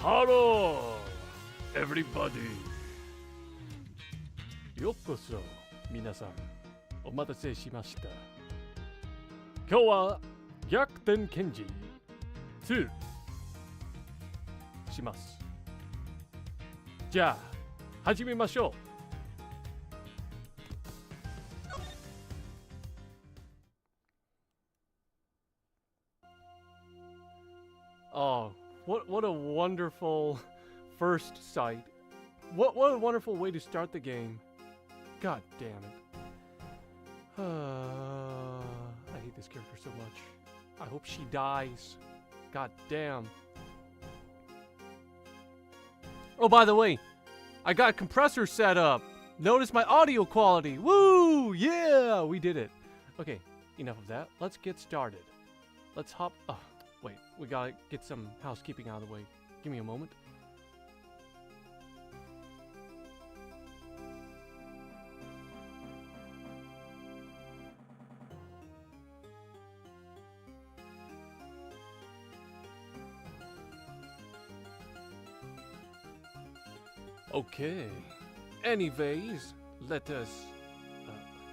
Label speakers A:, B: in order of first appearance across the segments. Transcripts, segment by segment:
A: Hello, everybody. ようこそ、皆さん。お待たせしました。今日は逆転ケンジ2します。じゃあ、始めましょう。Oh, what a wonderful first sight. What a wonderful way to start the game. God damn it. I hate this character so much. I hope she dies. God damn. Oh, by the way, I got a compressor set up. Notice my audio quality. Woo! Yeah, we did it. Okay, enough of that. Let's get started. Let's hop... Oh, wait, we gotta get some housekeeping out of the way. Give me a moment. Okay. Anyways, let us...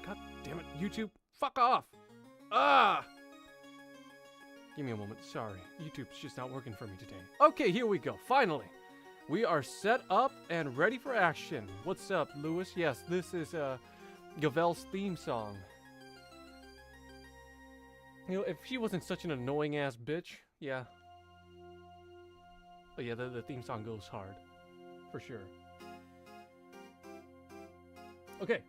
A: God damn it, YouTube. Fuck off. Ah! Give me a moment. Sorry. YouTube's just not working for me today. Okay, here we go. Finally. We are set up and ready for action. What's up, Lewis? Yes, this is Gavel's theme song. You know, if she wasn't such an annoying ass bitch, yeah. But yeah, the theme song goes hard. For sure. Okay.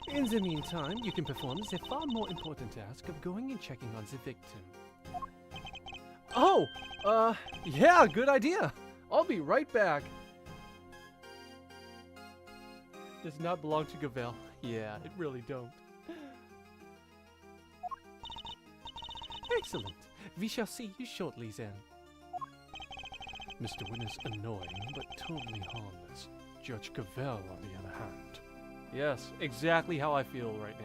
A: In the meantime, you can perform the far more important task of going and checking on the victim. Oh! Yeah, good idea! I'll be right back. Does not belong to Gavel. Yeah, it really don't. Excellent. We shall see you shortly then. Mr. Wynn is annoying, but totally harmless. Judge Gavel, on the other hand. Yes, exactly how I feel right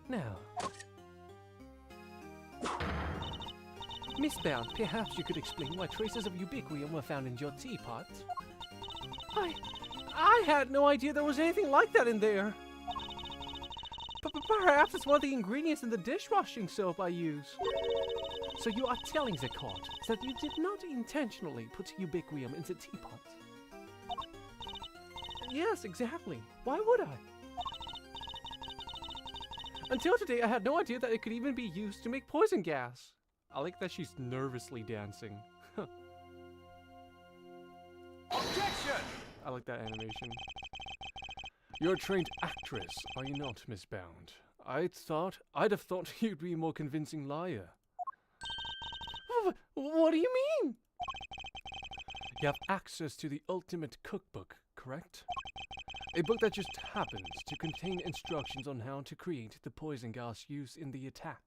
A: now. Now, Miss Bound, perhaps you could explain why traces of ubiquium were found in your teapot? I had no idea there was anything like that in there. Perhaps it's one of the ingredients in the dishwashing soap I use. So you are telling the court that you did not intentionally put ubiquium in the teapot? Yes, exactly. Why would I? Until today, I had no idea that it could even be used to make poison gas. I like that she's nervously dancing. Objection! I like that animation. You're a trained actress, are you not, Miss Bound? I'd have thought you'd be a more convincing liar. What do you mean? You have access to the ultimate cookbook, correct? A book that just happens to contain instructions on how to create the poison gas used in the attack.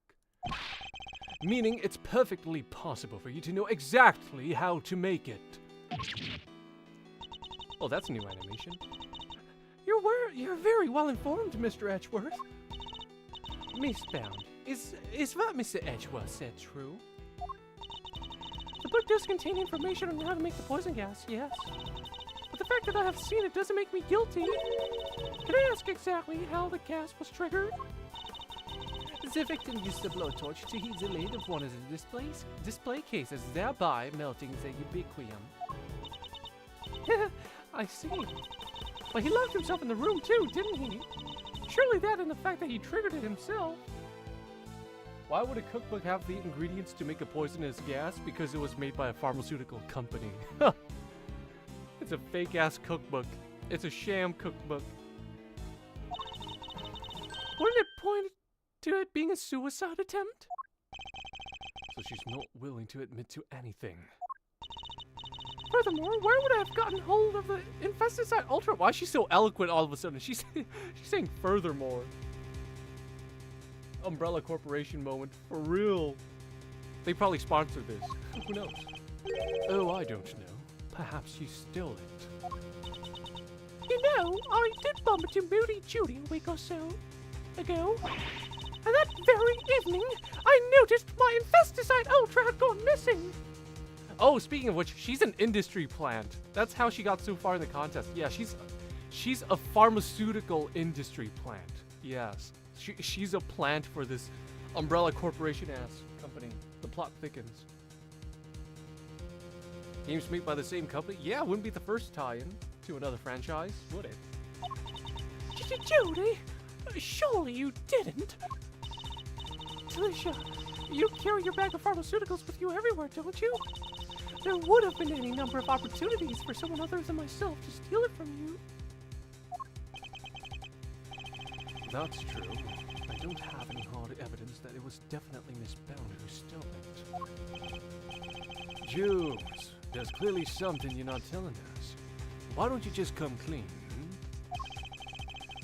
A: Meaning it's perfectly possible for you to know exactly how to make it. Oh, that's a new animation. You're very well informed, Mr. Edgeworth. Miss Bound, is what Mr. Edgeworth said true? The book does contain information on how to make the poison gas, yes. But the fact that I have seen it doesn't make me guilty. Can I ask exactly how the gas was triggered? The victim used the blowtorch to heat the lid of one of the display cases, thereby melting the ubiquium. I see. But he locked himself in the room too, didn't he? Surely that and the fact that he triggered it himself. Why would a cookbook have the ingredients to make a poisonous gas? Because it was made by a pharmaceutical company. It's a fake-ass cookbook. It's a sham cookbook. Wouldn't it point to it being a suicide attempt? So she's not willing to admit to anything. Furthermore, where would I have gotten hold of the Infesticide Ultra? Why is she so eloquent all of a sudden? She's saying furthermore. Umbrella Corporation moment. For real. They probably sponsored this. Who knows? Oh, I don't know. Perhaps you stole it. You know, I did bump into Moody Judy a week or so ago. And that very evening, I noticed my Infesticide Ultra had gone missing. Oh, speaking of which, she's an industry plant. That's how she got so far in the contest. Yeah, she's a pharmaceutical industry plant. Yes, she's a plant for this Umbrella Corporation ass company. The plot thickens. Games made by the same company? Yeah, wouldn't be the first tie-in to another franchise, would it? Judy, surely you didn't. Talisha, you carry your bag of pharmaceuticals with you everywhere, don't you? There would have been any number of opportunities for someone other than myself to steal it from you. That's true. I don't have any hard evidence that it was definitely Miss Bound who stole it. Jules, there's clearly something you're not telling us. Why don't you just come clean?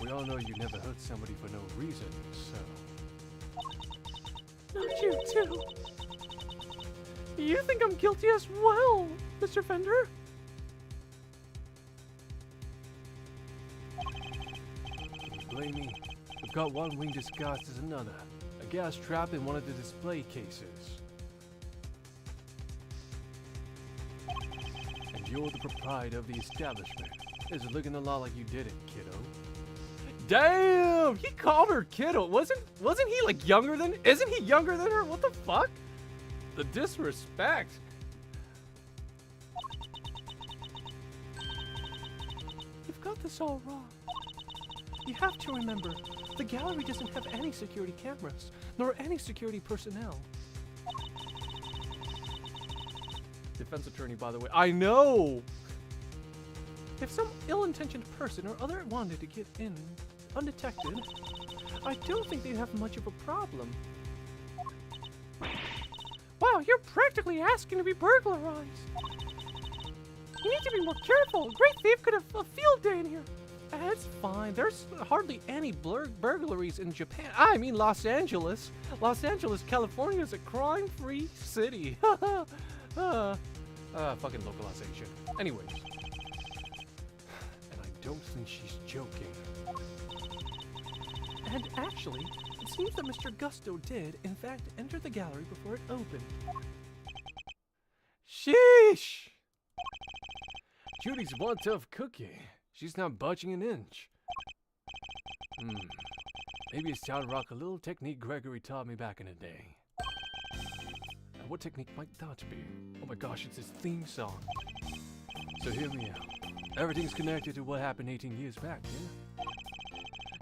A: We all know you never hurt somebody for no reason, so... Not you, too. You think I'm guilty as well, Mr. Fender? Blame me. We've got one wing disguised as another. A gas trap in one of the display cases. And you're the proprietor of the establishment. It's looking a lot like you did it, kiddo. Damn! He called her kiddo. Wasn't he like younger than? Isn't he younger than her? What the fuck? The disrespect. You've got this all wrong. You have to remember, the gallery doesn't have any security cameras, nor any security personnel. Defense attorney, by the way. I know! If some ill-intentioned person or other wanted to get in undetected, I don't think they'd have much of a problem. Wow, you're practically asking to be burglarized. You need to be more careful. A great thief could have a field day in here. It's fine. There's hardly any burglaries in Japan. I mean Los Angeles. Los Angeles, California is a crime-free city. Fucking localization. Anyways. And I don't think she's joking. And actually, it seems that Mr. Gusto did, in fact, enter the gallery before it opened. Sheesh! Judy's one tough cookie. She's not budging an inch. Maybe it's time to rock a little technique Gregory taught me back in the day. And what technique might that be? Oh my gosh, it's his theme song. So hear me out. Everything's connected to what happened 18 years back, yeah?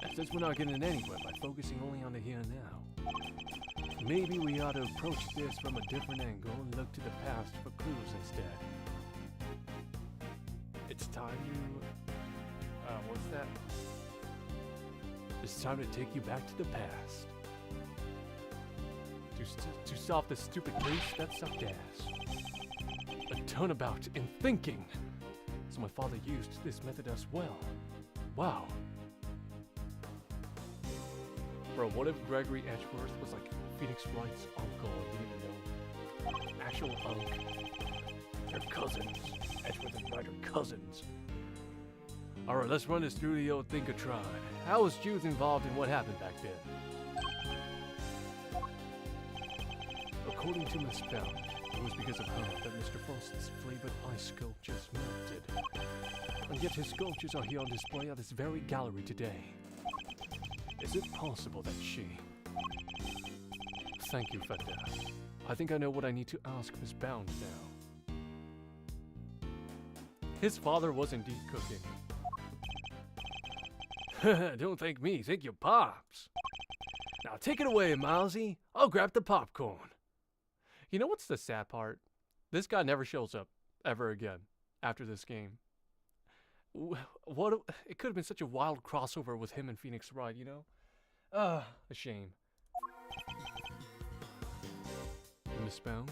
A: And since we're not getting anywhere by focusing only on the here and now, maybe we ought to approach this from a different angle and look to the past for clues instead. It's time to... what's that? It's time to take you back to the past. To solve this stupid case that sucked ass. A turnabout in thinking. So my father used this method as well. Wow. Bro, what if Gregory Edgeworth was like Phoenix Wright's uncle and we didn't know? Actual uncle. They're cousins. Edgeworth and Wright are cousins. Alright, let's run this through the old Thinkatron. How was Jude involved in what happened back then? According to Miss Bound, it was because of her that Mr. Frost's flavored ice sculptures melted. And yet his sculptures are here on display at this very gallery today. Is it possible that she... Thank you, Fender. I think I know what I need to ask Miss Bound now. His father was indeed cooking. Don't thank me, thank your pops. Now take it away, Milesy. I'll grab the popcorn. You know what's the sad part? This guy never shows up ever again after this game. What? It could have been such a wild crossover with him and Phoenix Wright, you know? A shame. Miss Bound,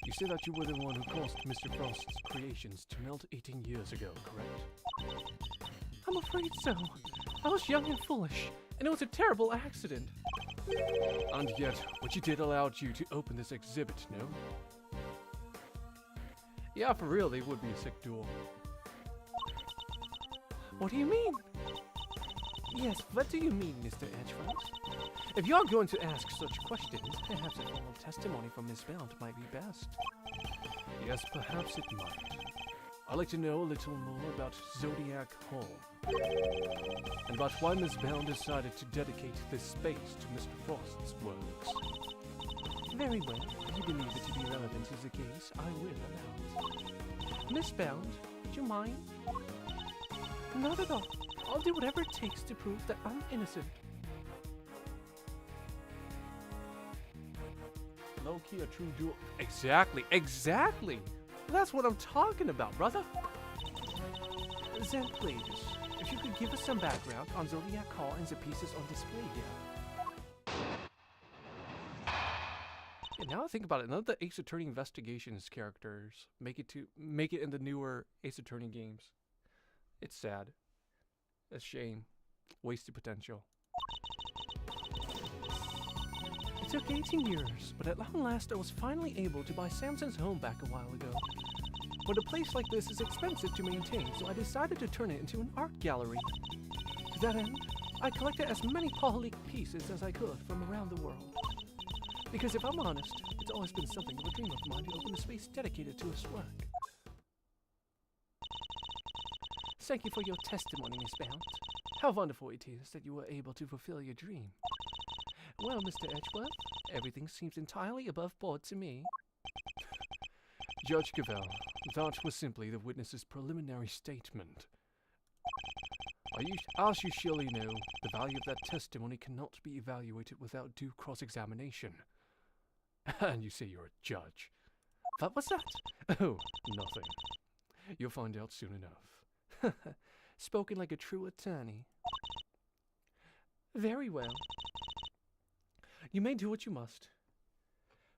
A: you said that you were the one who caused Mr. Frost's creations to melt 18 years ago, correct? I'm afraid so. I was young and foolish, and it was a terrible accident. And yet, what you did allowed you to open this exhibit, no? Yeah, for real, they would be a sick duel. What do you mean? Yes, what do you mean, Mr. Edgeworth? If you're going to ask such questions, perhaps a formal testimony from Miss Bound might be best. Yes, perhaps it might. I'd like to know a little more about Zodiac Hall, and about why Miss Bound decided to dedicate this space to Mr. Frost's works. Very well. If you believe it to be relevant as the case, I will allow it. Miss Bound, would you mind? Not at all. I'll do whatever it takes to prove that I'm innocent. Low-key a true duel. Exactly. That's what I'm talking about, brother. Then please, if you could give us some background on Zodiac Hall and the pieces on display here. Yeah, now I think about it, none of the Ace Attorney Investigations characters make it in the newer Ace Attorney games. It's sad. A shame. Wasted potential. It took 18 years, but at long last I was finally able to buy Samson's home back a while ago. But a place like this is expensive to maintain, so I decided to turn it into an art gallery. To that end, I collected as many Paul League pieces as I could from around the world. Because if I'm honest, it's always been something of a dream of mine to open a space dedicated to his work. Thank you for your testimony, Miss Bound. How wonderful it is that you were able to fulfill your dream. Well, Mr. Edgeworth, everything seems entirely above board to me. Judge Cavell, that was simply the witness's preliminary statement. As you surely know, the value of that testimony cannot be evaluated without due cross-examination. And you say you're a judge. What was that? Oh, nothing. You'll find out soon enough. Spoken like a true attorney. Very well. You may do what you must.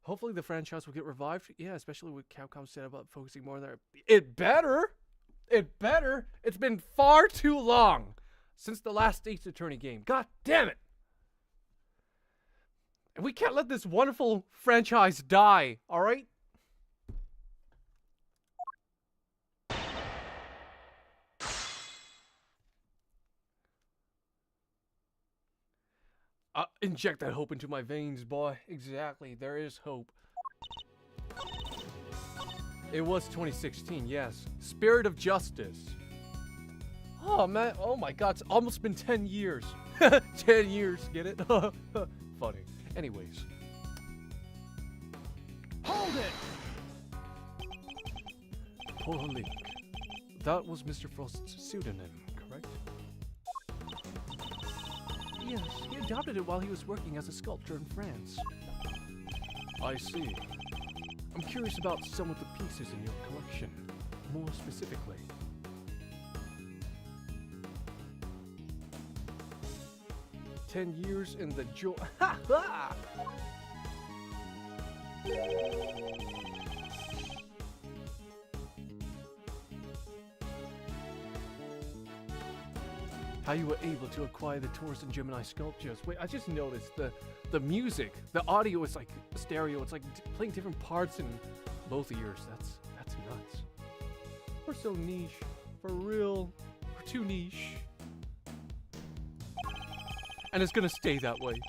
A: Hopefully the franchise will get revived. Yeah, especially with Capcom set about focusing more on their... It better! It better! It's been far too long since the last Ace Attorney game. God damn it! And we can't let this wonderful franchise die, alright? Inject that hope into my veins, boy. Exactly, there is hope. It was 2016, yes. Spirit of Justice. Oh, man. Oh, my God. It's almost been 10 years. 10 years. Get it? Funny. Anyways. Hold it! Paul Link. That was Mr. Frost's pseudonym, correct? Yes, he adopted it while he was working as a sculptor in France. I see. I'm curious about some of the pieces in your collection, more specifically. "10 years in the jo- Ha ha! How you were able to acquire the Taurus and Gemini sculptures. Wait, I just noticed the music, the audio is like stereo. It's like playing different parts in both ears. That's nuts. We're so niche, for real. We're too niche, and it's gonna stay that way.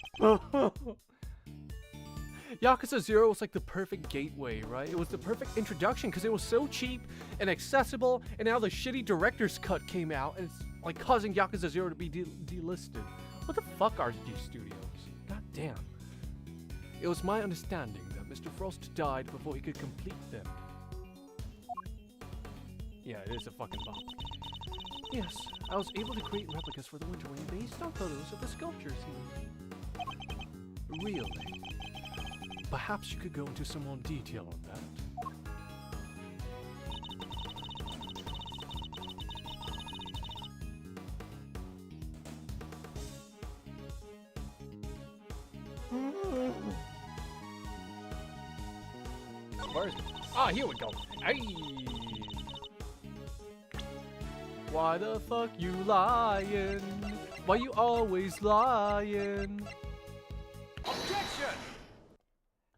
A: Yakuza 0 was like the perfect gateway, right? It was the perfect introduction because it was so cheap and accessible, and now the shitty director's cut came out, and it's like causing Yakuza 0 to be delisted. What the fuck are these studios? God damn. It was my understanding that Mr. Frost died before he could complete them. Yeah, it is a fucking bop. Yes, I was able to create replicas for the Winter Wing based on photos of the sculptures he made. Really? Perhaps you could go into some more detail on that. Where is it? Ah, here we go. Hey! Why the fuck you lying? Why you always lying? Objection!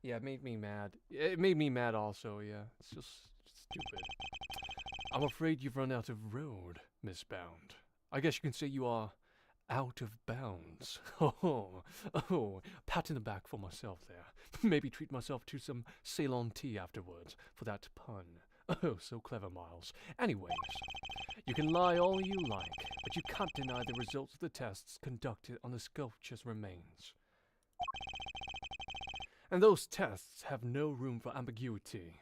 A: Yeah, it made me mad. It made me mad also, yeah. It's just stupid. I'm afraid you've run out of road, Miss Bound. I guess you can say you are out of bounds. Oh, pat in the back for myself there. Maybe treat myself to some Ceylon tea afterwards for that pun. Oh, so clever, Miles. Anyways, you can lie all you like, but you can't deny the results of the tests conducted on the sculpture's remains. And those tests have no room for ambiguity.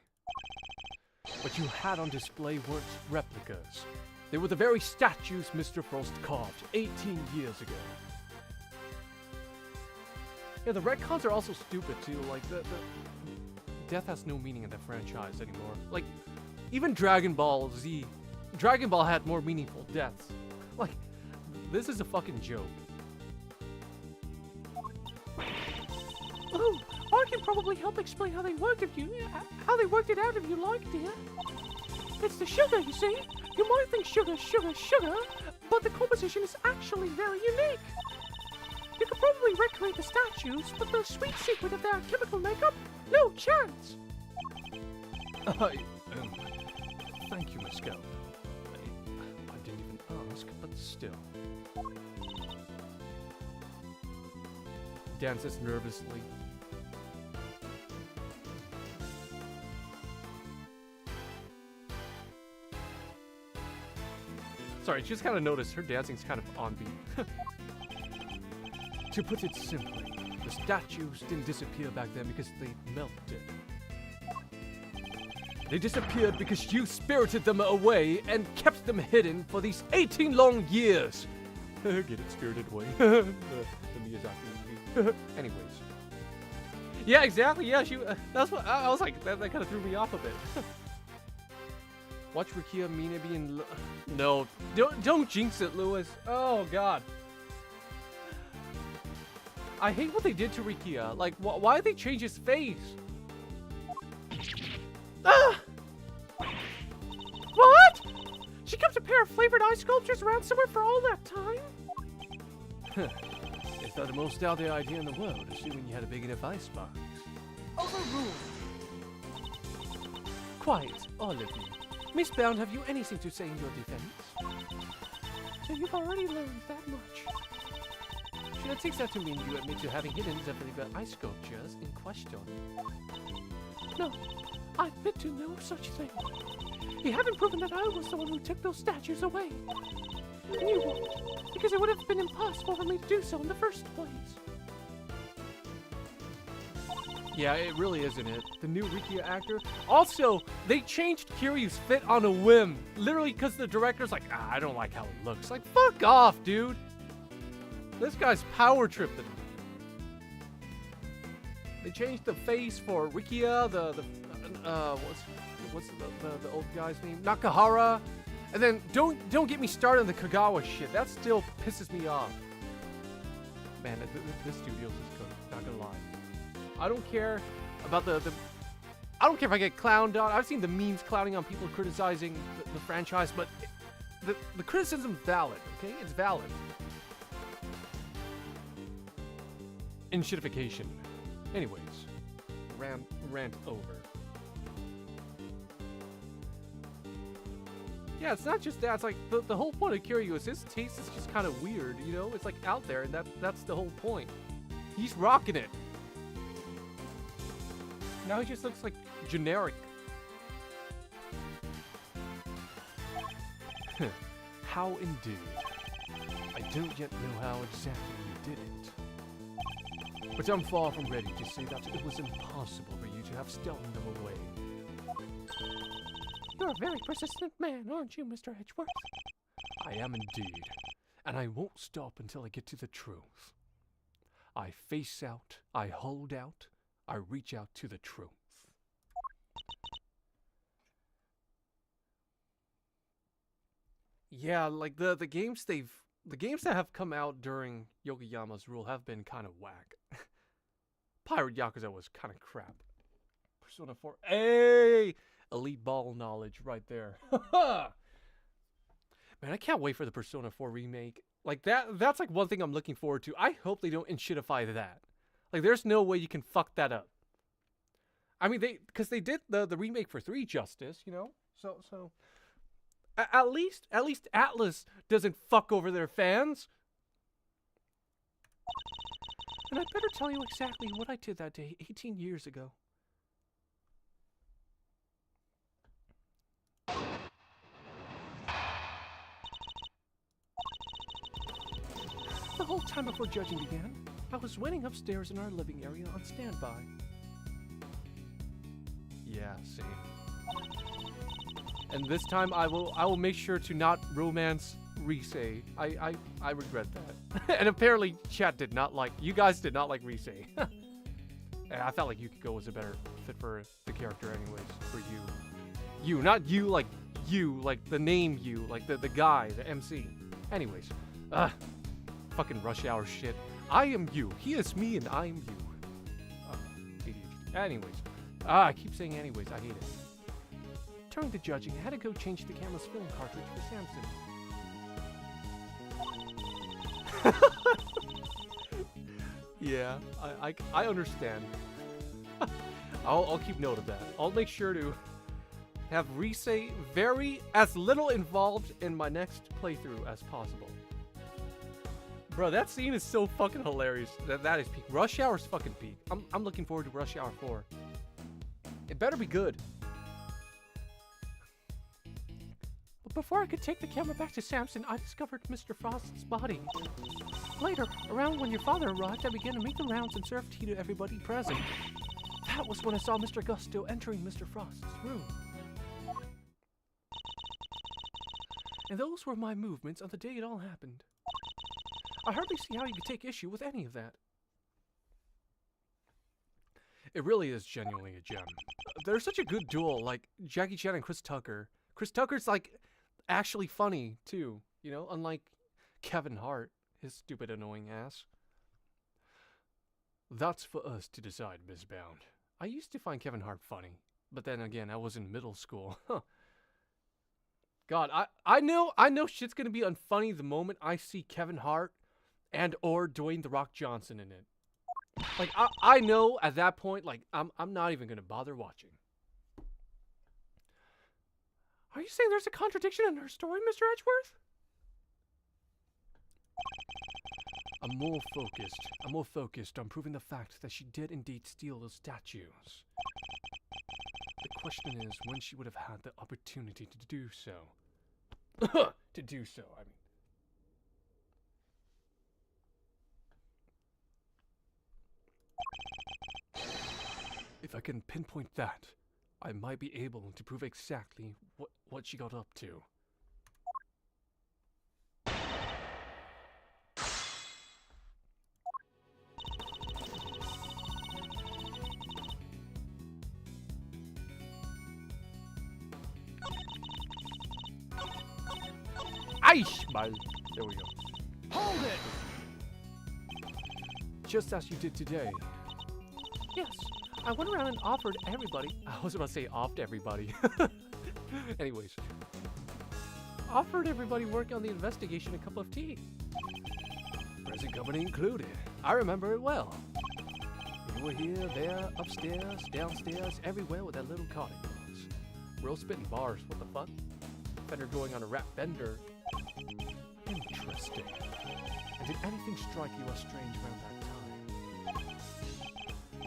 A: What you had on display weren't replicas. They were the very statues Mr. Frost carved 18 years ago. Yeah, the retcons are also stupid too. Like, the death has no meaning in the franchise anymore. Like, even Dragon Ball Z, Dragon Ball had more meaningful deaths. Like, this is a fucking joke.
B: Oh, I can probably help explain how they worked it out if you like, dear. It's the sugar, you see. You might think sugar, but the composition is actually very unique. You could probably recreate the statues, but the sweet secret of their chemical makeup, no chance.
A: Thank you, Miss Scout. I didn't even ask, but still. Dances nervously. Sorry, just kind of noticed her dancing's kind of on beat. To put it simply, the statues didn't disappear back then because they melted. They disappeared because you spirited them away and kept them hidden for these 18 long years. Get it, spirited away. The Miyazaki. Anyways. Yeah, exactly. Yeah, that's what I was like. That kind of threw me off a bit. Watch Rukia Minabe and no, don't jinx it, Lewis. Oh God. I hate what they did to Rukia. Like, why did they change his face?
B: Ah! What? She kept a pair of flavored ice sculptures around somewhere for all that time?
A: They thought the most out there idea in the world, assuming you had a big enough icebox.
B: Overruled.
A: Quiet, all of you. Miss Bound, have you anything to say in your defense?
B: So you've already learned that much.
A: Should I take that to mean you admit to having hidden the flavor ice sculptures in question?
B: No, I admit to no such thing. You haven't proven that I was the one who took those statues away. And you won't, because it would have been impossible for me to do so in the first place.
A: Yeah, it really isn't it. The new Rukia actor. Also, they changed Kiryu's fit on a whim. Literally because the director's like, I don't like how it looks. Like, fuck off, dude. This guy's power tripping. They changed the face for Rukia, what's the old guy's name? Nakahara. And then don't get me started on the Kagawa shit. That still pisses me off. Man, this studio's just cooked. Not gonna lie. I don't care about I don't care if I get clowned on. I've seen the memes clowning on people criticizing the franchise, but the criticism's valid, okay? It's valid. Inshitification. Anyways, rant over. Yeah, it's not just that. It's like the whole point of Kiryu is his taste is just kind of weird, you know? It's like out there, and that's the whole point. He's rocking it. Now he just looks like generic. How indeed. I don't yet know how exactly you did it. But I'm far from ready to say that it was impossible for you to have stolen them away.
B: You're a very persistent man, aren't you, Mr. Edgeworth?
A: I am indeed. And I won't stop until I get to the truth. I face out, I hold out, I reach out to the truth. Yeah, like the games that have come out during Yokoyama's rule have been kind of whack. Pirate Yakuza was kind of crap. Persona 4, hey, elite ball knowledge right there. Man, I can't wait for the Persona 4 remake. Like that's like one thing I'm looking forward to. I hope they don't inshitify that. Like, there's no way you can fuck that up. I mean, because they did the remake for 3 Justice, you know? So at least Atlas doesn't fuck over their fans. And I'd better tell you exactly what I did that day 18 years ago. The whole time before judging began, I was waiting upstairs in our living area on standby. Yeah, same. And this time I will make sure to not romance Rise. I regret that. And apparently chat did not like, you guys did not like Rise. And I felt like Yukiko was a better fit for the character anyways, for you. You, not you like the name you, like the guy, the MC. Anyways, fucking rush hour shit. I am you, he is me, and I am you. ADHD. Anyways, I keep saying anyways, I hate it. During the judging, I had to go change the camera's film cartridge for Samson. Yeah, I understand. I'll keep note of that. I'll make sure to have Rise as little involved in my next playthrough as possible. Bro, that scene is so fucking hilarious. That is peak. Rush Hour's fucking peak. I'm looking forward to Rush Hour 4. It better be good.
B: But before I could take the camera back to Samson, I discovered Mr. Frost's body. Later, around when your father arrived, I began to make the rounds and serve tea to everybody present. That was when I saw Mr. Gusto entering Mr. Frost's room. And those were my movements on the day it all happened. I hardly see how you could take issue with any of that.
A: It really is genuinely a gem. They're such a good duel, like Jackie Chan and Chris Tucker. Chris Tucker's like actually funny too, you know, unlike Kevin Hart, his stupid annoying ass. That's for us to decide, Miss Bound. I used to find Kevin Hart funny, but then again, I was in middle school. God, I know shit's gonna be unfunny the moment I see Kevin Hart and or Dwayne The Rock Johnson in it. Like I know at that point, like I'm not even gonna bother watching.
B: Are you saying there's a contradiction in her story, Mr. Edgeworth?
A: I'm more focused on proving the fact that she did indeed steal those statues. The question is when she would have had the opportunity to do so. To do so, I mean. If I can pinpoint that, I might be able to prove exactly what she got up to. Aish, man. There we go.
B: Hold it!
A: Just as you did today.
B: Yes, I went around and offered everybody.
A: I was about to say offed everybody. Anyways.
B: Offered everybody working on the investigation a cup of tea.
A: Present company included. I remember it well. You were here, there, upstairs, downstairs, everywhere with that little cart of yours. Real spitting bars, what the fuck? Fender going on a rap bender. Interesting. And did anything strike you as strange around that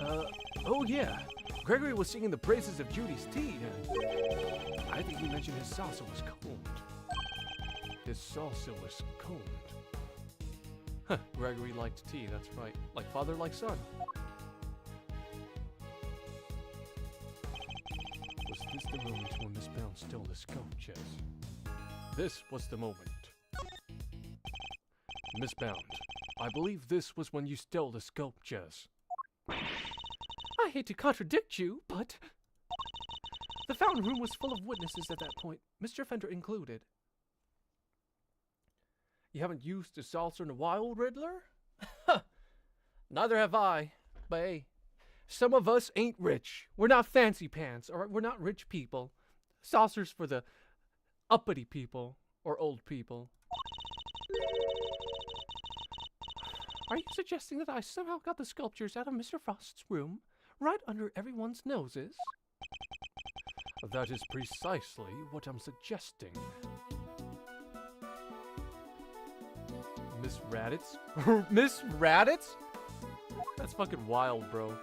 A: time? Oh yeah. Gregory was singing the praises of Judy's tea, and I think he mentioned his salsa was cold. His salsa was cold. Huh, Gregory liked tea, that's right. Like father, like son. Was this the moment when Miss Bound stole the sculptures? This was the moment. Miss Bound, I believe this was when you stole the sculptures.
B: I hate to contradict you, but the fountain room was full of witnesses at that point, Mr. Fender included.
A: You haven't used the salsa in a while, Riddler? Neither have I. But hey, some of us ain't rich. We're not fancy pants, or we're not rich people. Saucer's for the uppity people, or old people.
B: Are you suggesting that I somehow got the sculptures out of Mr. Frost's room, right under everyone's noses?
A: That is precisely what I'm suggesting. Miss Raditz? Miss Raditz? That's fucking wild, bro.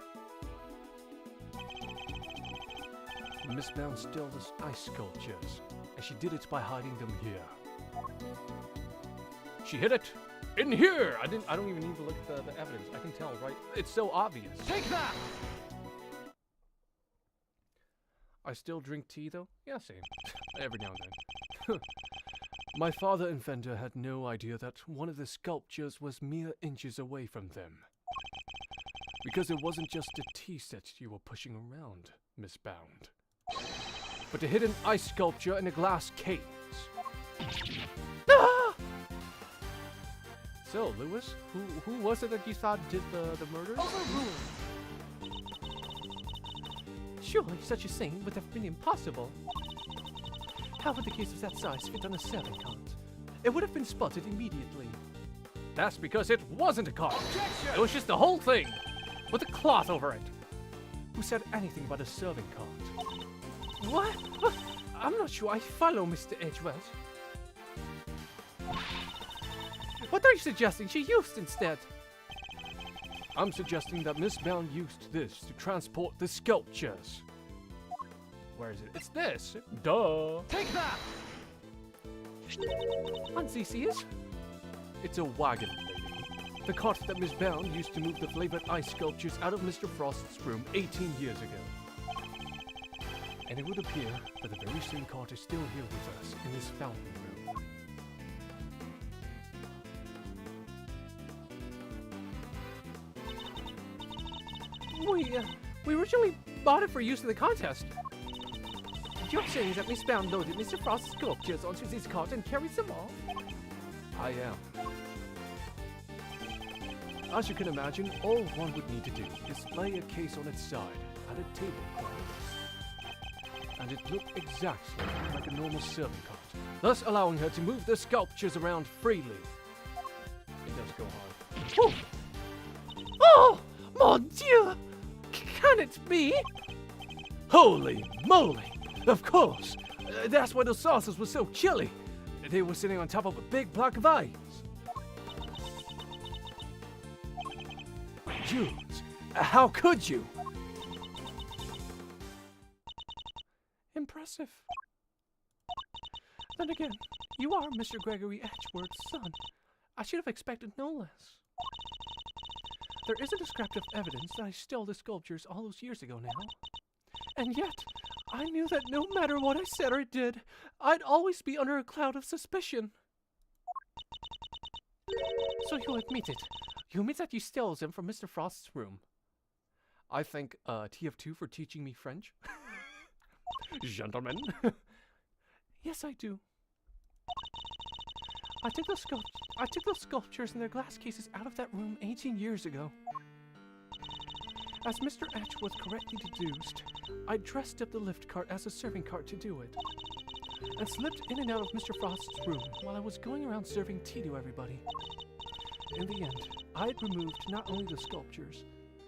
A: Miss Bound stole the ice sculptures, and she did it by hiding them here. She hid it in here. I don't even need to look at the evidence. I can tell, right? It's so obvious.
B: Take that!
A: I still drink tea, though? Yeah, same. Every now and then. My father and Fender had no idea that one of the sculptures was mere inches away from them. Because it wasn't just a tea set you were pushing around, Miss Bound, but a hidden ice sculpture in a glass case.
B: Ah!
A: So, Lewis, who was it that you thought did the murders?
B: Overruled. Surely such a thing would have been impossible. How would the case of that size fit on a serving cart? It would have been spotted immediately.
A: That's because it wasn't a cart.
B: Objection!
A: It was just the whole thing, with a cloth over it. Who said anything about a serving cart?
B: What? I'm not sure I follow, Mr. Edgeworth. What are you suggesting she used instead?
A: I'm suggesting that Miss Bound used this to transport the sculptures. Where is it? It's this. Duh.
B: Take that! On CC's?
A: It's a wagon, lady. The cart that Miss Bound used to move the flavored ice sculptures out of Mr. Frost's room 18 years ago. And it would appear that the very same cart is still here with us in this fountain room.
B: We originally bought it for use in the contest. You're saying that Miss Bound loaded Mr. Frost's sculptures onto this cart and carried them off?
A: I am. As you can imagine, all one would need to do is lay a case on its side at a tablecloth. And it looked exactly like a normal serving cart, thus allowing her to move the sculptures around freely. It does go hard.
B: Oh! Mon Dieu! Can it be?
A: Holy moly! Of course! That's why the saucers were so chilly. They were sitting on top of a big block of ice. Jules, how could you?
B: Impressive. Then again, you are Mr. Gregory Edgeworth's son. I should have expected no less. There isn't a scrap of evidence that I stole the sculptures all those years ago now. And yet, I knew that no matter what I said or did, I'd always be under a cloud of suspicion. So you admit it. You admit that you stole them from Mr. Frost's room.
A: I think TF2 for teaching me French. Gentlemen.
B: Yes, I do. I took those sculptures and their glass cases out of that room 18 years ago. As Mr. Edgeworth correctly deduced, I dressed up the lift cart as a serving cart to do it, and slipped in and out of Mr. Frost's room while I was going around serving tea to everybody. In the end, I had removed not only the sculptures,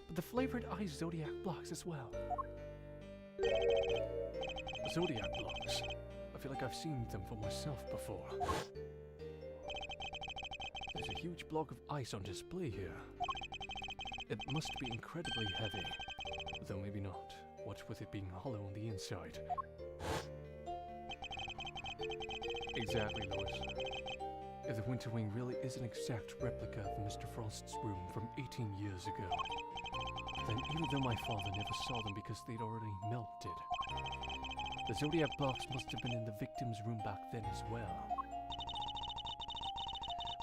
B: but the flavored ice Zodiac blocks as well.
A: Zodiac blocks. I feel like I've seen them for myself before. There's a huge block of ice on display here. It must be incredibly heavy, though maybe not, what with it being hollow on the inside. Exactly, Lois. If the Winter Wing really is an exact replica of Mr. Frost's room from 18 years ago, then even though my father never saw them because they'd already melted, the Zodiac blocks must have been in the victim's room back then as well.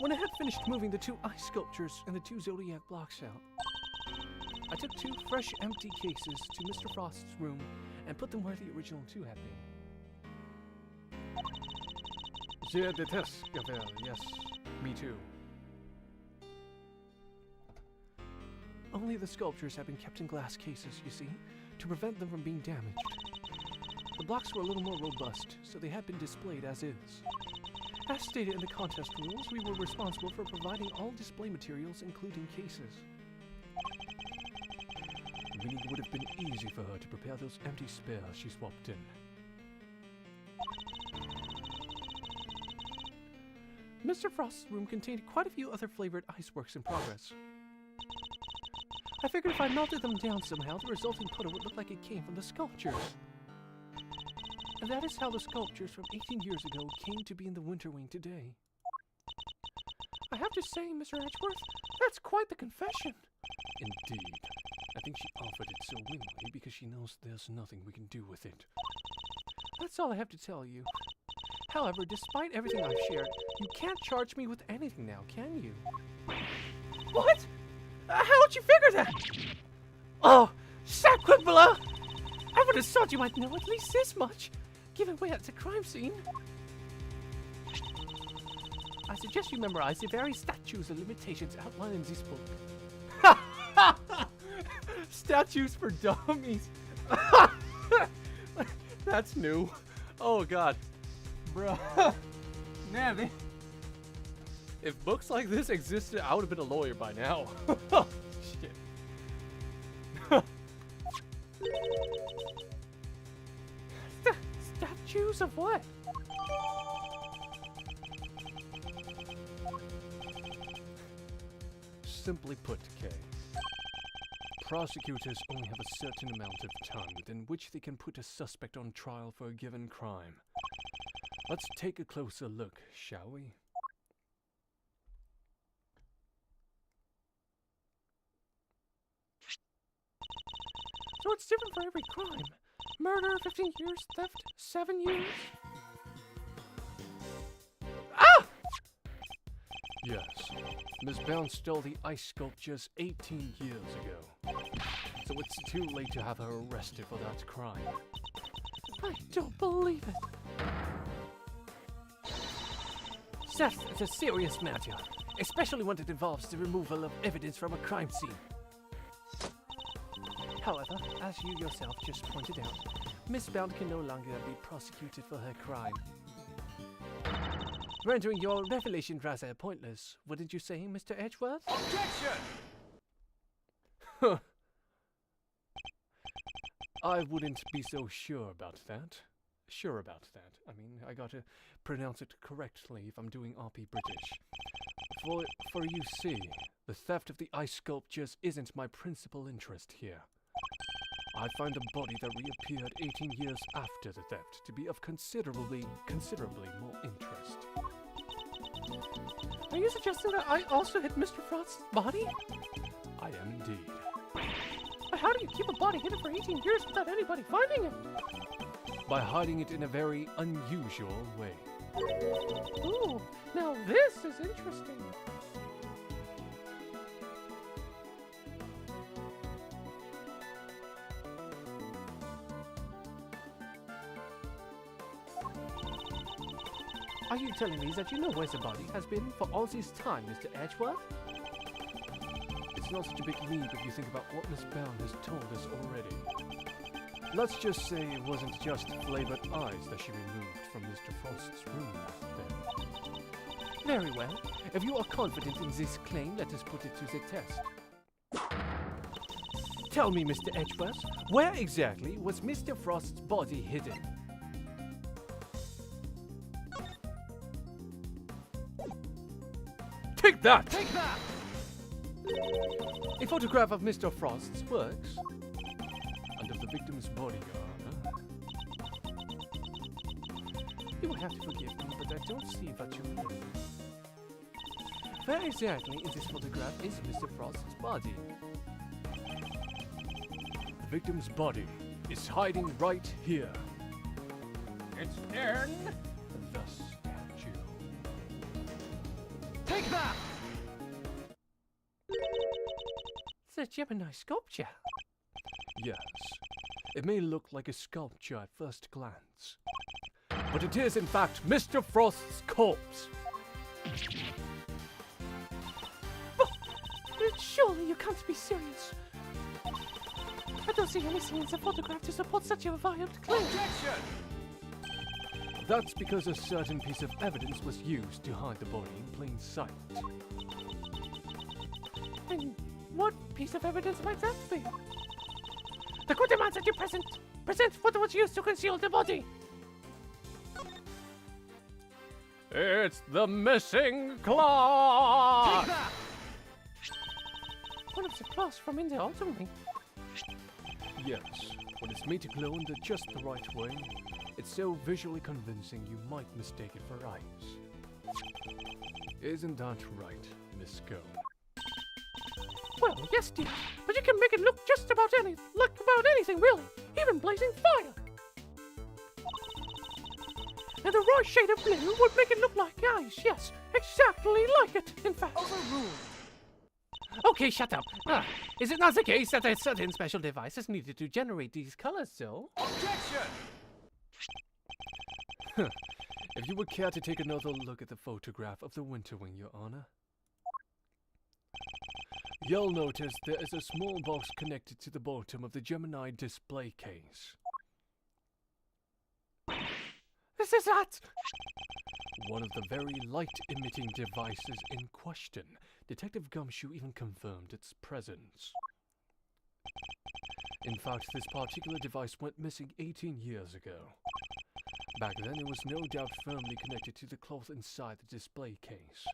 B: When I had finished moving the 2 ice sculptures and the 2 Zodiac blocks out, I took 2 fresh empty cases to Mr. Frost's room and put them where the original 2 had been.
A: Je déteste Gavel, yes, me too.
B: Only the sculptures had been kept in glass cases, you see, to prevent them from being damaged. The blocks were a little more robust, so they had been displayed as is. As stated in the contest rules, we were responsible for providing all display materials, including cases.
A: Meaning it would have been easy for her to prepare those empty spares she swapped in.
B: Mr. Frost's room contained quite a few other flavored ice works in progress. I figured if I melted them down somehow, the resulting puddle would look like it came from the sculptures. And that is how the sculptures from 18 years ago came to be in the Winter Wing today. I have to say, Mr. Edgeworth, that's quite the confession.
A: Indeed. I think she offered it so willingly because she knows there's nothing we can do with it.
B: That's all I have to tell you. However, despite everything I've shared, you can't charge me with anything now, can you? What? How'd you figure that? Oh, sacrilege! I would have thought you might know at least this much, given we're at the crime scene. I suggest you memorize the various statutes and limitations outlined in this book.
A: Statues for dummies. That's new. Oh god. Bruh. Nah, if books like this existed, I would have been a lawyer by now. Shit.
B: Statues of what?
A: Simply put, Kay, prosecutors only have a certain amount of time within which they can put a suspect on trial for a given crime. Let's take a closer look, shall we?
B: So it's different for every crime. Murder, 15 years. Theft, 7 years. Ah!
A: Yes. Miss Bound stole the ice sculptures 18 years ago. So it's too late to have her arrested for that crime.
B: I don't believe it. Seth, it's a serious matter, especially when it involves the removal of evidence from a crime scene. However, as you yourself just pointed out, Miss Bound can no longer be prosecuted for her crime, rendering your revelation rather pointless, wouldn't you say, Mr. Edgeworth?
A: Objection! I wouldn't be so sure about that. I mean, I gotta pronounce it correctly if I'm doing RP British. For you see, the theft of the ice sculptures isn't my principal interest here. I find the body that reappeared 18 years after the theft to be of considerably more interest.
B: Are you suggesting that I also hid Mr. Frost's body?
A: I am indeed.
B: But how do you keep a body hidden for 18 years without anybody finding it?
A: By hiding it in a very unusual way.
B: Ooh, now this is interesting. Are you telling me that you know where the body has been for all this time, Mr. Edgeworth?
A: It's not such a big leap if you think about what Miss Bound has told us already. Let's just say it wasn't just flavored ice that she removed from Mr. Frost's room then.
B: Very well. If you are confident in this claim, let us put it to the test. Tell me, Mr. Edgeworth, where exactly was Mr. Frost's body hidden?
A: Take that!
B: Take that! A photograph of Mr. Frost's works.
A: Under the victim's body, Your Honor.
B: You will have to forgive me, but I don't see what you mean. Where exactly in this photograph is Mr. Frost's body?
A: The victim's body is hiding right here.
B: It's in
A: The statue.
B: Take that! It's a Gemini sculpture.
A: Yes. It may look like a sculpture at first glance, but it is in fact Mr. Frost's corpse.
B: Surely you can't be serious. I don't see anything in the photograph to support such a violent claim.
A: Objection! That's because a certain piece of evidence was used to hide the body in plain sight.
B: And what piece of evidence might that be? The court demands that you present what was used to conceal the body.
A: It's the missing claw!
B: One of the claws from in the autumn wing.
A: Yes, when it's made to glow in just the right way, it's so visually convincing you might mistake it for ice. Isn't that right, Miss Scone?
B: Well, yes, dear, but you can make it look just about anything, really, even blazing fire. And the right shade of blue would make it look like ice, yes, exactly like it, in fact.
A: Overruled!
B: Okay, shut up. Is it not the case that a certain special device is needed to generate these colors, so?
A: Objection! If you would care to take another look at the photograph of the Winter Wing, Your Honor. You'll notice there is a small box connected to the bottom of the Gemini display case.
B: This is that!
A: One of the very light-emitting devices in question. Detective Gumshoe even confirmed its presence. In fact, this particular device went missing 18 years ago. Back then, it was no doubt firmly connected to the cloth inside the display case.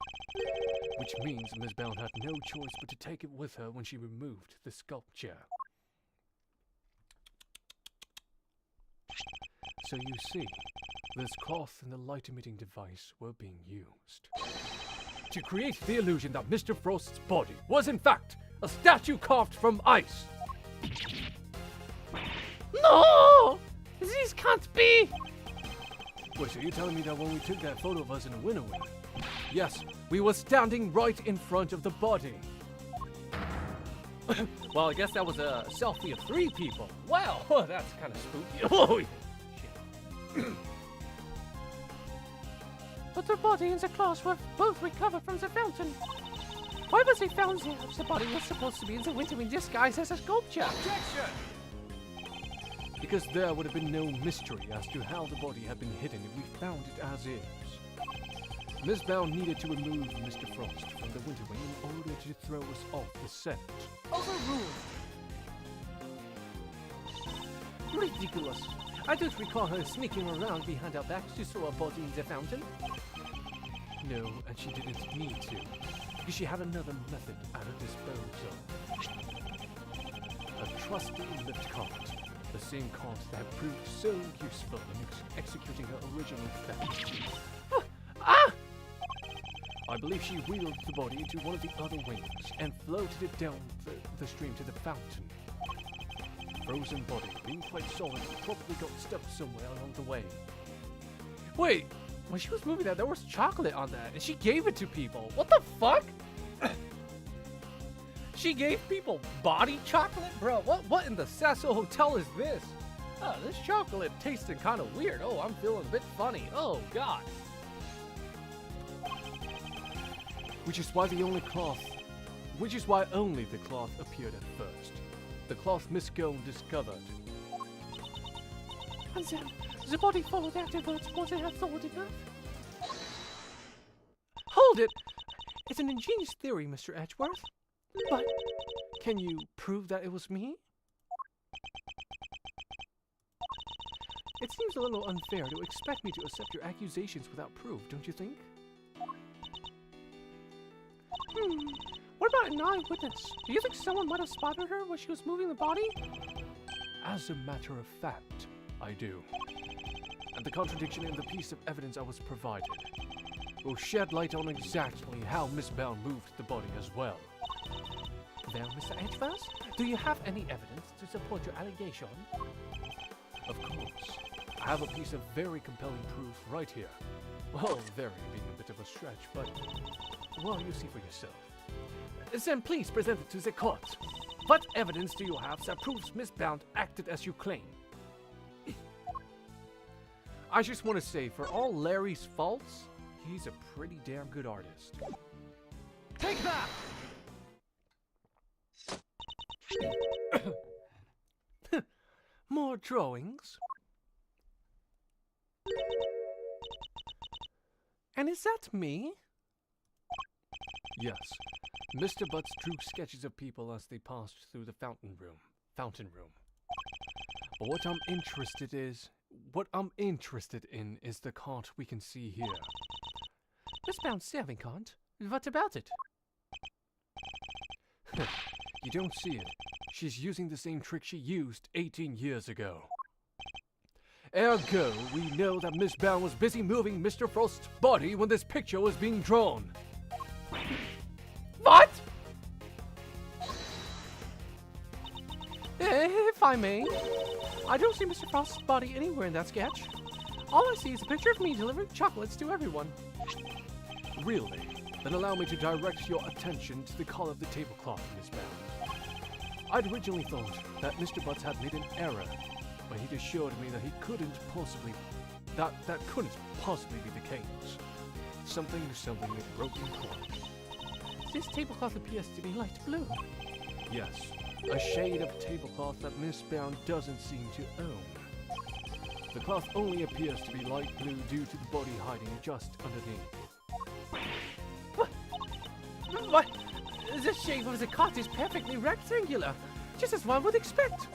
A: Which means Miss Bound had no choice but to take it with her when she removed the sculpture. So you see, this cloth and the light-emitting device were being used to create the illusion that Mr. Frost's body was in fact a statue carved from ice.
B: No! This can't be!
A: Wait, so you're telling me that when we took that photo of us in a Winter Wing, yes, we were standing right in front of the body? Well, I guess that was a selfie of 3 people. Wow, that's kind of spooky. Oh, shit.
B: But the body and the claws were both recovered from the fountain. Why was they found there if the body was supposed to be in the Winter Wing disguise as a sculpture?
A: Objection! Because there would have been no mystery as to how the body had been hidden if we found it as is. Miss Bound needed to remove Mr. Frost from the Winter Wing in order to throw us off the scent. Overruled!
B: Ridiculous. I don't recall her sneaking around behind our backs to throw a body in the fountain.
A: No, and she didn't need to, because she had another method at her disposal. A trusty lift cart. The same cart that had proved so useful in executing her original theft. I believe she wheeled the body into one of the other wings and floated it down the stream to the fountain. Frozen body, being quite solid, probably got stuck somewhere along the way.
B: Wait, when she was moving that, there was chocolate on that, and she gave it to people. What the fuck? She gave people body chocolate? Bro, what in the Cecil Hotel is this? Oh, this chocolate tasted kind of weird. Oh, I'm feeling a bit funny. Oh, God.
A: Which is why only the cloth appeared at first. The cloth Miss Gone discovered.
B: And then, the body followed afterwards more than I thought enough. Hold it! It's an ingenious theory, Mr. Edgeworth. But, can you prove that it was me?
A: It seems a little unfair to expect me to accept your accusations without proof, don't you think?
B: What about an eyewitness? Do you think someone might have spotted her when she was moving the body?
A: As a matter of fact, I do. And the contradiction in the piece of evidence I was provided will shed light on exactly how Miss Bound moved the body as well.
B: Well, Mr. Edgeworth, do you have any evidence to support your allegation?
A: Of course. I have a piece of very compelling proof right here. Well, very being a bit of a stretch, but, well, you see for yourself.
B: Then please present it to the court. What evidence do you have that proves Miss Bound acted as you claim?
A: I just want to say, for all Larry's faults, he's a pretty damn good artist.
B: Take that!
A: More drawings?
B: And is that me?
A: Yes. Mr. Butts drew sketches of people as they passed through the fountain room. But what I'm interested in is the cart we can see here. Miss Bound serving can't. What about it? You don't see it. She's using the same trick she used 18 years ago. Ergo, we know that Miss Bound was busy moving Mr. Frost's body when this picture was being drawn. What? If I may, I don't see Mr. Frost's body anywhere in that sketch. All I see is a picture of me delivering chocolates to everyone. Really? Then allow me to direct your attention to the color of the tablecloth, Miss Bound. I'd originally thought that Mr. Butts had made an error, but he'd assured me that couldn't possibly be the case. Something with broken corners.
B: This tablecloth appears to be light blue.
A: Yes, a shade of tablecloth that Miss Bound doesn't seem to own. The cloth only appears to be light blue due to the body hiding just underneath.
B: What? The shape of the cot is perfectly rectangular, just as one would expect.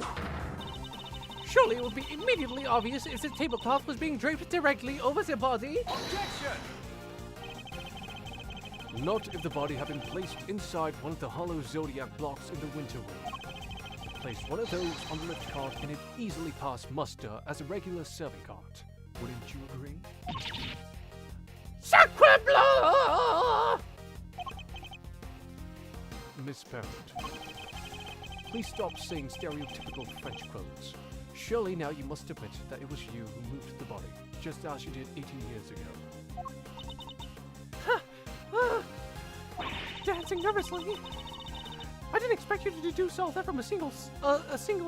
B: Surely it would be immediately obvious if the tablecloth was being draped directly over the body.
C: Objection!
A: Not if the body had been placed inside one of the hollow zodiac blocks in the winter room. Place one of those on the lift cart and it'd easily pass muster as a regular serving cart. Wouldn't you agree?
B: Sacre bleu!
A: Miss Bound, please stop saying stereotypical French quotes. Surely now you must admit that it was you who moved the body, just as you did 18 years ago.
B: Dancing nervously. I didn't expect you to deduce all that from a single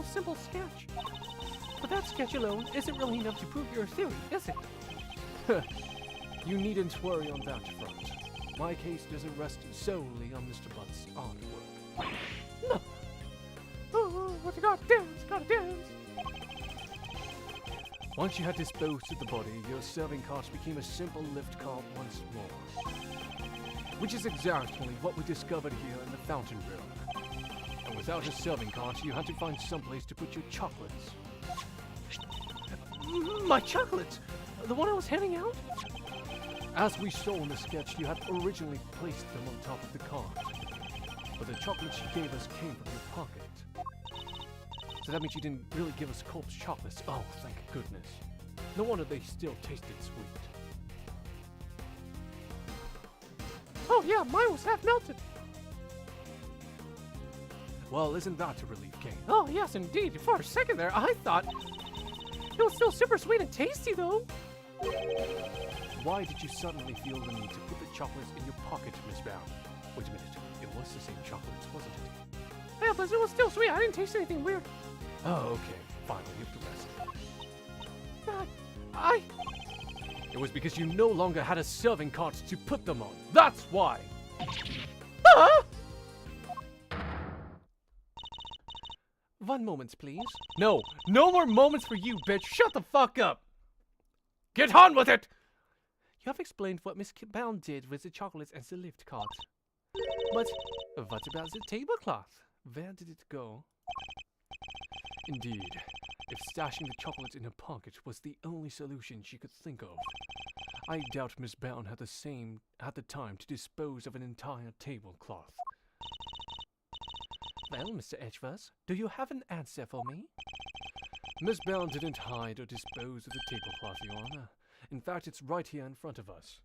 B: simple sketch. But that sketch alone isn't really enough to prove your theory, is it?
A: You needn't worry on that front. My case doesn't rest solely on Mr. Butt's artwork.
B: No. Oh, what you gotta dance.
A: Once you had disposed of the body, your serving cart became a simple lift cart once more. Which is exactly what we discovered here in the fountain room. And without a serving cart, you had to find someplace to put your chocolates.
B: My chocolates? The one I was handing out?
A: As we saw in the sketch, you had originally placed them on top of the cart. But the chocolates you gave us came from your pocket. So that means you didn't really give us corpse chocolates. Oh, thank goodness. No wonder they still tasted sweet.
B: Oh yeah, mine was half melted.
A: Well, isn't that a relief, Kane?
B: Oh yes, indeed. For a second there, I thought it was still super sweet and tasty, though.
A: Why did you suddenly feel the need to put the chocolates in your pocket, Miss Bound? Wait a minute. It was the same chocolates, wasn't it?
B: Yeah, but it was still sweet. I didn't taste anything weird.
A: Oh, okay. Fine, I'll leave the rest. It was because you no longer had a serving cart to put them on. That's why!
B: Huh?
A: One moment, please. No more moments for you, bitch. Shut the fuck up. Get on with it! You have explained what Miss Bound did with the chocolates and the lift cart. But what about the tablecloth? Where did it go? Indeed, if stashing the chocolates in her pocket was the only solution she could think of, I doubt Miss Bound had the time to dispose of an entire tablecloth. Well, Mr. Edgeworth, do you have an answer for me? Miss Bound didn't hide or dispose of the tablecloth, Your Honor. In fact, it's right here in front of us.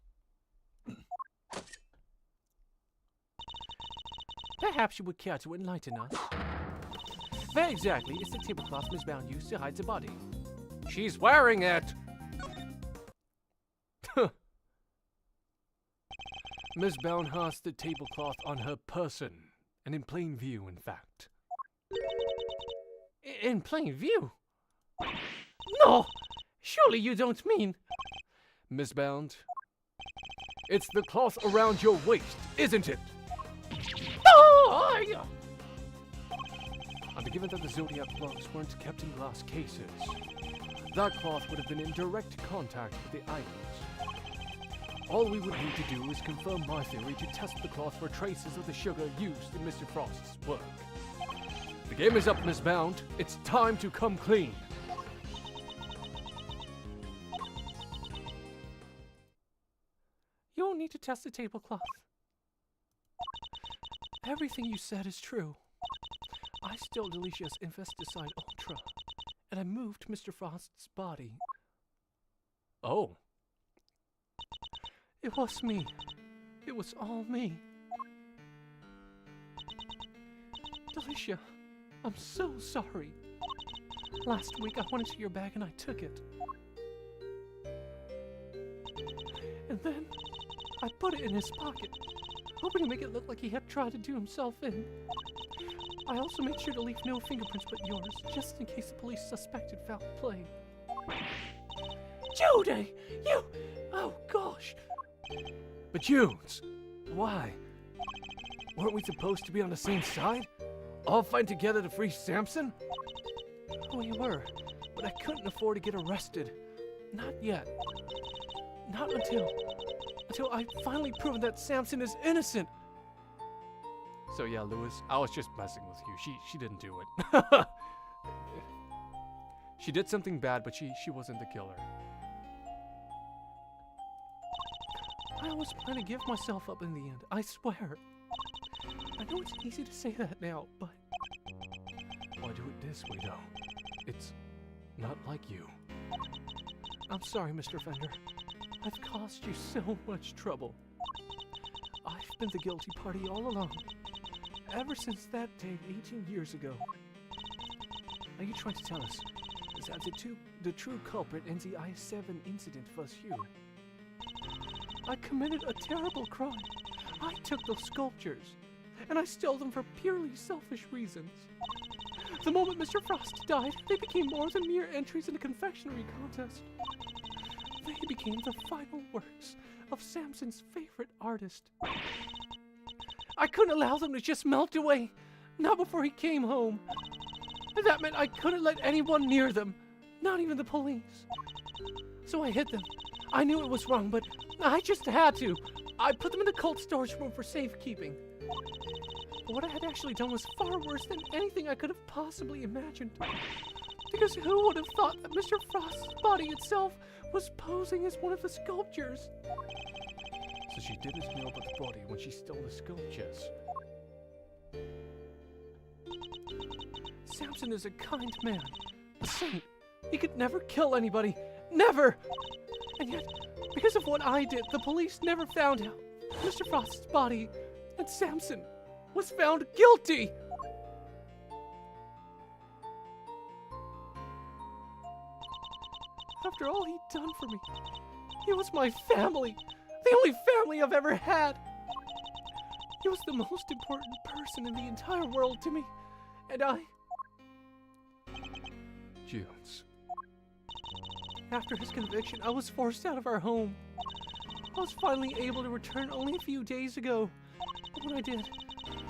A: Perhaps you would care to enlighten us. Where exactly is the tablecloth Miss Bound used to hide the body? She's wearing it! Miss Bound has the tablecloth on her person, and in plain view, in fact.
B: In plain view? No! Surely you don't mean...
A: Miss Bound, it's the cloth around your waist, isn't it?
B: Oh,
A: And given that the Zodiac blocks weren't kept in glass cases, that cloth would have been in direct contact with the items. All we would need to do is confirm my theory to test the cloth for traces of the sugar used in Mr. Frost's work. The game is up, Miss Bound. It's time to come clean.
B: You need to test the tablecloth. Everything you said is true. I stole Delicia's Infesticide Ultra, and I moved Mr. Frost's body.
A: Oh.
B: It was me. It was all me. Delicia, I'm so sorry. Last week I went into your bag and I took it. And then I put it in his pocket, hoping to make it look like he had tried to do himself in. I also made sure to leave no fingerprints but yours, just in case the police suspected foul play. Judy! You... Oh, gosh!
A: But Junes, why? Weren't we supposed to be on the same side? All fighting together to free Samson?
B: We were, but I couldn't afford to get arrested. Not yet. Not until I finally proven that Samson is innocent.
A: So yeah, Lewis, I was just messing with you. She didn't do it. She did something bad, but she wasn't the killer.
B: I always plan to give myself up in the end, I swear. I know it's easy to say that now, but...
A: Why do it this way, though? It's not like you.
B: I'm sorry, Mr. Fender. I've caused you so much trouble. I've been the guilty party all along. Ever since that day 18 years ago.
A: Are you trying to tell us is that the true culprit in the I-7 incident was you?
B: I committed a terrible crime. I took those sculptures, and I stole them for purely selfish reasons. The moment Mr. Frost died, they became more than mere entries in a confectionery contest. They became the final works of Samson's favorite artist. I couldn't allow them to just melt away, not before he came home. And that meant I couldn't let anyone near them, not even the police. So I hid them. I knew it was wrong, but I just had to. I put them in the cold storage room for safekeeping. But what I had actually done was far worse than anything I could have possibly imagined. Because who would have thought that Mr. Frost's body itself was posing as one of the sculptures?
A: So she didn't know about the body when she stole the sculptures.
B: Samson is a kind man, a saint. He could never kill anybody. Never! And yet, because of what I did, the police never found out Mr. Frost's body, and Samson was found guilty! After all he'd done for me, he was my family, the only family I've ever had. He was the most important person in the entire world to me, and I...
A: Junes.
B: After his conviction, I was forced out of our home. I was finally able to return only a few days ago. But when I did,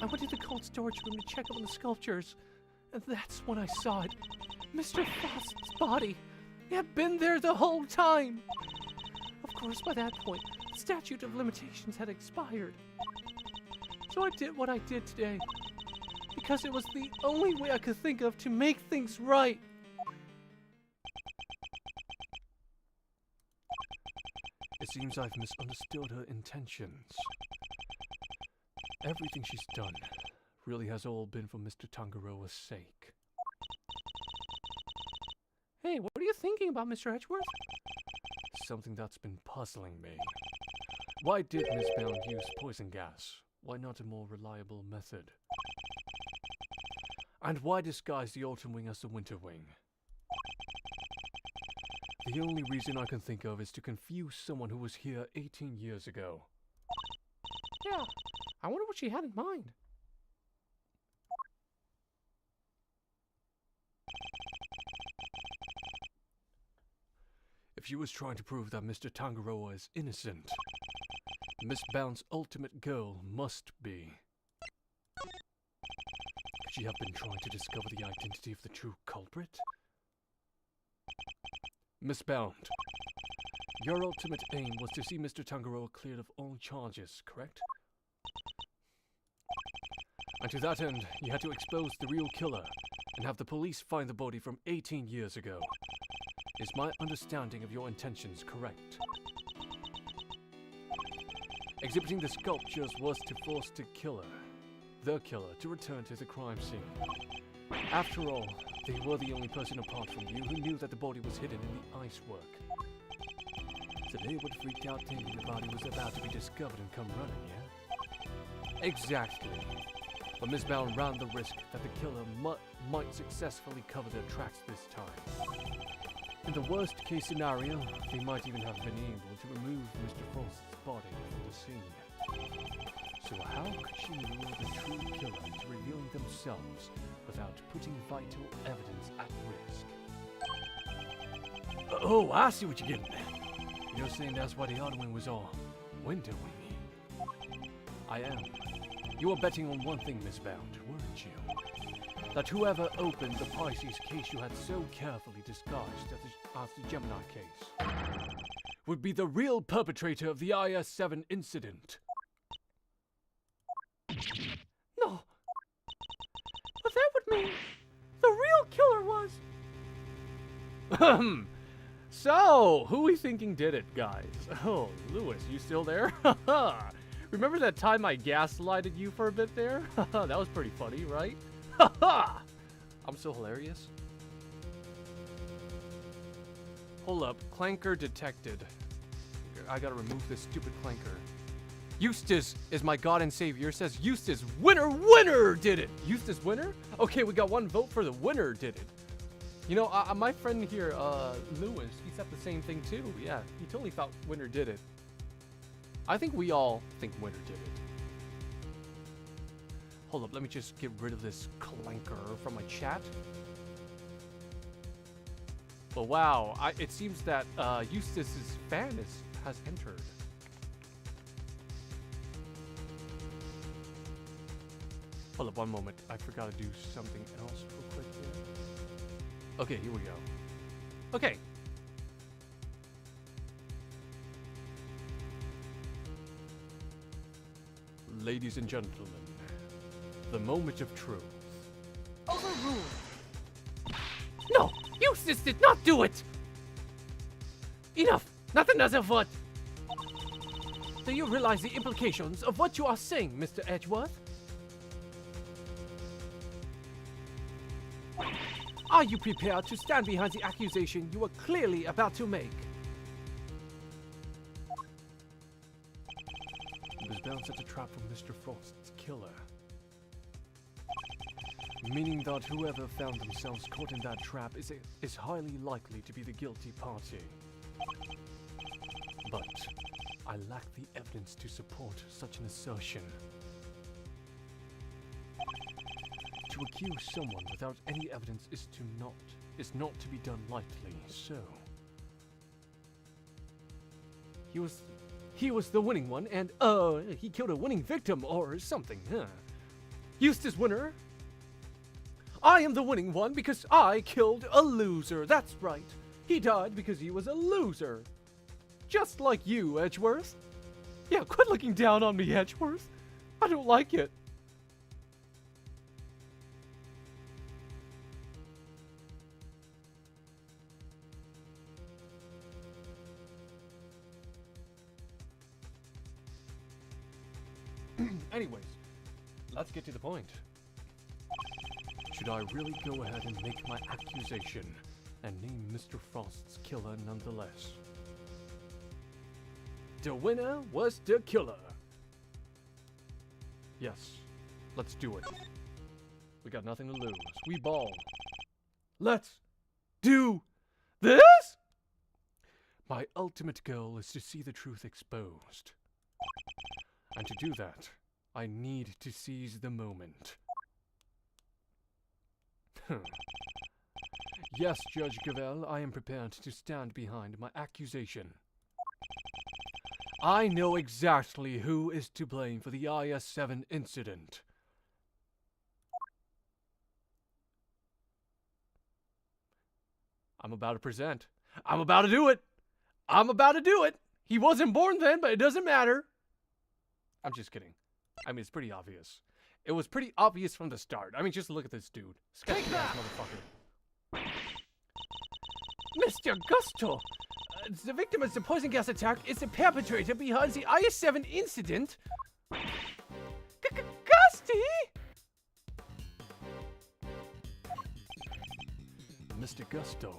B: I went to the cold storage room to check up on the sculptures. And that's when I saw it. Mr. Frost's body. He had been there the whole time. Of course, by that point, the statute of limitations had expired. So I did what I did today. Because it was the only way I could think of to make things right.
A: It seems I've misunderstood her intentions. Everything she's done really has all been for Mr. Tangaroa's sake.
B: Hey, what are you thinking about, Mr. Edgeworth?
A: Something that's been puzzling me. Why did Miss Bound use poison gas? Why not a more reliable method? And why disguise the Autumn Wing as the Winter Wing? The only reason I can think of is to confuse someone who was here 18 years ago.
B: Yeah, I wonder what she had in mind.
A: If she was trying to prove that Mr. Tangaroa is innocent, Miss Bound's ultimate goal must be... Could she have been trying to discover the identity of the true culprit? Miss Bound, your ultimate aim was to see Mr. Tangaroa cleared of all charges, correct? And to that end, you had to expose the real killer and have the police find the body from 18 years ago. Is my understanding of your intentions correct? Exhibiting the sculptures was to force the killer to return to the crime scene. After all, they were the only person apart from you who knew that the body was hidden in the icework. So they would have freaked out thinking the body was about to be discovered and come running, yeah? Exactly. But Miss Bound ran the risk that the killer might successfully cover their tracks this time. In the worst case scenario, they might even have been able to remove Mr. Frost's body from the scene. So how could she lure the true killer into revealing themselves without putting vital evidence at risk? Oh, I see what you're getting at. You're saying that's why the other one was all window winging. I am. You were betting on one thing, Miss Bound, weren't you? That whoever opened the Pisces case you had so carefully disguised as the Gemini case would be the real perpetrator of the IS-7 incident.
B: No. But that would mean the real killer was...
A: So, who we thinking did it, guys? Oh, Lewis, you still there? Remember that time I gaslighted you for a bit there? That was pretty funny, right? I'm so hilarious. Hold up, Clanker detected. I gotta remove this stupid Clanker. Eustace is my god and savior. It says Eustace, winner did it. Eustace, winner? Okay, we got one vote for the winner did it. You know, my friend here, Lewis, he said the same thing too. Yeah, he totally thought winner did it. I think we all think winner did it. Hold up, let me just get rid of this Clanker from my chat. But wow, it seems that Eustace's fan has entered. Hold up one moment, I forgot to do something else real quick here. Okay, here we go. Okay. Ladies and gentlemen, the moment of truth.
B: Overruled. No! Eustace did not do it! Enough! Nothing does a foot!
A: Do you realize the implications of what you are saying, Mr. Edgeworth? Are you prepared to stand behind the accusation you are clearly about to make? He was bound set a trap for Mr. Frost's killer. Meaning that whoever found themselves caught in that trap is highly likely to be the guilty party. But I lack the evidence to support such an assertion. To accuse someone without any evidence is not to be done lightly, so he was the winning one and he killed a winning victim or something, huh? Eustace winner. I am the winning one because I killed a loser. That's right. He died because he was a loser. Just like you, Edgeworth. Yeah, quit looking down on me, Edgeworth. I don't like it. Anyways, let's get to the point. Should I really go ahead and make my accusation and name Mr. Frost's killer nonetheless? The winner was the killer. Yes, let's do it. We got nothing to lose. We ball. Let's do this! My ultimate goal is to see the truth exposed. And to do that, I need to seize the moment. Yes, Judge Gavel, I am prepared to stand behind my accusation. I know exactly who is to blame for the IS-7 incident. I'm about to present. I'm about to do it. I'm about to do it. He wasn't born then, but it doesn't matter. I'm just kidding. I mean, it's pretty obvious. It was pretty obvious from the start. I mean, just look at this dude. Sketchy ass motherfucker.
B: Mr. Gusto,
A: the victim of the poison gas attack is the perpetrator behind the IS-7 incident. Gusty! Mr. Gusto.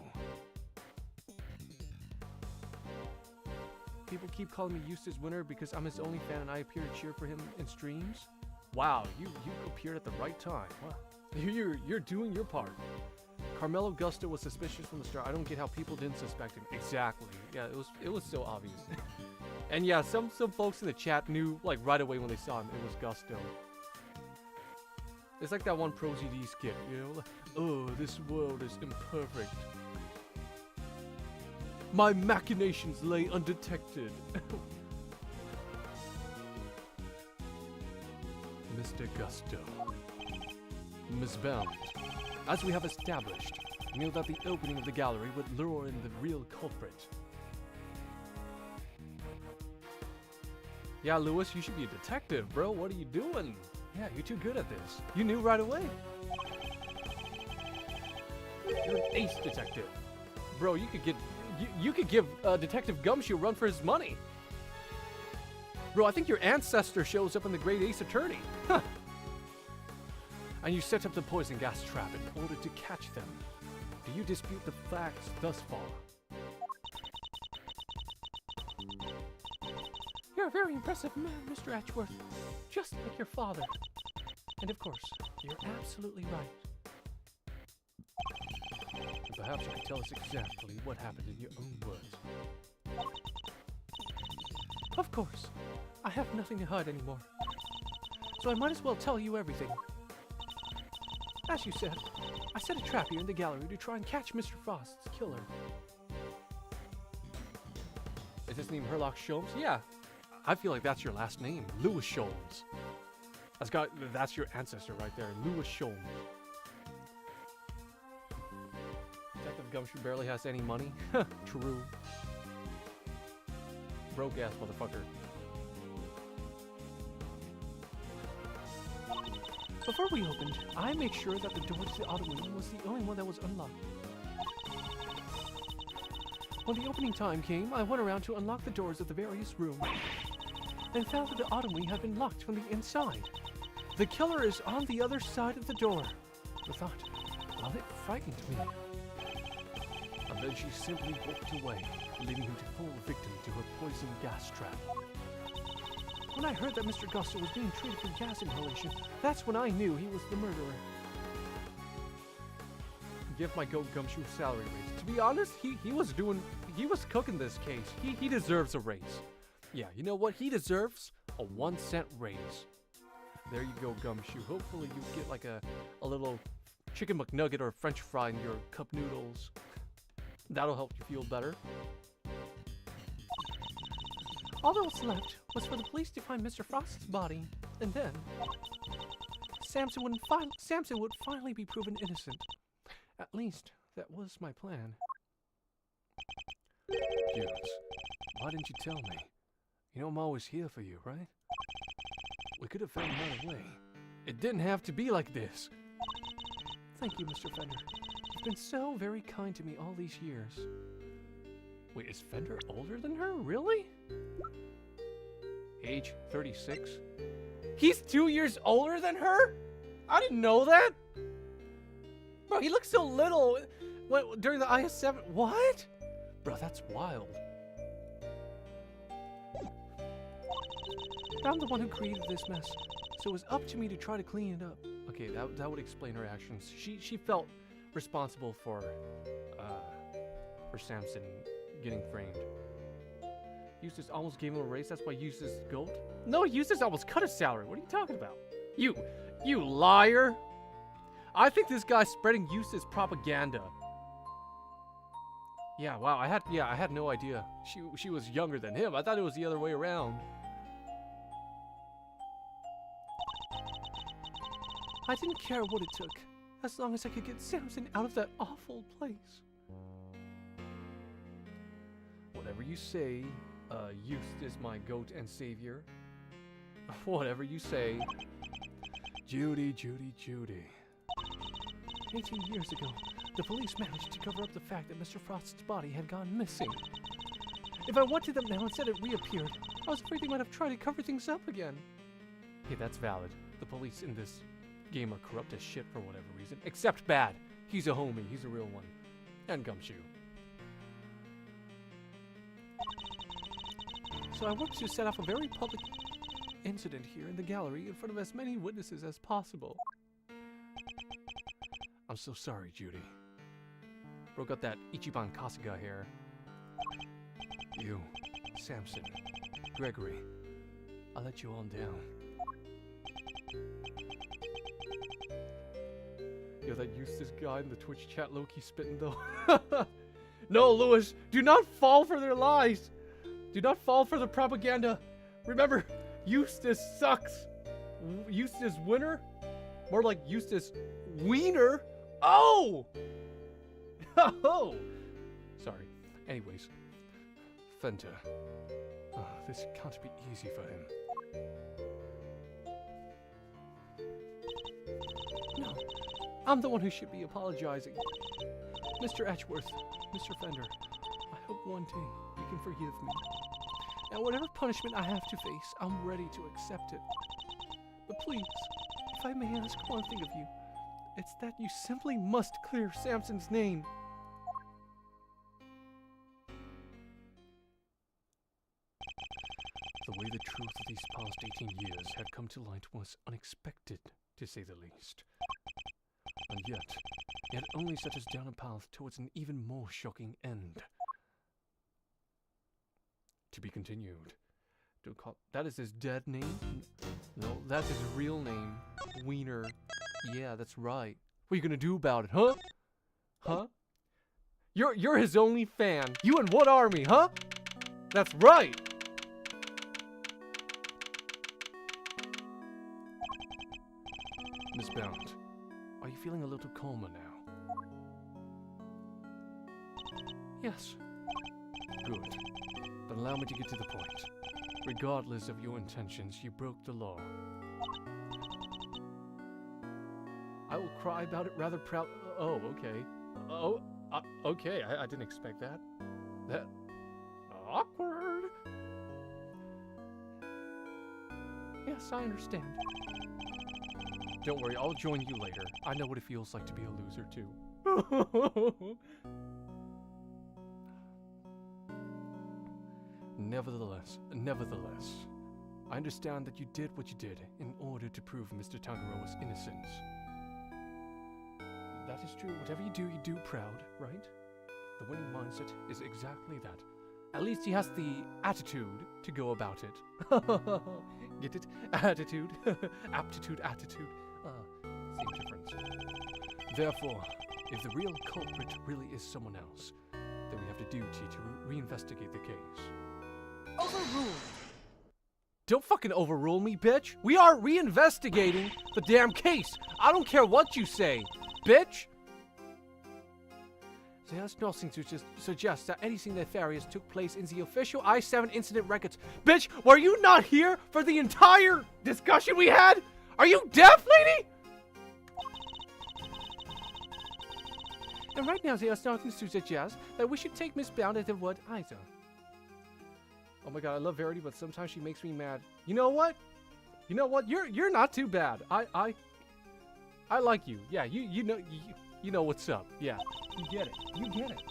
A: People keep calling me Eustace Winner because I'm his only fan and I appear to cheer for him in streams. Wow, you appeared at the right time. Wow. You're doing your part. Carmelo Gusto was suspicious from the start. I don't get how people didn't suspect him. Exactly. Yeah, it was so obvious. And yeah, some folks in the chat knew like right away when they saw him it was Gusto. It's like that one ProZD skit, you know? Like, oh, this world is imperfect. My machinations lay undetected. Mr. Gusto. Miss Bound. As we have established, we knew that the opening of the gallery would lure in the real culprit. Yeah, Lewis, you should be a detective, bro. What are you doing? Yeah, you're too good at this. You knew right away. You're an ace detective. Bro, you could give Detective Gumshoe a run for his money. Bro, I think your ancestor shows up in the Great Ace Attorney. Huh. And you set up the poison gas trap in order to catch them. Do you dispute the facts thus far?
B: You're a very impressive man, Mr. Edgeworth. Just like your father. And of course, you're absolutely right.
A: And perhaps you could tell us exactly what happened in your own words.
B: Of course. I have nothing to hide anymore. So I might as well tell you everything. As you said, I set a trap here in the gallery to try and catch Mr. Frost's killer.
A: Is his name Herlock Sholmes? Yeah. I feel like that's your last name, Louis Sholmes. That's your ancestor right there, Louis Sholmes. Detective Gumshoe barely has any money. True. Broke ass motherfucker.
B: Before we opened, I made sure that the door to the auto wing was the only one that was unlocked. When the opening time came, I went around to unlock the doors of the various rooms, and found that the auto wing had been locked from the inside. The killer is on the other side of the door. The thought, well, it frightened me.
A: And then she simply walked away, leaving him to fall victim to her poison gas trap.
B: When I heard that Mr. Gusto was being treated for gas inhalation, that's when I knew he was the murderer.
A: Give my goat Gumshoe a salary raise. To be honest, he was cooking this case. He deserves a raise. Yeah, you know what? He deserves a 1-cent raise. There you go, Gumshoe. Hopefully you get like a little chicken McNugget or French fry in your cup noodles. That'll help you feel better.
B: All that was left was for the police to find Mr. Frost's body, and then Samson would finally be proven innocent. At least, that was my plan.
A: Yes. Why didn't you tell me? You know I'm always here for you, right? We could have found another way. It didn't have to be like this.
B: Thank you, Mr. Fender. You've been so very kind to me all these years.
A: Wait, is Fender older than her? Really? Age 36? He's 2 years older than her? I didn't know that! Bro, he looks so little during the IS-7. What? Bro, that's wild.
B: I'm the one who created this mess, so it was up to me to try to clean it up.
A: Okay, that would explain her actions. She felt responsible for Samson getting framed. Eustace almost gave him a raise, that's why Eustace gold? No, Eustace almost cut his salary. What are you talking about? You liar! I think this guy's spreading Eustace propaganda. Yeah, wow, I had no idea. She was younger than him. I thought it was the other way around.
B: I didn't care what it took, as long as I could get Samson out of that awful place.
A: Whatever you say, Eustace, my goat and savior. Whatever you say. Judy, Judy, Judy.
B: 18 years ago, the police managed to cover up the fact that Mr. Frost's body had gone missing.
A: If I went to them now, instead it reappeared. I was afraid they might have tried to cover things up again. Hey, that's valid. The police in this game are corrupt as shit for whatever reason. Except Bad. He's a homie. He's a real one. And Gumshoe. So I worked to set off a very public incident here in the gallery in front of as many witnesses as possible. I'm so sorry, Judy. Bro got that Ichiban Kasuga hair. You, Samson, Gregory, I let you all down. Yo, that Eustace guy in the Twitch chat low-key spitting though. No, Lewis, do not fall for their lies. Do not fall for the propaganda. Remember, Eustace sucks. Eustace Winner? More like Eustace Wiener. Oh! Oh! Sorry. Anyways. Fenta. Oh, this can't be easy for him. No. I'm the one who should be apologizing. Mr. Etchworth, Mr. Fender, I hope one day you can forgive me. And whatever punishment I have to face, I'm ready to accept it. But please, if I may ask one thing of you, it's that you simply must clear Samson's name. The way the truth of these past 18 years had come to light was unexpected, to say the least. And yet, it had only set us down a path towards an even more shocking end. To be continued. Don't call that is his dead name? No, that's his real name. Wiener. Yeah, that's right. What are you gonna do about it, huh? Huh? You're his only fan. You and what army, huh? That's right! Miss Bound, are you feeling a little calmer now? Yes. Good. Then allow me to get to the point. Regardless of your intentions, you broke the law. I will cry about it rather proud. Oh, okay. Oh, okay. I didn't expect that. That awkward. Yes, I understand. Don't worry, I'll join you later. I know what it feels like to be a loser too. Nevertheless, I understand that you did what you did in order to prove Mr. Tangaroa's innocence. That is true. Whatever you do proud, right? The winning mindset is exactly that. At least he has the attitude to go about it. Get it? Attitude. Aptitude, attitude. Same difference. Therefore, if the real culprit really is someone else, then we have the duty to reinvestigate the case. Overruled. Don't fucking overrule me, bitch. We are reinvestigating the damn case. I don't care what you say, bitch. There's nothing to suggest that anything nefarious took place in the official I-7 incident records. Bitch, were you not here for the entire discussion we had? Are you deaf, lady? And right now, there's nothing to suggest that we should take Miss Bound at the word either. Oh my god, I love Verity, but sometimes she makes me mad. You know what? You know what? You're not too bad. I like you. Yeah, you know what's up. Yeah, you get it. You get it.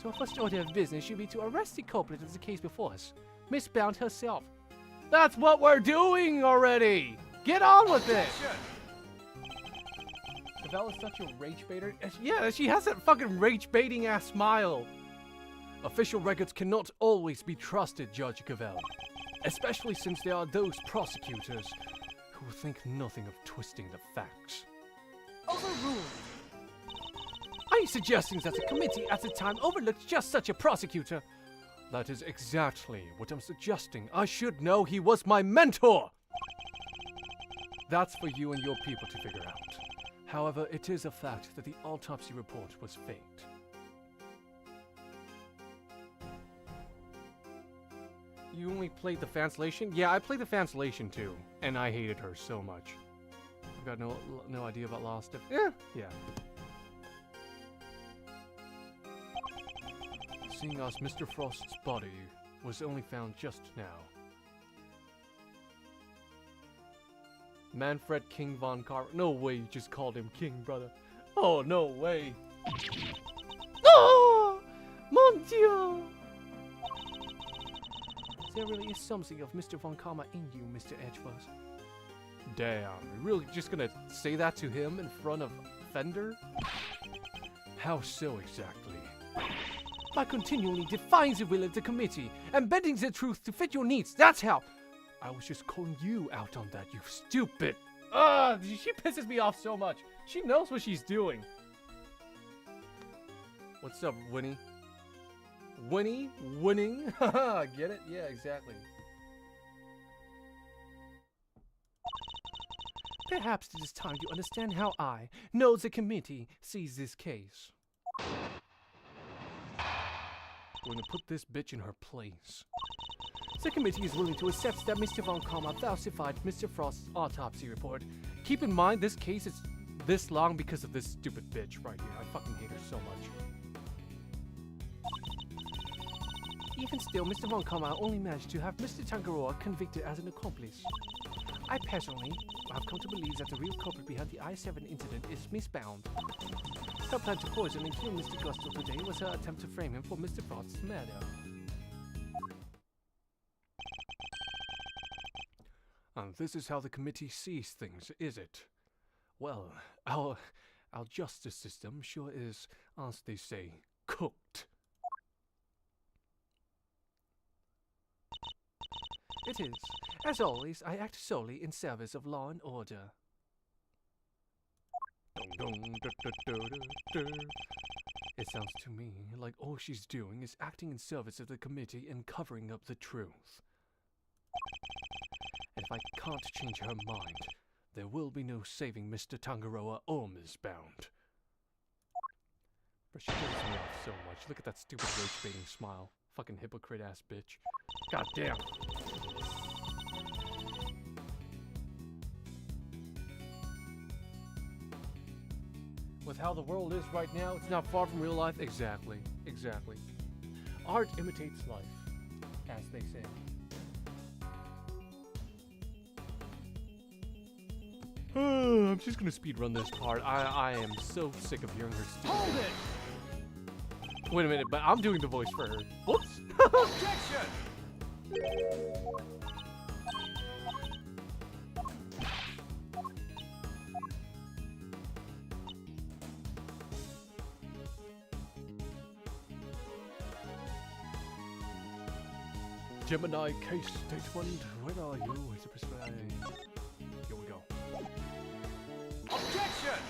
A: So our first order of business should be to arrest the culprit as the case before us, Miss Bound herself. That's what we're doing already. Get on with it. Cavell is such a rage baiter. Yeah, she has that fucking rage baiting ass smile. Official records cannot always be trusted, Judge Cavell, especially since there are those prosecutors who think nothing of twisting the facts. Overruled. Are you suggesting that the committee at the time overlooked just such a prosecutor? That is exactly what I'm suggesting. I should know. He was my mentor. That's for you and your people to figure out. However, it is a fact that the autopsy report was faked. You only played the translation? Yeah, I played the translation too, and I hated her so much. I've got no idea about Lost. Yeah. seeing as Mr. Frost's body was only found just now. Manfred King von Car— No way you just called him King, brother. Oh, no way.
B: Oh! Mon Dieu!
A: There really is something of Mr. Von Karma in you, Mr. Edgeworth. Damn, you're really just gonna say that to him in front of Fender? How so exactly?
B: By continually defying the will of the committee and bending the truth to fit your needs, that's how!
A: I was just calling you out on that, you stupid— Ah, she pisses me off so much. She knows what she's doing. What's up, Winnie? Winnie? Winning? Haha, get it? Yeah, exactly.
B: Perhaps it is time to understand how I know the committee sees this case.
A: We're gonna put this bitch in her place.
B: The committee is willing to accept that Mr. Von Karma falsified Mr. Frost's autopsy report.
A: Keep in mind, this case is this long because of this stupid bitch right here. I fucking hate her so much.
B: Even still, Mr. Von Karma only managed to have Mr. Tangaroa convicted as an accomplice. I personally have come to believe that the real culprit behind the I-7 incident is Miss Bound. Her plan to poison and kill Mr. Gusto today was her attempt to frame him for Mr. Frost's murder.
A: And this is how the committee sees things, is it? Well, our justice system sure is, as they say, cooked.
B: It is. As always, I act solely in service of law and order.
A: It sounds to me like all she's doing is acting in service of the committee and covering up the truth. And if I can't change her mind, there will be no saving Mr. Tangaroa or Ms. Bound. But she pisses me off so much. Look at that stupid rage-baiting smile. Fucking hypocrite-ass bitch. God damn. With how the world is right now, it's not far from real life. Exactly. Exactly. Art imitates life, as they say. I'm just gonna speedrun this part. I am so sick of hearing her stupid—
B: Hold it!
A: Wait a minute, but I'm doing the voice for her. Whoops!
B: Objection!
A: Gemini case statement. Where are you? Where's the prescribe? Here we go.
B: Objection!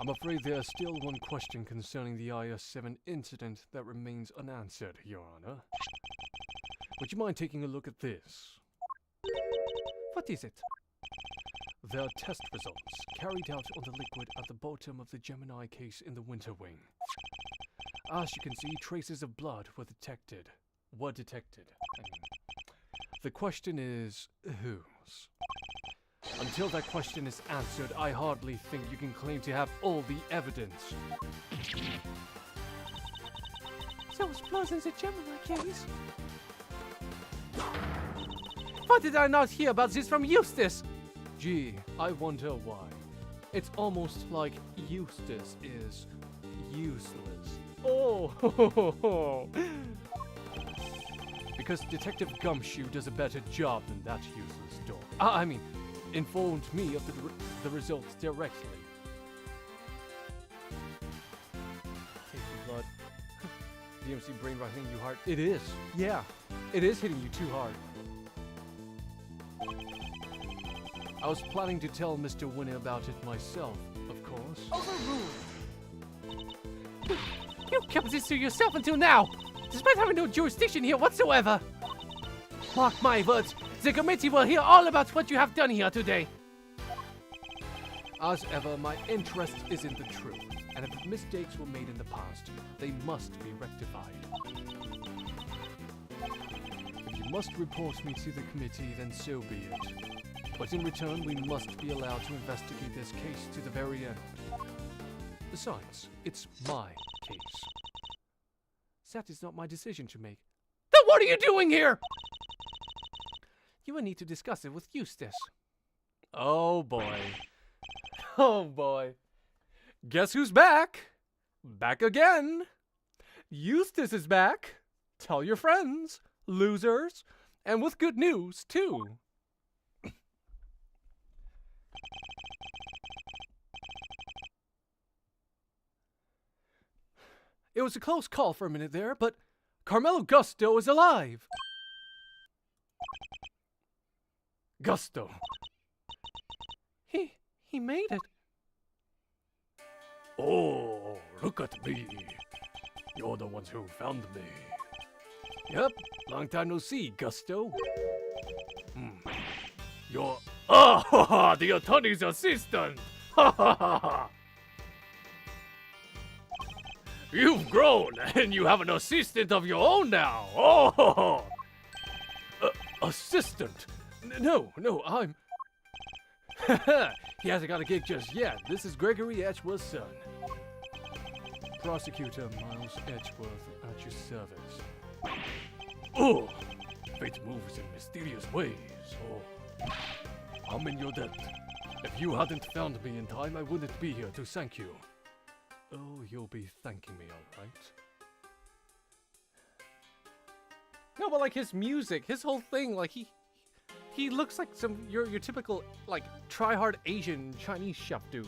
A: I'm afraid there's still one question concerning the IS-7 incident that remains unanswered, Your Honor. Would you mind taking a look at this?
B: What is it?
A: There are test results carried out on the liquid at the bottom of the Gemini case in the Winter Wing. As you can see, traces of blood were detected. The question is, whose? Until that question is answered, I hardly think you can claim to have all the evidence.
B: There was blood in the Gemini case. Why did I not hear about this from Eustace?
A: Gee, I wonder why. It's almost like Eustace is useless. Oh! Because Detective Gumshoe does a better job than that useless dog. I mean, informed me of the results directly. Tasty blood. DMC brain rot hitting you hard. It is. Yeah, it is hitting you too hard. I was planning to tell Mr. Winnie about it myself, of course.
B: Overruled. You kept this to yourself until now, despite having no jurisdiction here whatsoever. Mark my words, the committee will hear all about what you have done here today.
A: As ever, my interest is in the truth, and if mistakes were made in the past, they must be rectified. If you must report me to the committee, then so be it. But in return, we must be allowed to investigate this case to the very end. Besides, it's my case. That is not my decision to make. Then what are you doing here? You will need to discuss it with Eustace. Oh boy. Oh boy. Guess who's back? Back again. Eustace is back. Tell your friends, losers, and with good news, too. It was a close call for a minute there, but Carmelo Gusto is alive. Gusto.
B: He made it.
A: Oh, look at me. You're the ones who found me. Yep, long time no see, Gusto. You're... Ah, the attorney's assistant! Ha ha ha ha! You've grown, and you have an assistant of your own now! Oh! Assistant? No, I'm... He hasn't got a gig just yet. This is Gregory Edgeworth's son. Prosecutor Miles Edgeworth at your service. Oh! Fate moves in mysterious ways. Oh. I'm in your debt. If you hadn't found me in time, I wouldn't be here to thank you. Oh, you'll be thanking me, alright? No, but like his music, his whole thing, like he looks like your typical like try-hard Asian Chinese chef dude.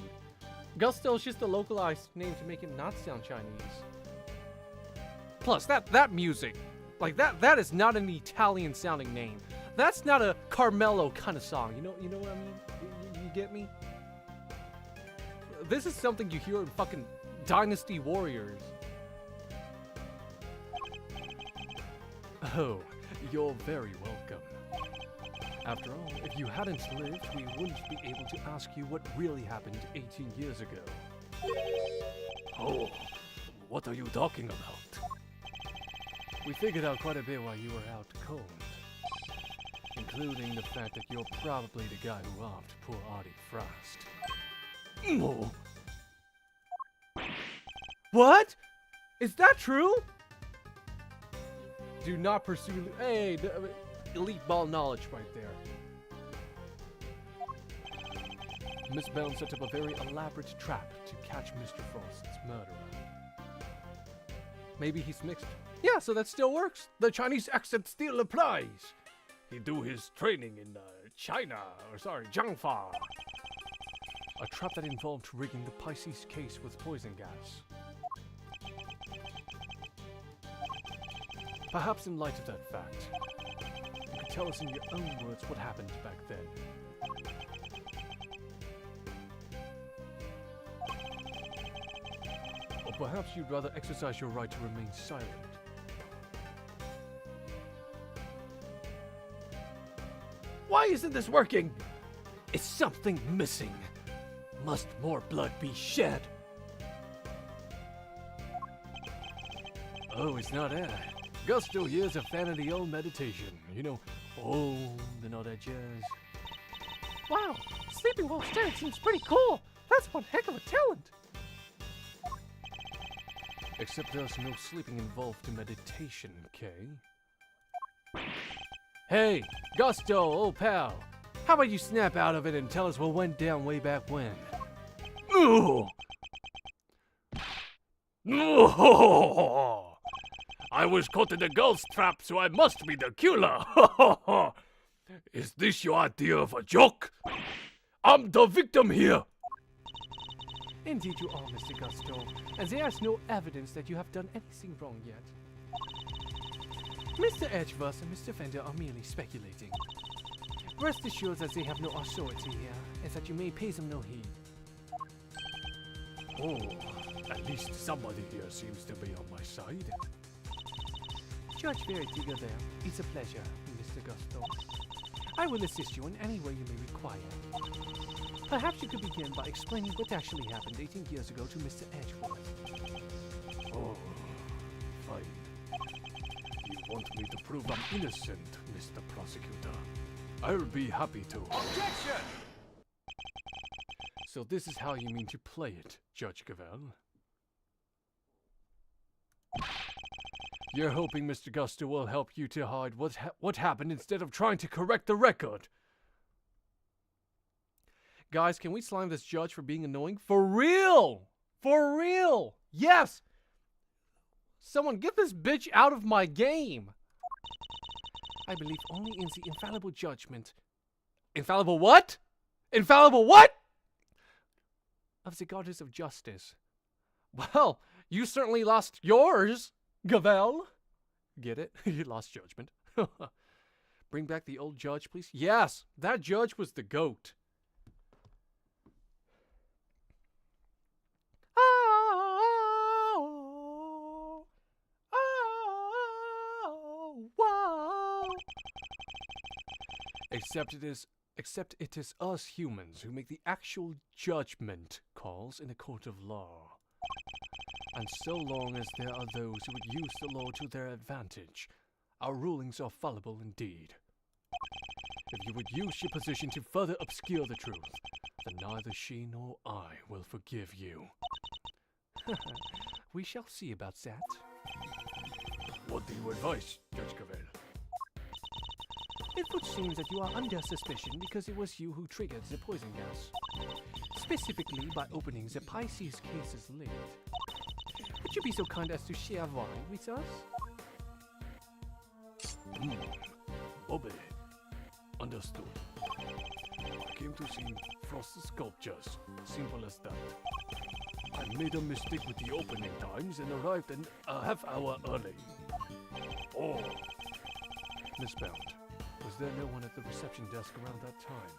A: Gusto's just a localized name to make him not sound Chinese. Plus that music, like that is not an Italian sounding name. That's not a Carmelo kind of song. You know what I mean? You get me? This is something you hear in fucking Dynasty Warriors. Oh, you're very welcome. After all, if you hadn't lived, we wouldn't be able to ask you what really happened 18 years ago. Oh, what are you talking about? We figured out quite a bit while you were out cold. Including the fact that you're probably the guy who robbed poor Artie Frost. Oh. What? Is that true? Do not pursue... Hey, elite ball knowledge right there. Miss Bound set up a very elaborate trap to catch Mr. Frost's murderer. Maybe he's mixed. Yeah, so that still works. The Chinese accent still applies. He do his training in Jiangfa. A trap that involved rigging the Pisces case with poison gas. Perhaps in light of that fact, you could tell us in your own words what happened back then. Or perhaps you'd rather exercise your right to remain silent. Why isn't this working? Is something missing? Must more blood be shed? Oh, it's not that. Gusto here's a fan of the old meditation. You know, Om and all that jazz.
B: Wow, sleeping while standing seems pretty cool. That's one heck of a talent.
A: Except there's no sleeping involved in meditation, Kay. Hey, Gusto, old pal. How about you snap out of it and tell us what went down way back when? Ooh! I was caught in the ghost trap, so I must be the killer. Is this your idea of a joke? I'm the victim here. Indeed you are, Mr. Gusto, and there is no evidence that you have done anything wrong yet. Mr. Edgeworth and Mr. Fender are merely speculating. Rest assured that they have no authority here, and that you may pay them no heed. Oh, at least somebody here seems to be on my side. Judge Vertigo there, it's a pleasure, Mr. Gusto. I will assist you in any way you may require. Perhaps you could begin by explaining what actually happened 18 years ago to Mr. Edgeworth. Oh, fine. You want me to prove I'm innocent, Mr. Prosecutor? I'll be happy to.
C: Objection!
A: So this is how you mean to play it, Judge Gavel. You're hoping Mr. Gusto will help you to hide what happened instead of trying to correct the record. Guys, can we slime this judge for being annoying? For real! For real! Yes! Someone get this bitch out of my game! I believe only in the infallible judgment. Infallible what? Infallible what? Of the goddess of justice. Well, you certainly lost yours, Gavel. Get it? You lost judgment. Bring back the old judge, please. Yes, that judge was the GOAT. Except it is us humans who make the actual judgment calls in a court of law. And so long as there are those who would use the law to their advantage, our rulings are fallible indeed. If you would use your position to further obscure the truth, then neither she nor I will forgive you. We shall see about that. What do you advise, Judge Gavel? It would seem that you are under suspicion because it was you who triggered the poison gas. Specifically by opening the Pisces case's lid. Would you be so kind as to share why with us? Bobby. Understood. I came to see Frost's sculptures. Simple as that. I made a mistake with the opening times and arrived a half hour early. Oh. Misbound. Was there no one at the reception desk around that time?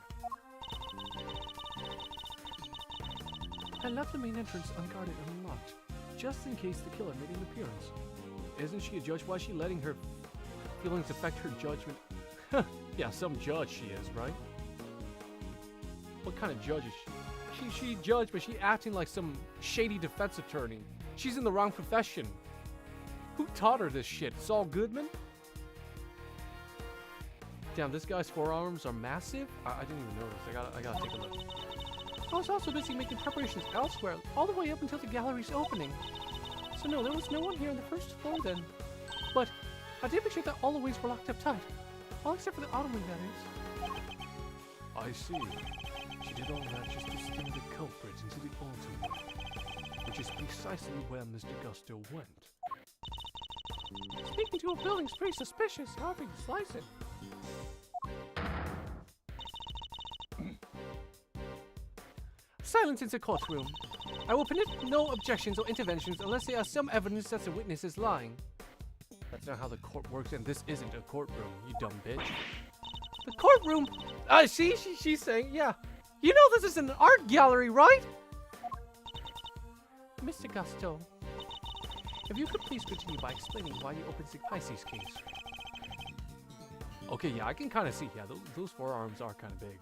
A: I left the main entrance unguarded and unlocked, just in case the killer made an appearance. Isn't she a judge? Why is she letting her feelings affect her judgment? Yeah, some judge she is, right? What kind of judge is she? She judge, but she acting like some shady defense attorney. She's in the wrong profession. Who taught her this shit? Saul Goodman? Damn, this guy's forearms are massive? I didn't even notice. I gotta take a look. I was also busy making preparations elsewhere, all the way up until the gallery's opening. So no, there was no one here on the first floor then. But I did make sure that all the ways were locked up tight. All except for the auto wing, that is. I see. She did all that just to sting the culprit into the auto wing, which is precisely where Mr. Gusto went. Speaking to a building's pretty suspicious. However you slice it. Silence in the courtroom. I will permit no objections or interventions unless there are some evidence that the witness is lying. That's not how the court works, and this isn't a courtroom, you dumb bitch. The courtroom? See, she's saying, yeah. You know this is an art gallery, right? Mr. Gusto, if you could please continue by explaining why you opened the Pisces case. Okay, yeah, I can kind of see, yeah, those forearms are kind of big.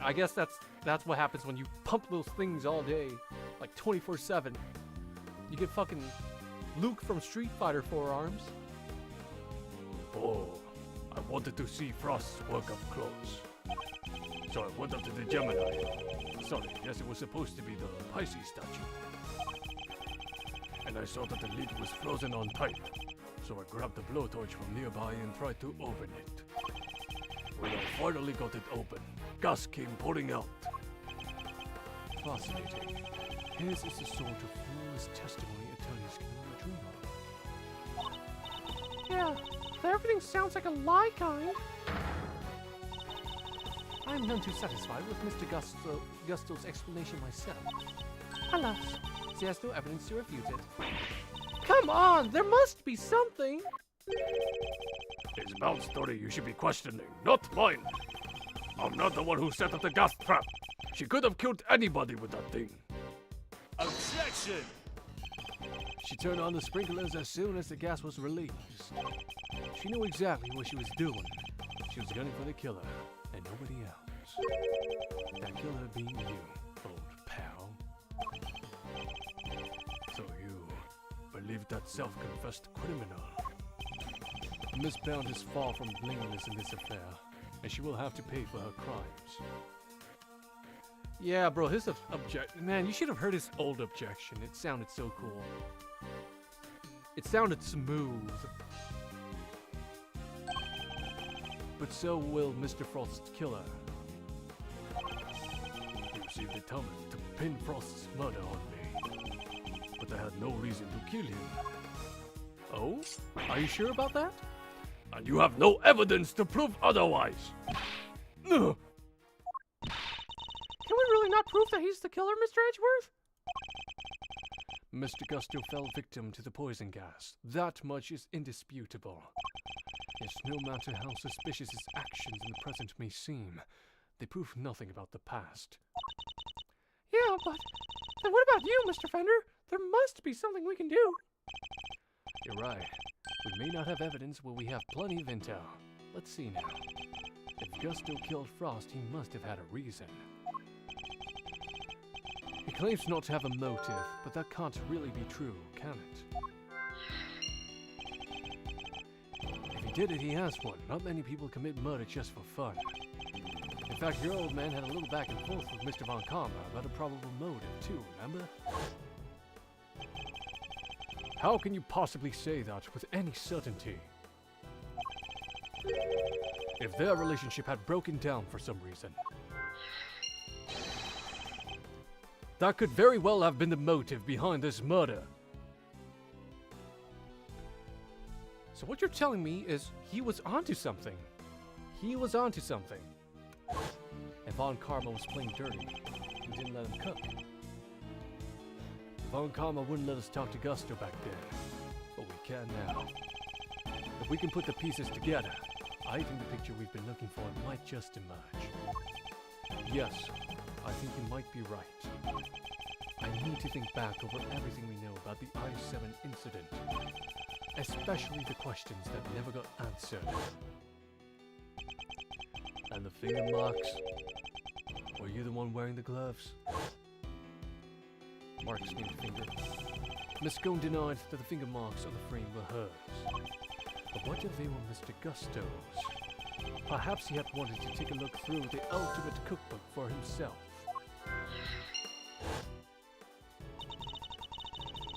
A: I guess that's what happens when you pump those things all day, like 24/7. You get fucking Luke from Street Fighter forearms. Oh, I wanted to see Frost's work up close. So I went up to the Gemini. Sorry, yes, it was supposed to be the Pisces statue. And I saw that the lid was frozen on tight. So I grabbed the blowtorch from nearby and tried to open it. When I finally got it open, gas came pouring out. Fascinating. His is the sort of flawless testimony attorneys can only dream of. Yeah, everything sounds like a lie, kind. I am none too satisfied with Mr. Gusto's explanation myself. Alas, there's no evidence to refute it. Come on, there must be something! It's Mal's story you should be questioning, not mine! I'm not the one who set up the gas trap! She could have killed anybody with that thing!
C: Objection!
A: She turned on the sprinklers as soon as the gas was released. She knew exactly what she was doing. She was gunning for the killer, and nobody else. That killer being you, old pal. So you believe that self-confessed criminal. Miss Bound is far from blameless in this affair. and she will have to pay for her crimes. Yeah, bro, his man, you should have heard his old objection. It sounded so cool. It sounded smooth. But so will Mr. Frost's killer. He received a summons to pin Frost's murder on me, but I had no reason to kill him. Oh? Are you sure about that? And you have no evidence to prove otherwise. Ugh.
B: Can we really not prove that he's the killer, Mr. Edgeworth?
A: Mr. Gusto fell victim to the poison gas. That much is indisputable. Yet no matter how suspicious his actions in the present may seem, they prove nothing about the past.
B: Yeah, but then what about you, Mr. Fender? There must be something we can do.
A: You're right. We may not have evidence, but we have plenty of intel. Let's see now. If Gusto killed Frost, he must have had a reason. He claims not to have a motive, but that can't really be true, can it? If he did it, he has one. Not many people commit murder just for fun. In fact, your old man had a little back and forth with Mr. Von Karma about a probable motive, too, remember? How can you possibly say that with any certainty? If their relationship had broken down for some reason, that could very well have been the motive behind this murder. So what you're telling me is he was onto something. He was onto something. And Von Karma was playing dirty. He didn't let him cook. Von Karma wouldn't let us talk to Gusto back then. But we can now. If we can put the pieces together, I think the picture we've been looking for might just emerge. Yes, I think you might be right. I need to think back over everything we know about the I-7 incident, especially the questions that never got answered. And the finger marks? Were you the one wearing the gloves? Marks named finger. Miss Scone denied that the finger marks on the frame were hers. But what if they were Mr. Gusto's? Perhaps he had wanted to take a look through the ultimate cookbook for himself.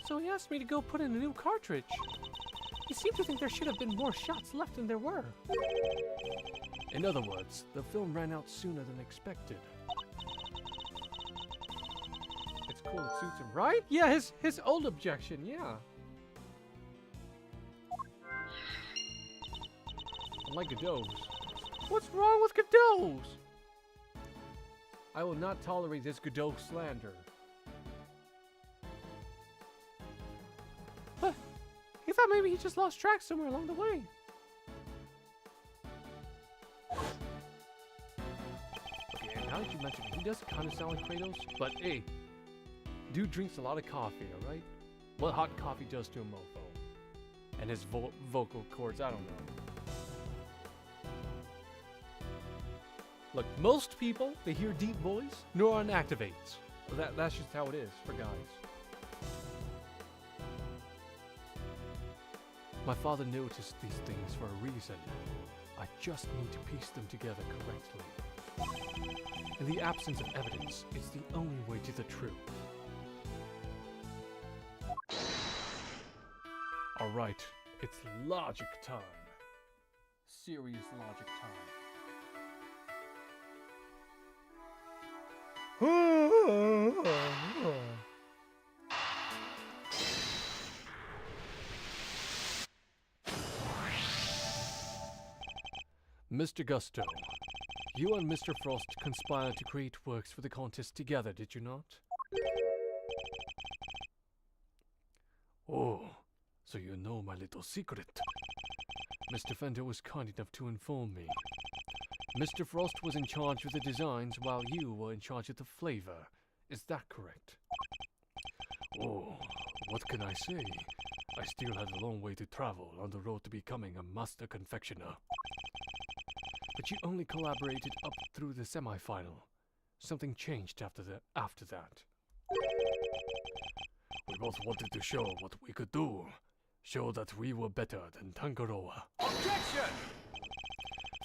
B: So he asked me to go put in a new cartridge. He seemed to think there should have been more shots left than there were.
A: In other words, the film ran out sooner than expected. It's cool, it suits him, right?
B: Yeah, his old objection, yeah.
A: Like Godot's.
B: What's wrong with Godot's?
A: I will not tolerate this Godot slander.
B: But he thought maybe he just lost track somewhere along the way.
A: Okay, and now that you mention it, he does kind of sound like Kratos, but hey, dude drinks a lot of coffee, alright? What hot coffee does to a mofo. And his vocal cords, I don't know. Look, most people, they hear deep voice, neuron activates. That's just how it is for guys. My father noticed these things for a reason. I just need to piece them together correctly. In the absence of evidence, it's the only way to the truth. Alright, it's logic time. Serious logic time. Mr. Gusto, you and Mr. Frost conspired to create works for the contest together, did you not? Oh, so you know my little secret. Mr. Fender was kind enough to inform me. Mr. Frost was in charge of the designs while you were in charge of the flavor. Is that correct? Oh, what can I say? I still had a long way to travel on the road to becoming a master confectioner. But you only collaborated up through the semi-final. Something changed after that. We both wanted to show what we could do. Show that we were better than Tangaroa.
C: Objection!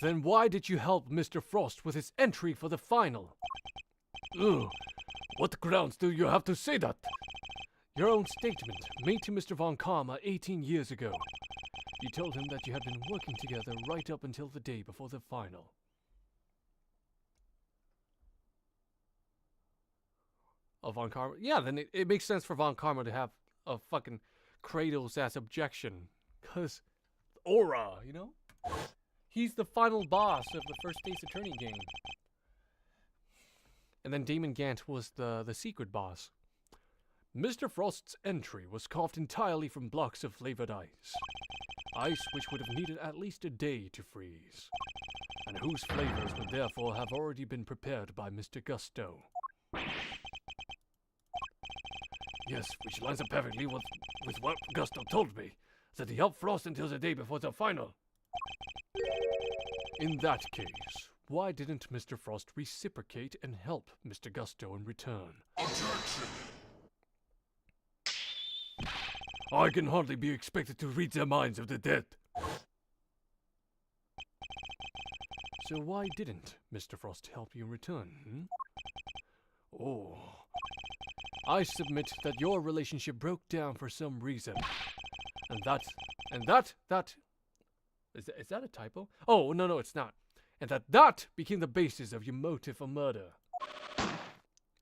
A: Then why did you help Mr. Frost with his entry for the final? Ugh, what grounds do you have to say that? Your own statement, made to Mr. Von Karma 18 years ago. You told him that you had been working together right up until the day before the final. Oh, Von Karma? Yeah, then it makes sense for Von Karma to have a fucking Kratos-ass objection. Because aura, you know? He's the final boss of the first Ace Attorney game. And then Damon Gant was the secret boss. Mr. Frost's entry was carved entirely from blocks of flavored ice. Ice which would have needed at least a day to freeze. And whose flavors would therefore have already been prepared by Mr. Gusto. Yes, which lines up perfectly with what Gusto told me, that he helped Frost until the day before the final. In that case, why didn't Mr. Frost reciprocate and help Mr. Gusto in return?
C: Objection!
A: I can hardly be expected to read the minds of the dead. So why didn't Mr. Frost help you in return, hmm? Oh. I submit that your relationship broke down for some reason. And that... Is that a typo? Oh, no, it's not. And that became the basis of your motive for murder.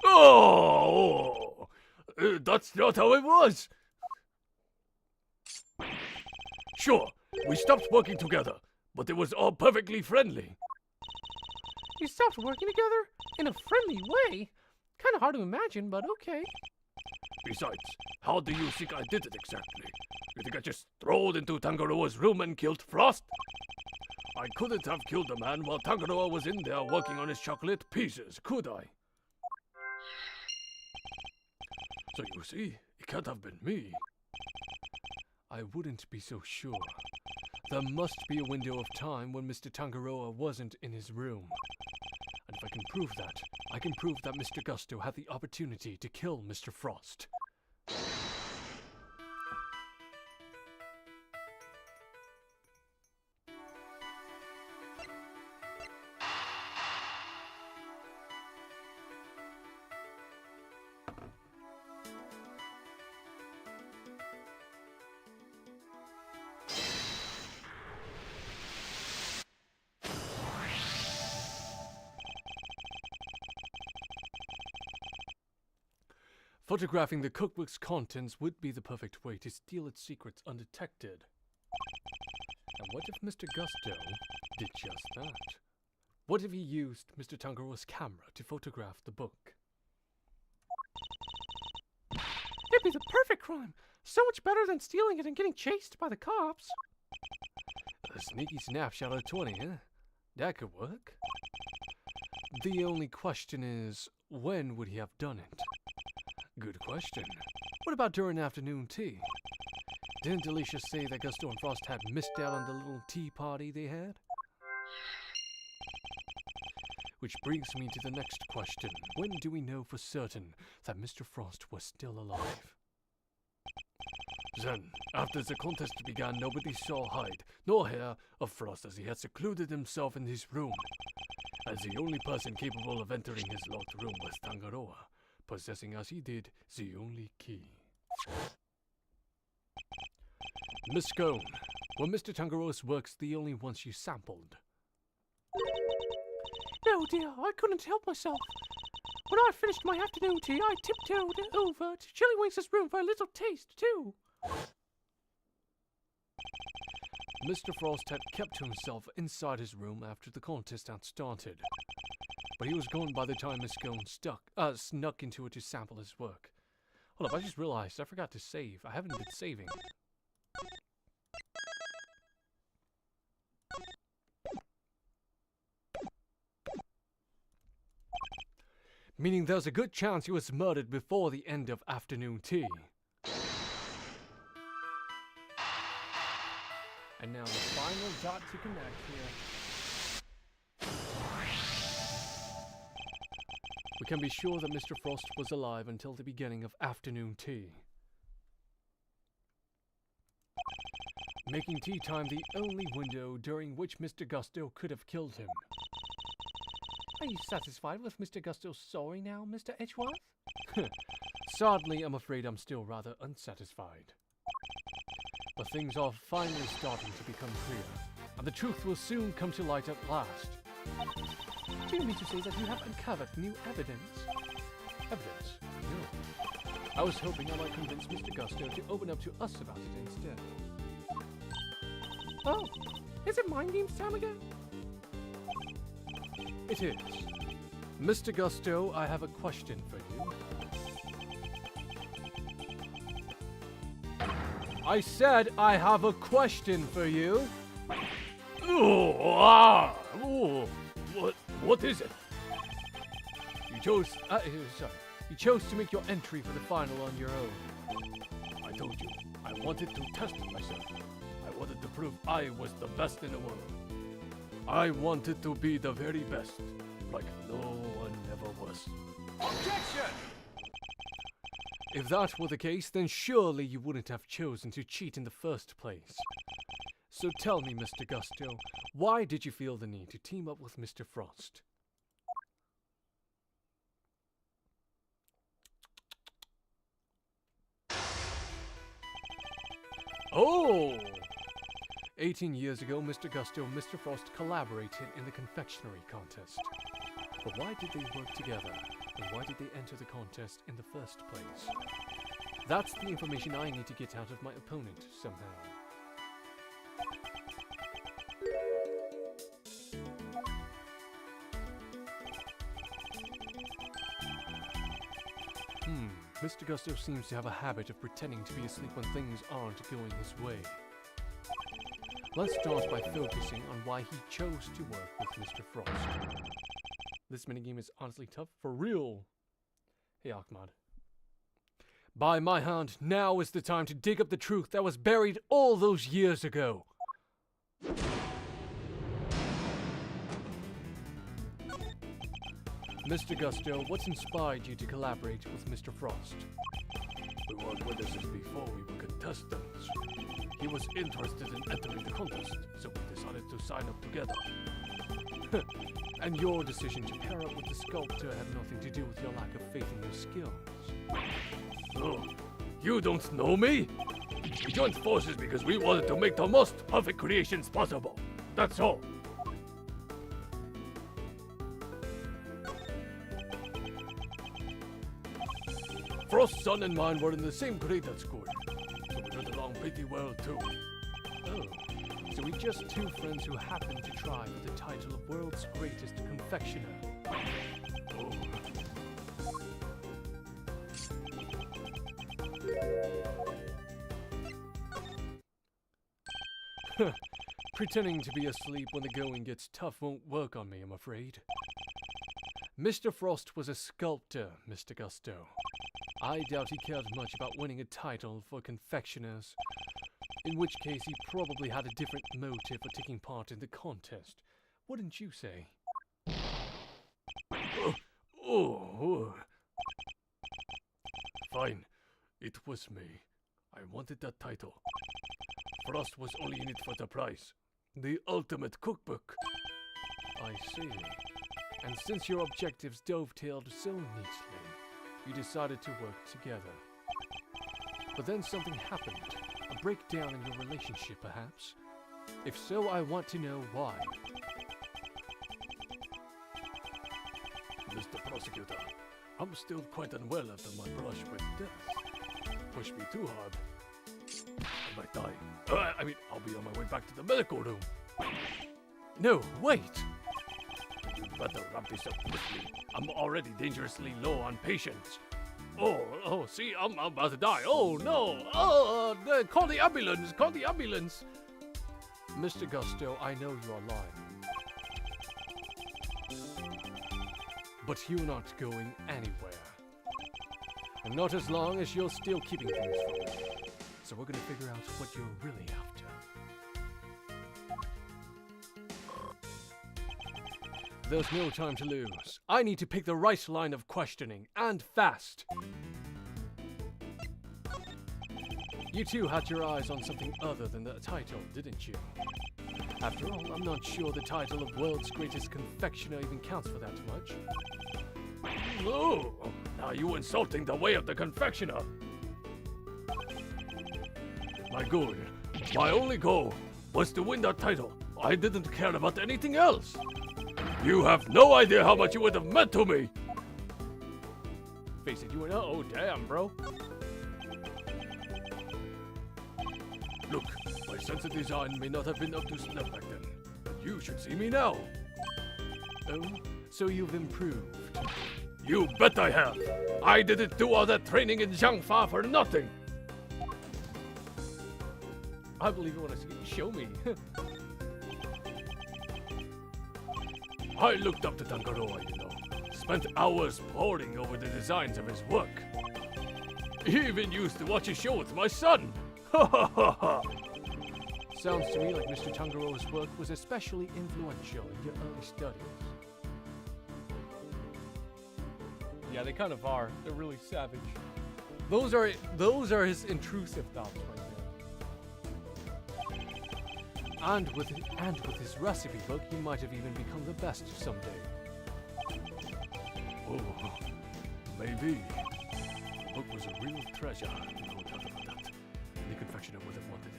A: Oh! That's not how it was! Sure, we stopped working together, but it was all perfectly friendly.
B: You stopped working together? In a friendly way? Kind of hard to imagine, but okay.
A: Besides, how do you think I did it exactly? You think I just strolled into Tangaroa's room and killed Frost? I couldn't have killed the man while Tangaroa was in there working on his chocolate pieces, could I? So you see, it can't have been me. I wouldn't be so sure. There must be a window of time when Mr. Tangaroa wasn't in his room. And if I can prove that, I can prove that Mr. Gusto had the opportunity to kill Mr. Frost. Photographing the cookbook's contents would be the perfect way to steal its secrets undetected. And what if Mr. Gusto did just that? What if he used Mr. Tangaroa's camera to photograph the book?
B: It'd be the perfect crime. So much better than stealing it and getting chased by the cops.
A: A sneaky snapshot of 20, huh? That could work. The only question is, when would he have done it? Good question. What about during afternoon tea? Didn't Alicia say that Gusto and Frost had missed out on the little tea party they had? Which brings me to the next question. When do we know for certain that Mr. Frost was still alive? Then, after the contest began, nobody saw hide nor hair of Frost as he had secluded himself in his room. As the only person capable of entering his locked room was Tangaroa, possessing as he did the only key. Miss Scone, were Mr. Tangaroa's works the only ones you sampled?
B: No, dear, I couldn't help myself. When I finished my afternoon tea, I tiptoed over to Chillywinks' room for a little taste, too.
A: Mr. Frost had kept to himself inside his room after the contest had started. But he was gone by the time Miss Scone snuck into it to sample his work. Hold up, I just realized I forgot to save. I haven't been saving. Meaning there's a good chance he was murdered before the end of afternoon tea. And now the final dot to connect here. We can be sure that Mr. Frost was alive until the beginning of afternoon tea. making tea time the only window during which Mr. Gusto could have killed him.
B: Are you satisfied with Mr. Gusto's story now, Mr. Edgeworth?
A: Sadly, I'm afraid I'm still rather unsatisfied. But things are finally starting to become clear, and the truth will soon come to light at last.
B: Do you mean to say that you have uncovered new evidence?
A: Evidence? No. I was hoping I might convince Mr. Gusto to open up to us about it instead.
B: Oh, is it Mind Games time again?
A: It is. Mr. Gusto, I have a question for you. I said I have a question for you. What is it? You chose to make your entry for the final on your own. I told you, I wanted to test myself. I wanted to prove I was the best in the world. I wanted to be the very best, like no one ever was.
C: Objection!
A: If that were the case, then surely you wouldn't have chosen to cheat in the first place. So tell me, Mr. Gusto, why did you feel the need to team up with Mr. Frost? Oh! 18 years ago, Mr. Gusto and Mr. Frost collaborated in the confectionery contest. But why did they work together? And why did they enter the contest in the first place? That's the information I need to get out of my opponent somehow. Mr. Gusto seems to have a habit of pretending to be asleep when things aren't going his way. Let's start by focusing on why he chose to work with Mr. Frost. This minigame is honestly tough, for real. Hey, Ahmad. By my hand, now is the time to dig up the truth that was buried all those years ago. Mr. Gusto, what's inspired you to collaborate with Mr. Frost? We weren't witnesses before, we were contestants. He was interested in entering the contest, so we decided to sign up together. And your decision to pair up with the sculptor had nothing to do with your lack of faith in your skills. Oh, you don't know me? We joined forces because we wanted to make the most perfect creations possible. That's all. Frost's son and mine were in the same grade at school, so we got along pretty well too. Oh, so we're just two friends who happened to try for the title of world's greatest confectioner. Oh. Pretending to be asleep when the going gets tough won't work on me, I'm afraid. Mr. Frost was a sculptor, Mr. Gusto. I doubt he cared much about winning a title for confectioners, in which case he probably had a different motive for taking part in the contest. Wouldn't you say? Fine, it was me. I wanted that title. Frost was only in it for the prize. The ultimate cookbook. I see. And since your objectives dovetailed so neatly, you decided to work together. But then something happened. A breakdown in your relationship, perhaps? If so, I want to know why. Mr. Prosecutor, I'm still quite unwell after my brush with death. Push me too hard, I might die. I'll be on my way back to the medical room. No, wait! You'd better wrap this up quickly. I'm already dangerously low on patience. See, I'm about to die. Oh, no! Call the ambulance! Call the ambulance! Mr. Gusto, I know you are lying. But you're not going anywhere. And not as long as you're still keeping things from me. So we're gonna figure out what you're really after. There's no time to lose. I need to pick the right line of questioning, and fast. You two had your eyes on something other than the title, didn't you? After all, I'm not sure the title of World's Greatest Confectioner even counts for that much.
C: No! Now you insulting the way of the confectioner! My goal, my only goal, was to win that title. I didn't care about anything else. You have no idea how much you would have meant to me!
A: Face it, you went, oh damn, bro.
C: Look, my sense of design may not have been up to snuff back then, but you should see me now.
A: Oh, so you've improved.
C: You bet I have! I didn't do all that training in Jiangfa for nothing!
A: I believe it when I see you. Show me.
C: I looked up to Tangaroa, you know. Spent hours poring over the designs of his work. He even used to watch a show with my son! Ha ha ha ha!
A: Sounds to me like Mr. Tangaroa's work was especially influential in your early studies. Yeah, they kind of are. They're really savage. Those are his intrusive thoughts right there. And with his recipe book, he might have even become the best someday.
C: Oh, maybe. The book was a real treasure, no doubt about that. The confectioner would have wanted it.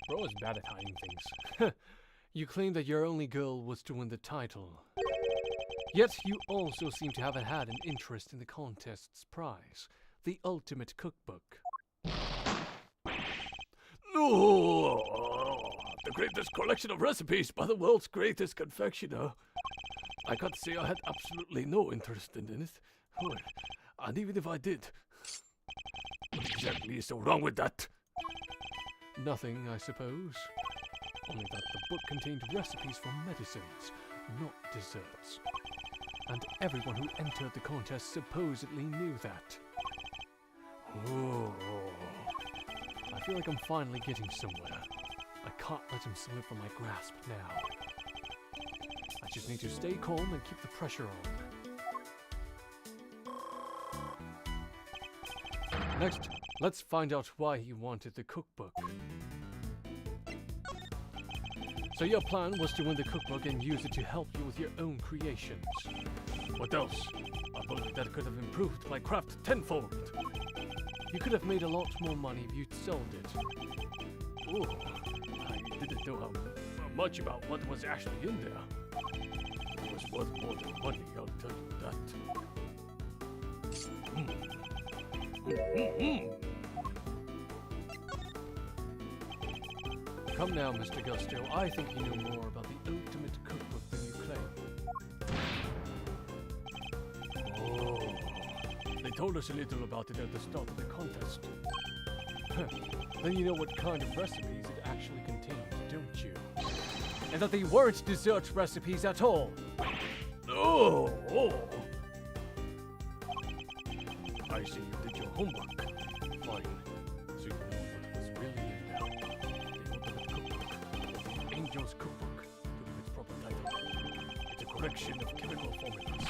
A: Bro is bad at hiding things. You claim that your only goal was to win the title. Yet you also seem to have had an interest in the contest's prize, the Ultimate Cookbook.
C: No! The greatest collection of recipes by the world's greatest confectioner. I can't say I had absolutely no interest in it. And even if I did, what exactly is so wrong with that?
A: Nothing, I suppose. Only that the book contained recipes for medicines, not desserts. And everyone who entered the contest supposedly knew that.
C: Oh.
A: I feel like I'm finally getting somewhere. I can't let him slip from my grasp now. I just need to stay calm and keep the pressure on. Next, let's find out why he wanted the cookbook. So your plan was to win the cookbook and use it to help you with your own creations.
C: What else? I believe that could have improved my craft tenfold.
A: You could have made a lot more money if you'd sold it.
C: Oh, I didn't know how much about what was actually in there. It was worth more than money, I'll tell you that.
A: Come now, Mr. Gusto. I think you know more about the Ultimate Cookbook than you claim.
C: Oh, they told us a little about it at the start of the contest.
A: Then you know what kind of recipes it actually contained, don't you? And that they weren't dessert recipes at all!
C: Oh! I see you did your homework. Fine. So you know what was really in there. The Ultimate Cookbook. The Angel's Cookbook, to give its proper title. It's a collection of chemical formulas,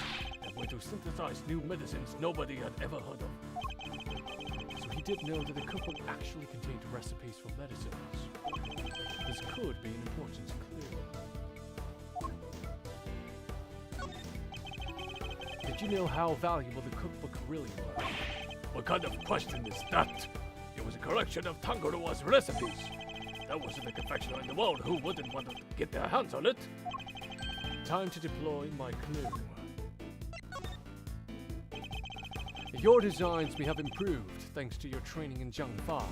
C: a way to synthesize new medicines nobody had ever heard of.
A: So he did know that the cookbook actually contained recipes for medicines. This could be an important clue. Did you know how valuable the cookbook really was?
C: What kind of question is that? It was a collection of Tangaroa's recipes. There wasn't a confectioner in the world who wouldn't want to get their hands on it.
A: Time to deploy my clue. Your designs may have improved thanks to your training in Jiangfa,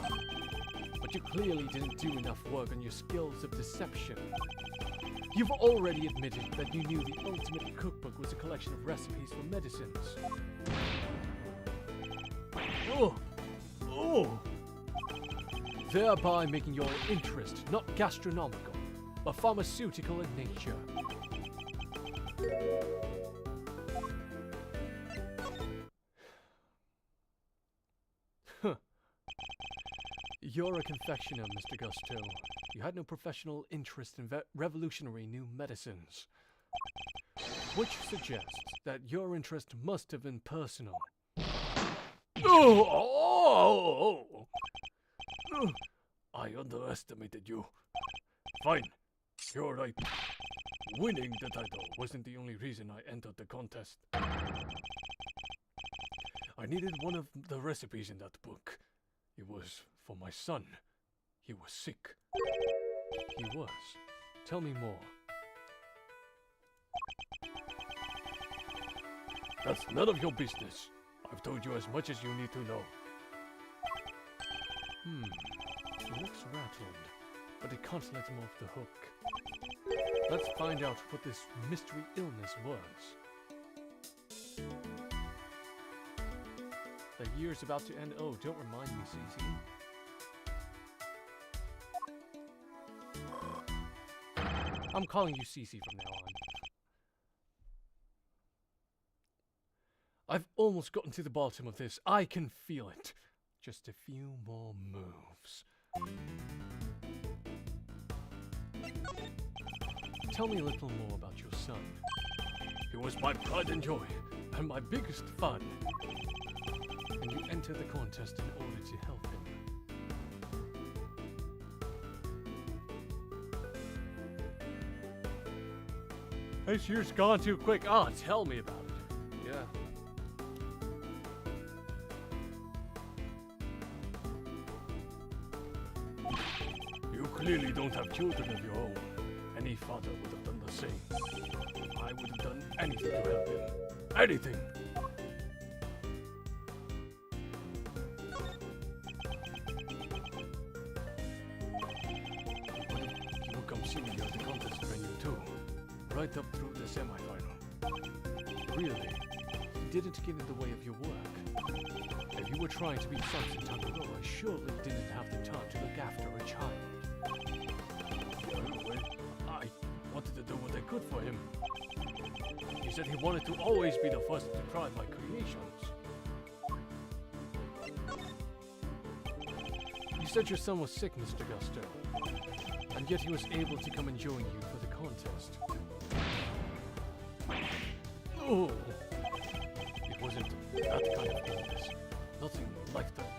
A: but you clearly didn't do enough work on your skills of deception. You've already admitted that you knew the Ultimate Cookbook was a collection of recipes for medicines.
C: Oh!
A: Thereby making your interest not gastronomical, but pharmaceutical in nature. You're a confectioner, Mr. Gusto. You had no professional interest in revolutionary new medicines, which suggests that your interest must have been personal.
C: I underestimated you. Fine, you're right. Winning the title wasn't the only reason I entered the contest. I needed one of the recipes in that book. It was for my son. He was sick.
A: He was. Tell me more.
C: That's none of your business. I've told you as much as you need to know.
A: He looks rattled, but I can't let him off the hook. Let's find out what this mystery illness was. The year's about to end. Oh, don't remind me, Cece. I'm calling you Cece from now on. I've almost gotten to the bottom of this. I can feel it. Just a few more moves. Tell me a little more about your son.
C: He was my pride and joy, and my biggest fun.
A: And you entered the contest in order to help him. This year's gone too quick. Ah, tell me about it. Yeah.
C: You clearly don't have children of your own. Any father would have done the same. I would have done anything to help him. Anything! He would come see me at the contest venue too. Right up through the semi-final.
A: Really? He didn't get in the way of your work. If you were trying to be Samson Tangaroa, surely didn't have the time to look after a child.
C: Well, I wanted to do what I could for him. He said he wanted to always be the first to try my creations.
A: You said your son was sick, Mr. Gusto. And yet he was able to come and join you for the contest.
C: Oh! It wasn't that kind of illness. Nothing like that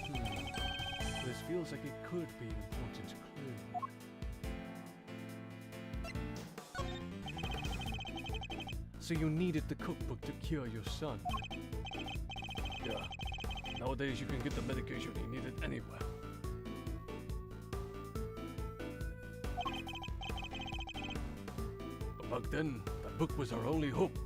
C: anyway.
A: This feels like it could be an important clue. So you needed the cookbook to cure your son?
C: Yeah. Nowadays you can get the medication he needed anywhere. But back then, that book was our only hope.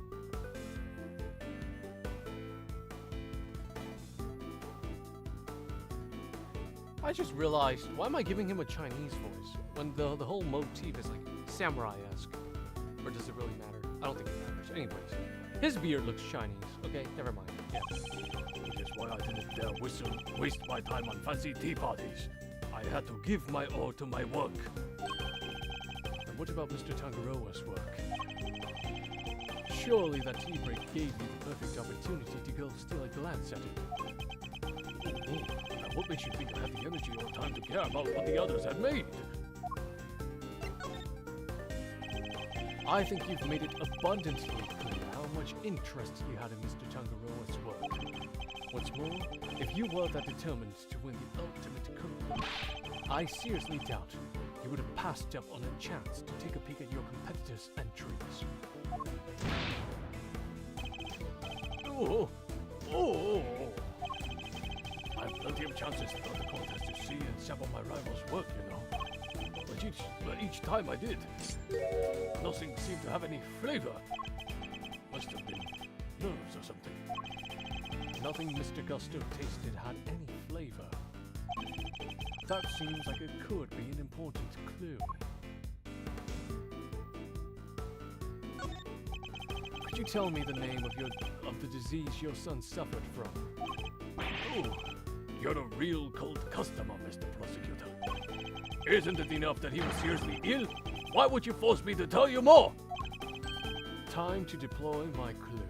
A: I just realized, why am I giving him a Chinese voice when the whole motif is like samurai-esque? Or does it really matter? I don't think it matters. Anyways, his beard looks Chinese. Okay, never mind. Yeah.
C: Which is why I didn't dare waste my time on fancy tea parties. I had to give my all to my work.
A: And what about Mr. Tangaroa's work? Surely that tea break gave you the perfect opportunity to go steal a glance at it.
C: Now what makes you think I had the energy or time to care about what the others had made?
A: I think you've made it abundantly clear how much interest you had in Mr. Tangaroa's work. What's more, if you were that determined to win the ultimate cookbook, I seriously doubt you would have passed up on a chance to take a peek at your competitors' entries.
C: Oh! I have plenty of chances throughout the contest to see and sample my rivals' work, you know. But each time I did, nothing seemed to have any flavor. Must have been nerves or something.
A: Nothing Mr. Gusto tasted had any flavor. That seems like it could be an important clue. Could you tell me the name of the disease your son suffered from?
C: Oh, you're a real cold customer, Mr. Prosecutor. Isn't it enough that he was seriously ill? Why would you force me to tell you more?
A: Time to deploy my clue.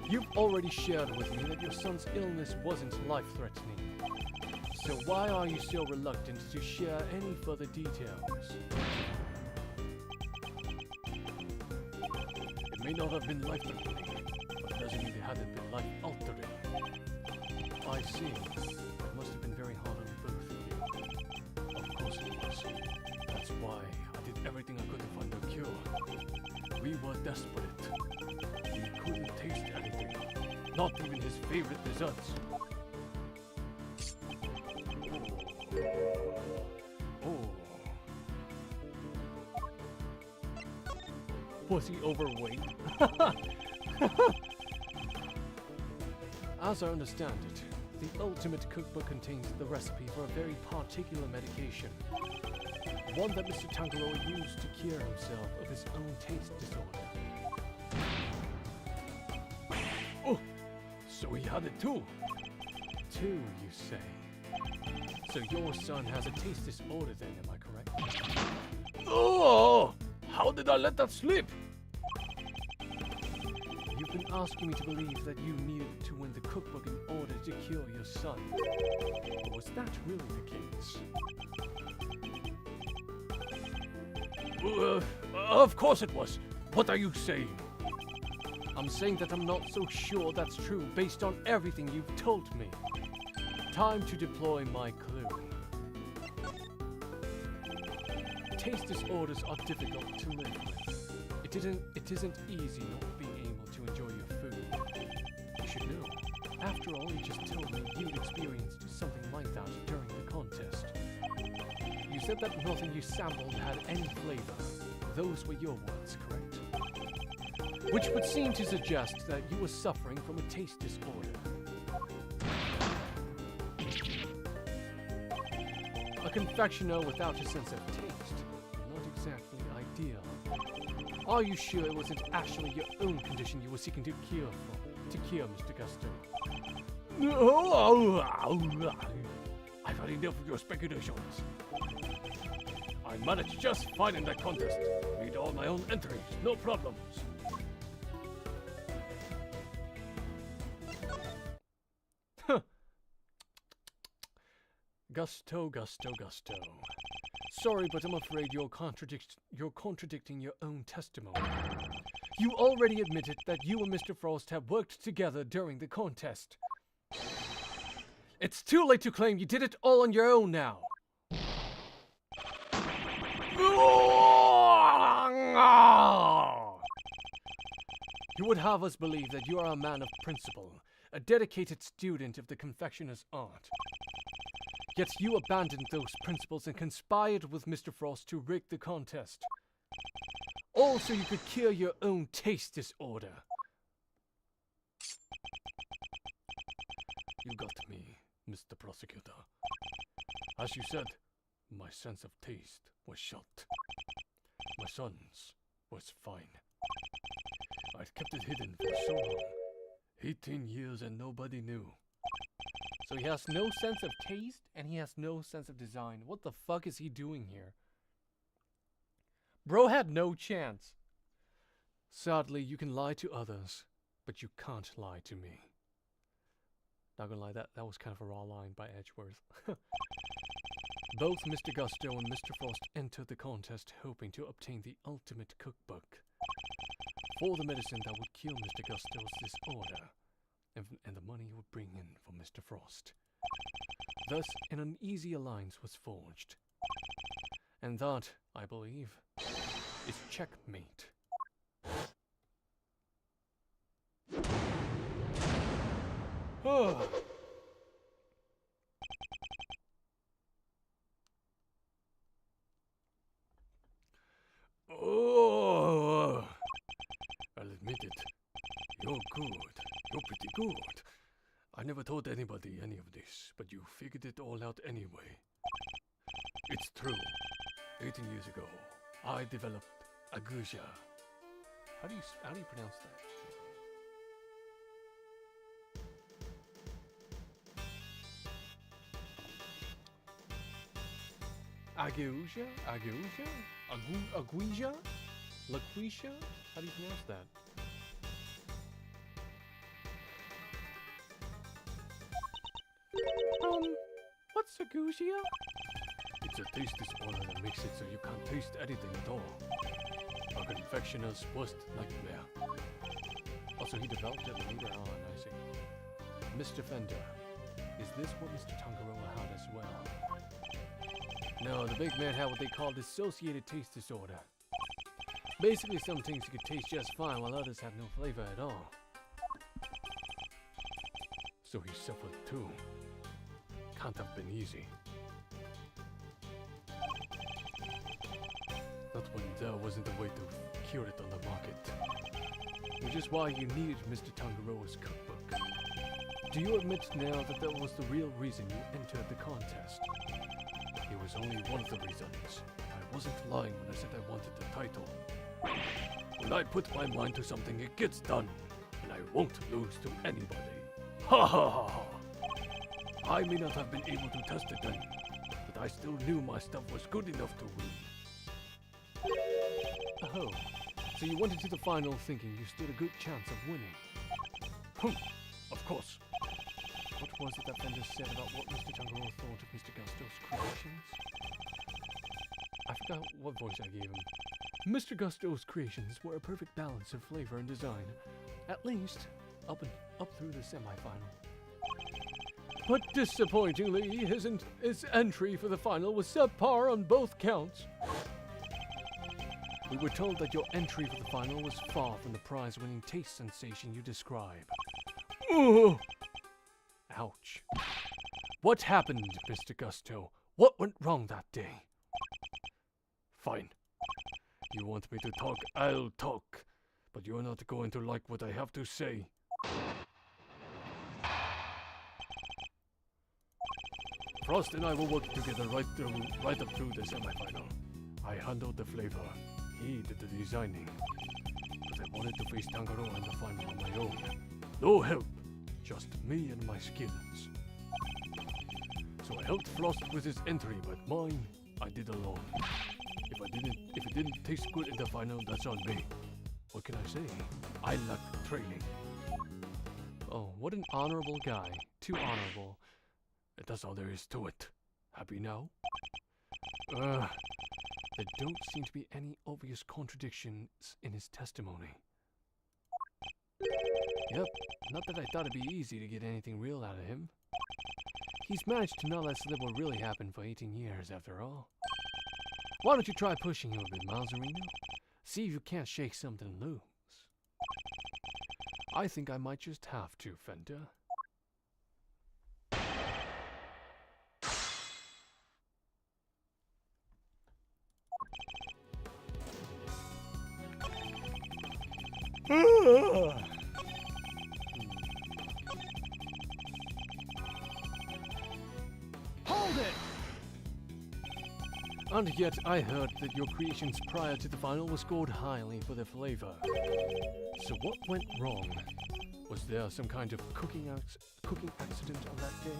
A: You've already shared with me that your son's illness wasn't life-threatening.
C: So why are you so reluctant to share any further details? It may not have been life-threatening, but it doesn't mean it hadn't been life-altering. I see. It must have been very hard on both of you. Of course it was. That's why I did everything I could to find a cure. We were desperate. We couldn't taste anything. Not even his favorite desserts. Oh. Was he overweight? As I understand it, the Ultimate Cookbook contains the recipe for a very particular medication. One that Mr. Tangalore used to cure himself of his own taste disorder. Oh! So he had it too? Two, you say? So your son has a taste disorder then, am I correct? Oh! How did I let that slip? You've been asking me to believe that you needed to win the cookbook in order to cure your son. But was that really the case? Of course it was. What are you saying? I'm saying that I'm not so sure that's true based on everything you've told me. Time to deploy my clue. Taste disorders are difficult to live with. It isn't easy not being able to enjoy your food. You should know. After all, you just told me you'd experienced something like that during the contest. You said that nothing you sampled had any flavor. Those were your words, correct? Which would seem to suggest that you were suffering from a taste disorder. A confectioner without a sense of taste. Not exactly ideal. Are you sure it wasn't actually your own condition you were seeking to cure, Mr. Gusto? I've had enough of your speculations. I managed just fine in that contest. Read all my own entries, no problems. Gusto. Sorry, but I'm afraid you're contradicting your own testimony. You already admitted that you and Mr. Frost have worked together during the contest. It's too late to claim you did it all on your own now. You would have us believe that you are a man of principle, a dedicated student of the confectioner's art. Yet you abandoned those principles and conspired with Mr. Frost to rig the contest. All so you could cure your own taste disorder. You got me, Mr. Prosecutor. As you said, my sense of taste was shot. My son's was fine. I'd kept it hidden for so long. 18 years and nobody knew.
A: So he has no sense of taste, and he has no sense of design. What the fuck is he doing here? Bro had no chance.
C: Sadly, you can lie to others, but you can't lie to me. Not gonna lie, that was kind of a raw line by Edgeworth. Both Mr. Gusto and Mr. Frost entered the contest hoping to obtain the ultimate cookbook for the medicine that would cure Mr. Gusto's disorder, and the money would bring in for Mr. Frost. Thus, an uneasy alliance was forged. And that, I believe, is checkmate. Oh. Oh. I'll admit it. You're good. You're pretty good. I never told anybody any of this, but you figured it all out anyway. It's true. 18 years ago, I developed agousia.
A: How do you pronounce that? Agousia? Aguija? Laquisha? How do you pronounce that?
B: What's Sagusia?
C: It's a taste disorder that makes it so you can't taste anything at all. A confectioner's worst nightmare.
A: Also, he developed it later on, I see. Mr. Fender, is this what Mr. Tangaroa had as well? No, the big man had what they call dissociated taste disorder. Basically, some things you could taste just fine while others had no flavor at all.
C: So he suffered too. Can't have been easy. Not when there wasn't a way to cure it on the market.
A: Which is why you needed Mr. Tangaroa's cookbook. Do you admit now that that was the real reason you entered the contest?
C: It was only one of the reasons. I wasn't lying when I said I wanted the title. When I put my mind to something, it gets done. And I won't lose to anybody. Ha ha ha ha! I may not have been able to test it then, but I still knew my stuff was good enough to win.
A: Oh, so you went into the final thinking you stood a good chance of winning.
C: Of course.
A: What was it that Fender said about what Mr. Tangaroa thought of Mr. Gusto's creations? I forgot what voice I gave him. Mr. Gusto's creations were a perfect balance of flavor and design, at least up through the semi-final. But disappointingly, his entry for the final was subpar on both counts. We were told that your entry for the final was far from the prize-winning taste sensation you describe. Ugh! Ouch. What happened, Mr. Gusto? What went wrong that day?
C: Fine. You want me to talk, I'll talk. But you're not going to like what I have to say. Frost and I were working together right up through the semi-final. I handled the flavor. He did the designing. But I wanted to face Tangaroa in the final on my own. No help. Just me and my skills. So I helped Frost with his entry, but mine, I did alone. If it didn't taste good in the final, that's on me. What can I say? I lacked training.
A: Oh, what an honorable guy. Too honorable.
C: That's all there is to it. Happy now?
A: There don't seem to be any obvious contradictions in his testimony. Yep, not that I thought it'd be easy to get anything real out of him. He's managed to not let slip what really happened for 18 years after all. Why don't you try pushing him a bit, Malzarino? See if you can't shake something loose. I think I might just have to, Fender.
B: Hold it!
A: And yet I heard that your creations prior to the final were scored highly for their flavor. So what went wrong? Was there some kind of cooking accident on that day?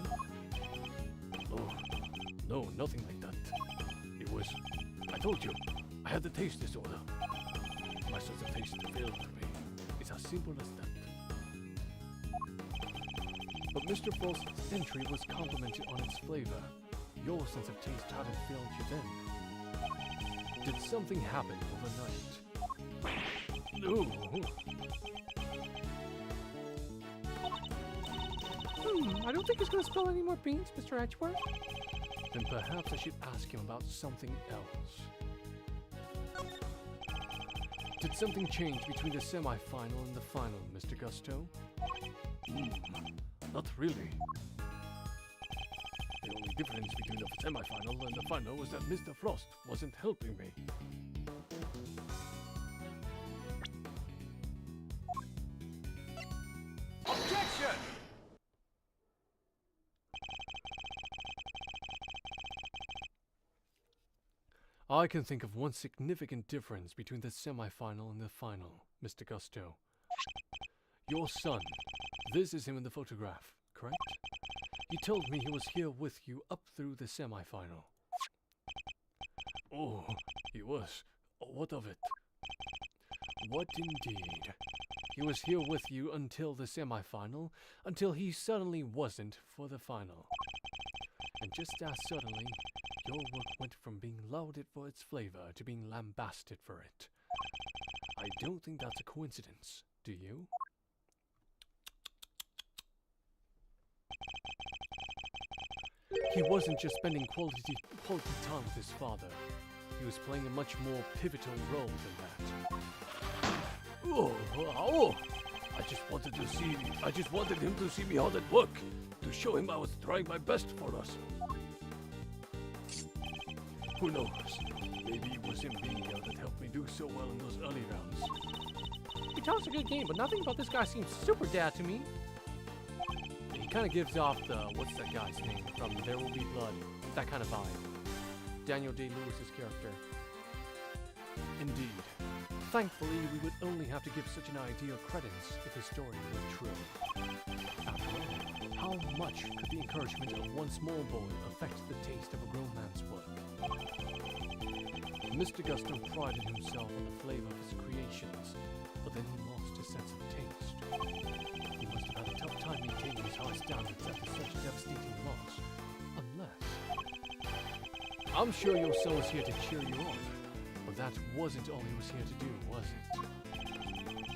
C: No, nothing like that. It was... I told you, I had the taste disorder. My sense of taste failed me. It's as simple as that.
A: But Mr. Frost's entry was complimented on its flavor. Your sense of taste hadn't failed you then. Did something happen overnight?
C: No.
B: I don't think he's gonna spill any more beans, Mr. Edgeworth.
A: Then perhaps I should ask him about something else. Did something change between the semi-final and the final, Mr. Gusto?
C: Not really. The only difference between the semi-final and the final was that Mr. Frost wasn't helping me.
B: Objection!
A: I can think of one significant difference between the semi-final and the final, Mr. Gusto. Your son. This is him in the photograph, correct? You told me he was here with you up through the semi-final.
C: Oh, he was. What of it?
A: What indeed? He was here with you until the semi-final, until he suddenly wasn't for the final. And just as suddenly, your work went from being lauded for its flavor to being lambasted for it. I don't think that's a coincidence, do you? He wasn't just spending quality time with his father. He was playing a much more pivotal role than that.
C: Oh! I just wanted him to see me hard at work, to show him I was trying my best for us. Who knows? Maybe it was him being here that helped me do so well in those early rounds.
A: Guitar's a good game, but nothing about this guy seems super dad to me. He kind of gives off the, what's that guy's name from There Will Be Blood, that kind of vibe. Daniel Day-Lewis's character. Indeed. Thankfully, we would only have to give such an idea credence if his story were true. After all, how much could the encouragement of one small boy affect the taste of a grown man's work? Mr. Gusto prided himself on the flavor of his creations, but then he lost his sense of taste. He must have had a tough time maintaining his high standards after such a devastating loss. Unless... I'm sure your son was here to cheer you on, but that wasn't all he was here to do, was it?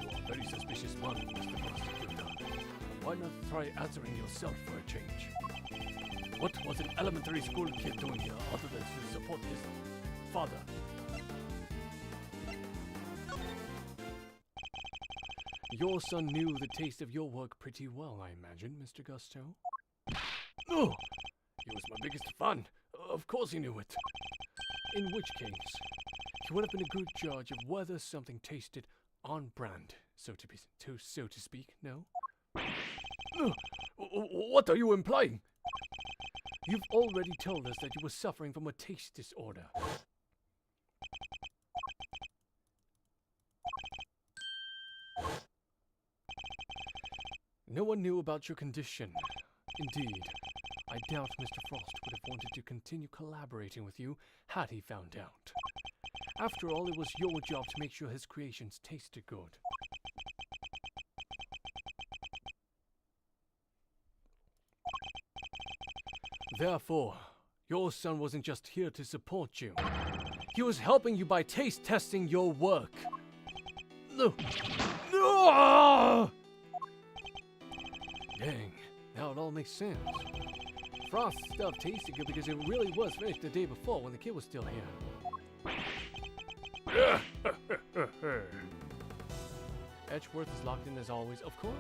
C: You are a very suspicious man, Mr. Prosecutor. Why not try answering yourself for a change? What was an elementary school kid doing here other than to support his father?
A: Your son knew the taste of your work pretty well, I imagine, Mr. Gusto?
C: No! He was my biggest fan. Of course he knew it.
A: In which case, he would have been a good judge of whether something tasted on brand, so to speak, no?
C: What are you implying?
A: You've already told us that you were suffering from a taste disorder. No one knew about your condition. Indeed, I doubt Mr. Frost would have wanted to continue collaborating with you had he found out. After all, it was your job to make sure his creations tasted good. Therefore, your son wasn't just here to support you. He was helping you by taste testing your work. No! Dang, now it all makes sense. Frost's stuff tasted good because it really was finished the day before when the kid was still here. Edgeworth is locked in as always, of course.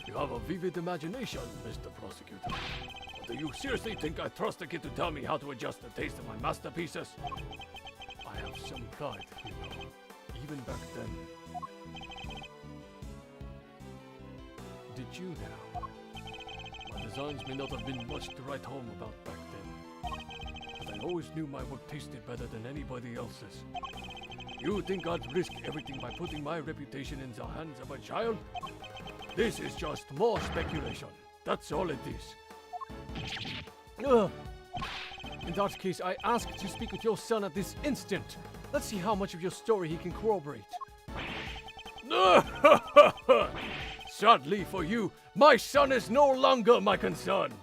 C: You have a vivid imagination, Mr. Prosecutor. Do you seriously think I trust a kid to tell me how to adjust the taste of my masterpieces? I have some pride, you know, even back then.
A: Did you now?
C: My designs may not have been much to write home about back then, but I always knew my work tasted better than anybody else's. You think I'd risk everything by putting my reputation in the hands of a child? This is just more speculation. That's all it is.
A: Ugh. In that case, I ask to speak with your son at this instant. Let's see how much of your story he can corroborate.
C: Sadly for you, my son is no longer my concern.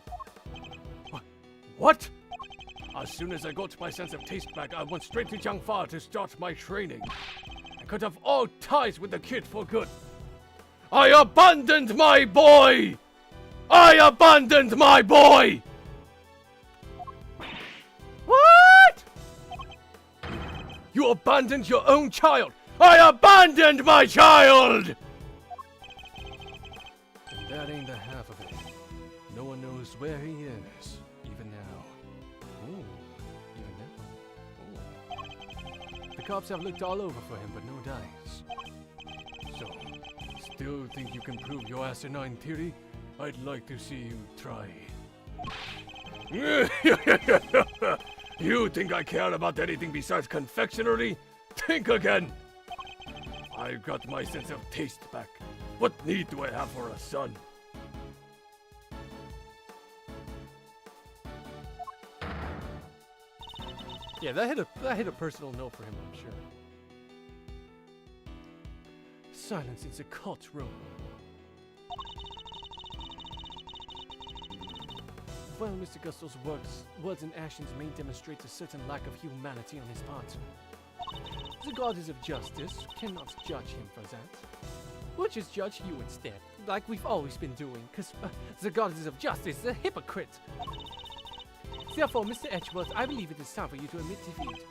A: What?
C: As soon as I got my sense of taste back, I went straight to Jiangfa to start my training. I cut off all ties with the kid for good. I abandoned my boy! I abandoned my boy!
A: What? You abandoned your own child!
C: I abandoned my child!
A: And that ain't the half of it. No one knows where he is, even now. Ooh, even now. Ooh. The cops have looked all over for him, but no dice.
C: So, still think you can prove your asinine theory? I'd like to see you try. You think I care about anything besides confectionery? Think again! I got my sense of taste back. What need do I have for a son?
A: Yeah, that hit a personal note for him, I'm sure. Silence is a cult room. Well, Mr. Gusto's words and actions may demonstrate a certain lack of humanity on his part. The goddess of justice cannot judge him for that. We'll just judge you instead, like we've always been doing, because the goddess of justice is a hypocrite. Therefore, Mr. Edgeworth, I believe it is time for you to admit defeat.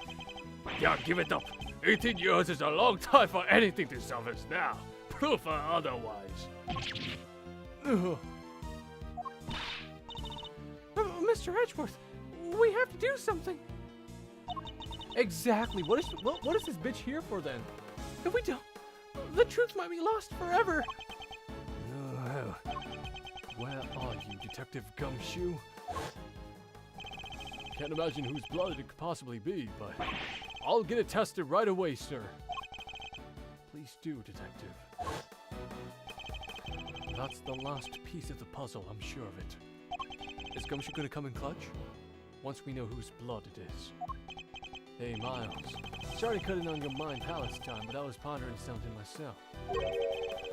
C: Yeah, give it up. 18 years is a long time for anything to surface now. Proof or otherwise.
A: Ugh.
B: Mr. Edgeworth, we have to do something.
A: Exactly. What is this bitch here for then?
B: If we don't, the truth might be lost forever.
C: Where are you, Detective Gumshoe? Can't imagine whose blood it could possibly be, but I'll get it tested right away, sir. Please do, Detective. That's the last piece of the puzzle, I'm sure of it. Is Gumshoe gonna come in clutch? Once we know whose blood it is. Hey, Miles. Sorry to cut in on your mind palace time, but I was pondering something myself.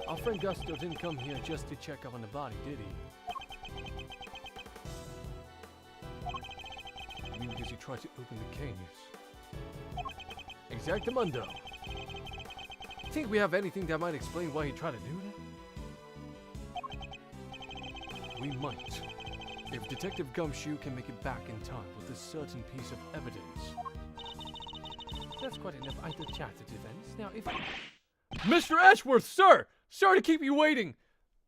C: Our friend Gusto didn't come here just to check up on the body, did he? Maybe because he tried to open the case. Exactamundo.
A: Think we have anything that might explain why he tried to do that?
C: We might. If Detective Gumshoe can make it back in time with a certain piece of evidence.
A: That's quite enough idle chatter, defense. Now, if
C: Mr. Ashworth, sir! Sorry to keep you waiting!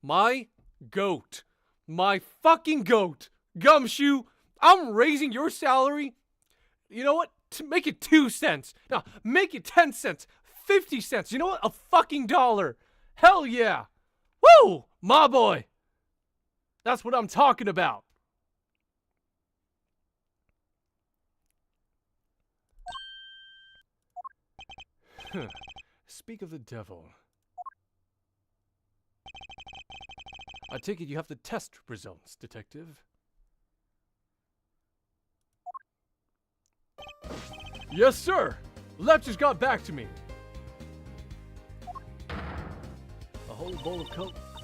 A: my goat, my fucking goat, Gumshoe, I'm raising your salary. You know what? To make it 2 cents. Now, make it 10 cents, 50 cents. You know what? $1. Hell yeah. Woo! My boy. That's what I'm talking about.
C: Speak of the devil. I take it you have the test results, Detective. Yes, sir! Lab just got back to me. A whole bowl of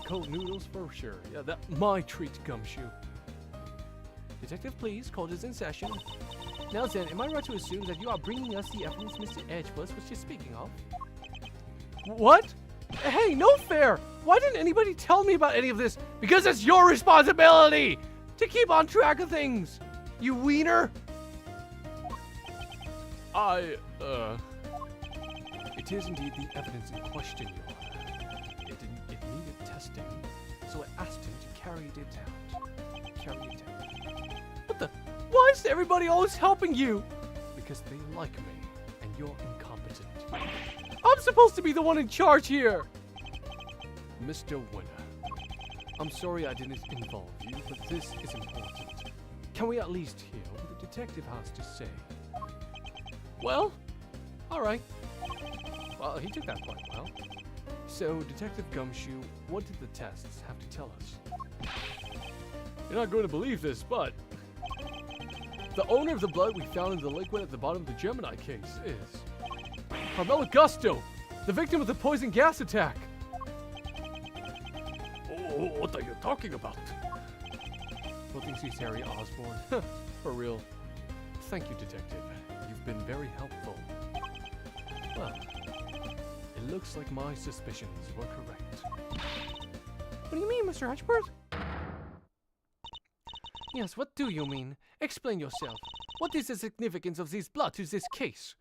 C: cold noodles for sure. Yeah, that's my treat, Gumshoe.
A: Detective, please, court is in session. Now then, am I right to assume that you are bringing us the evidence Mr. Edgeworth was just speaking of? What? Hey, no fair! Why didn't anybody tell me about any of this? Because it's your responsibility to keep on track of things, you wiener!
C: It is indeed the evidence in question, Your Honor. It needed testing, so I asked him to carry it out.
A: What the? Why is everybody always helping you?
C: Because they like me, and you're incompetent.
A: I'm supposed to be the one in charge here!
C: Mr. Winner, I'm sorry I didn't involve you, but this is important. Can we at least hear what the detective has to say?
A: Well, alright. Well, he did that quite well.
C: So, Detective Gumshoe, what did the tests have to tell us? You're not going to believe this, but the owner of the blood we found in the liquid at the bottom of the Gemini case is Carmela Gusto, the victim of the poison gas attack. Oh, what are you talking about?
A: Who thinks he's Harry Osborn? For real.
C: Thank you, Detective. You've been very helpful. Well, it looks like my suspicions were correct.
B: What do you mean, Mr. Edgeworth?
A: Yes, what do you mean? Explain yourself. What is the significance of this blood to this case?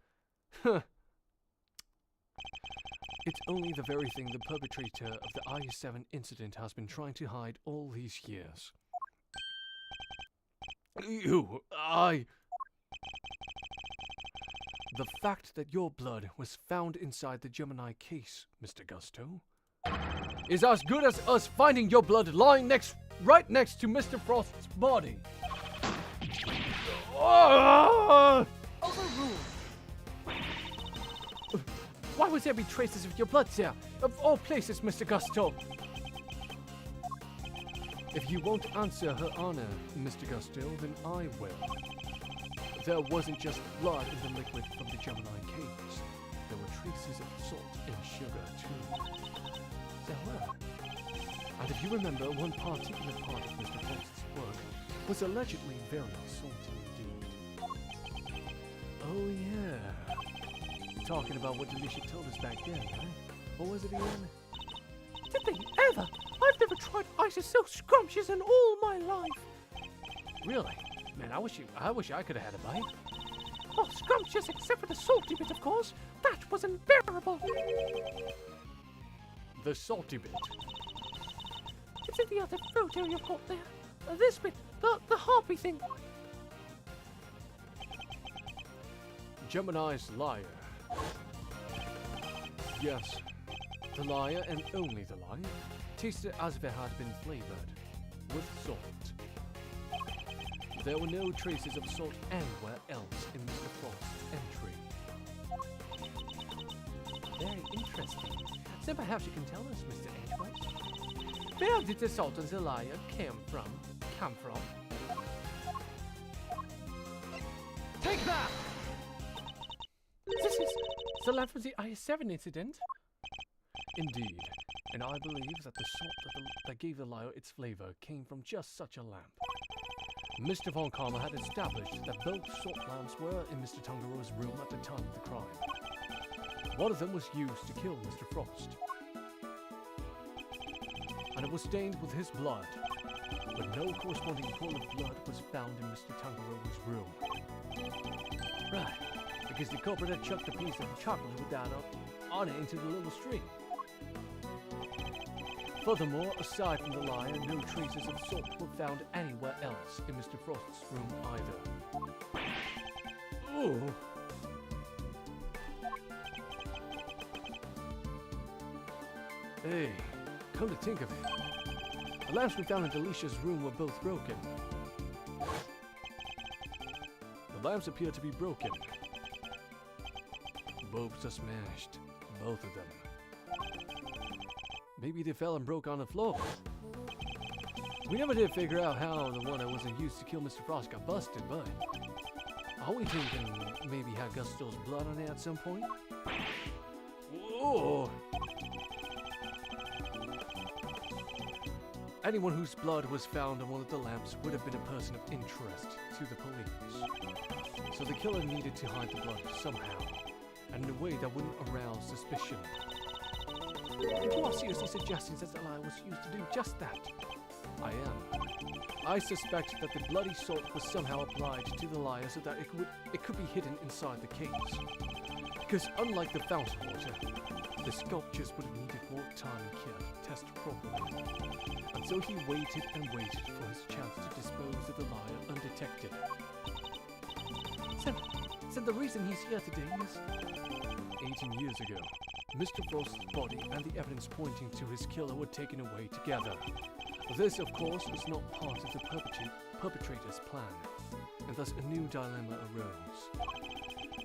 C: It's only the very thing the perpetrator of the IU-7 incident has been trying to hide all these years. The fact that your blood was found inside the Gemini case, Mr. Gusto, is as good as us finding your blood lying right next to Mr. Frost's body.
A: Overruled. Why would there be traces of your blood there? Of all places, Mr. Gusto.
C: If you won't answer Her Honor, Mr. Gusto, then I will. There wasn't just blood in the liquid from the Gemini case. There were traces of salt and sugar, too.
A: There were.
C: And if you remember one particular part of Mr. Frost's work, was allegedly very salty indeed. Oh yeah. Talking about what Delisha told us back then, huh? What was it again?
B: Did they ever? I've never tried ices so scrumptious in all my life.
C: Really? Man, I wish I could have had a bite.
B: Oh, scrumptious except for the salty bit, of course. That was unbearable.
C: The salty bit.
B: It's in the other photo you've got there. This bit, the harpy thing.
C: Gemini's liar. Yes, the liar and only the liar tasted as if it had been flavored with salt. There were no traces of salt anywhere else in Mr. Frost's entry.
A: Very interesting. So perhaps you can tell us, Mr. Edgeworth. Where did the salt and the liar come from? Take that!
B: This is
A: The lamp from the IS-7 incident?
C: Indeed, and I believe that the salt that gave the liar its flavor came from just such a lamp. Mr. Von Karma had established that both salt lamps were in Mr. Tangaroa's room at the time of the crime. One of them was used to kill Mr. Frost, and it was stained with his blood, but no corresponding pool of blood was found in Mr. Tangaroa's room. Right, because the culprit had chucked a piece of chocolate without on it into the little stream. Furthermore, aside from the liar, no traces of salt were found anywhere else in Mr. Frost's room either. Ooh. Hey, come to think of it, the lamps we found in Delicia's room were both broken. The lamps appear to be broken. Bulbs are smashed, both of them. Maybe they fell and broke on the floor. We never did figure out how the one that wasn't used to kill Mr. Frost got busted, but are we thinking maybe had Gusto's blood on it at some point? Whoa! Anyone whose blood was found on one of the lamps would have been a person of interest to the police. So the killer needed to hide the blood somehow, and in a way that wouldn't arouse suspicion.
B: And you are seriously suggesting that the liar was used to do just that?
C: I am. I suspect that the bloody salt was somehow applied to the liar so that it could be hidden inside the case. Because unlike the fountain water, the sculptures would have needed more time and care to test properly. And so he waited and waited for his chance to dispose of the liar undetected.
B: So the reason he's here today is
C: 18 years ago, Mr. Frost's body and the evidence pointing to his killer were taken away together. This, of course, was not part of the perpetrator's plan, and thus a new dilemma arose.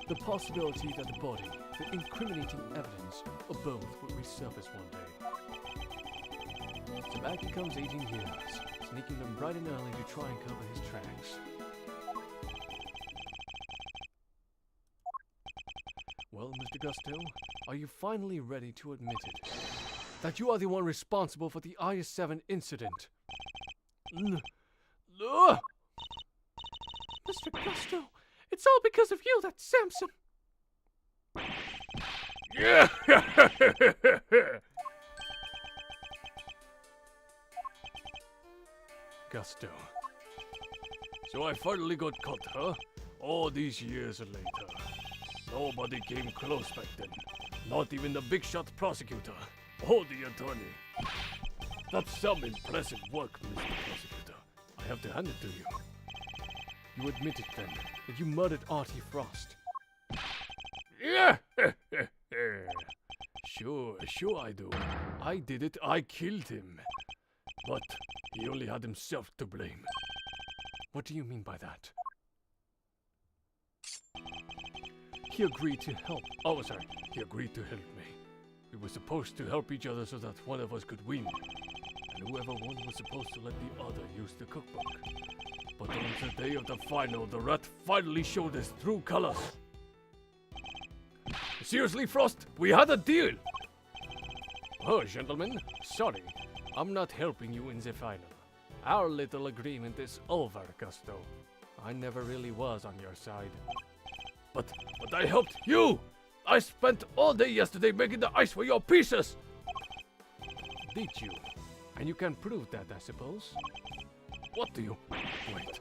C: The possibility that the body, the incriminating evidence, or both would resurface one day. So back he comes 18 years, sneaking them bright and early to try and cover his tracks. Well, Mr. Gusto, are you finally ready to admit it? That you are the one responsible for the IS-7 incident?
B: Mr. Gusto, it's all because of you that Samson...
C: Yeah! Gusto. So I finally got caught, huh? All these years later. Nobody came close back then. Not even the big shot prosecutor or the attorney. That's some impressive work, Mr. Prosecutor. I have to hand it to you. You admit it then, that you murdered Artie Frost. Yeah! Sure I do. I did it, I killed him. But he only had himself to blame. What do you mean by that? He agreed to help. Oh, sorry. He agreed to help me. We were supposed to help each other so that one of us could win. And whoever won was supposed to let the other use the cookbook. But on the day of the final, the rat finally showed his true colors. Seriously, Frost? We had a deal! Oh, gentlemen, sorry. I'm not helping you in the final.
A: Our little agreement is over, Gusto. I never really was on your side.
C: But I helped you! I spent all day yesterday making the ice for your pieces!
A: Did you? And you can prove that, I suppose?
C: What do you... Wait.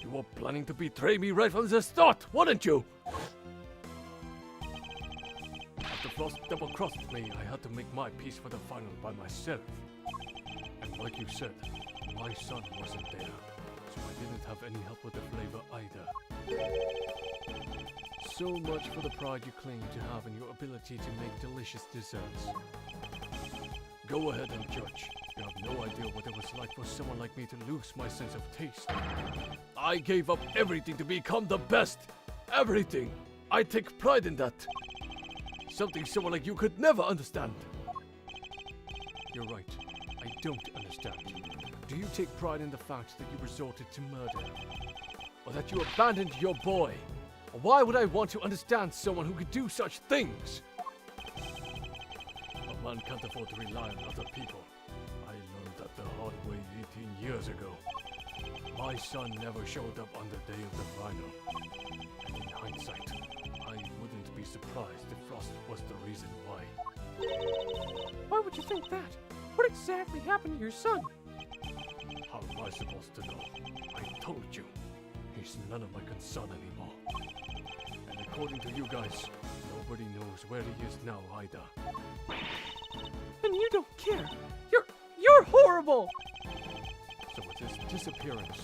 C: You were planning to betray me right from the start, weren't you?
A: After Frost double-crossed me, I had to make my piece for the final by myself. And like you said, my son wasn't there, so I didn't have any help with the flavor either. So much for the pride you claim to have in your ability to make delicious desserts.
C: Go ahead and judge. You have no idea what it was like for someone like me to lose my sense of taste. I gave up everything to become the best! Everything! I take pride in that! Something someone like you could never understand!
A: You're right. I don't understand. Do you take pride in the fact that you resorted to murder? Or that you abandoned your boy? Or why would I want to understand someone who could do such things?
C: A man can't afford to rely on other people. I learned that the hard way 18 years ago. My son never showed up on the day of the final. And in hindsight, I wouldn't be surprised if Frost was the reason why.
B: Why would you think that? What exactly happened to your son?
C: How am I supposed to know? I told you. He's none of my concern anymore. And according to you guys, nobody knows where he is now either.
B: And you don't care. You're horrible.
A: So with his disappearance,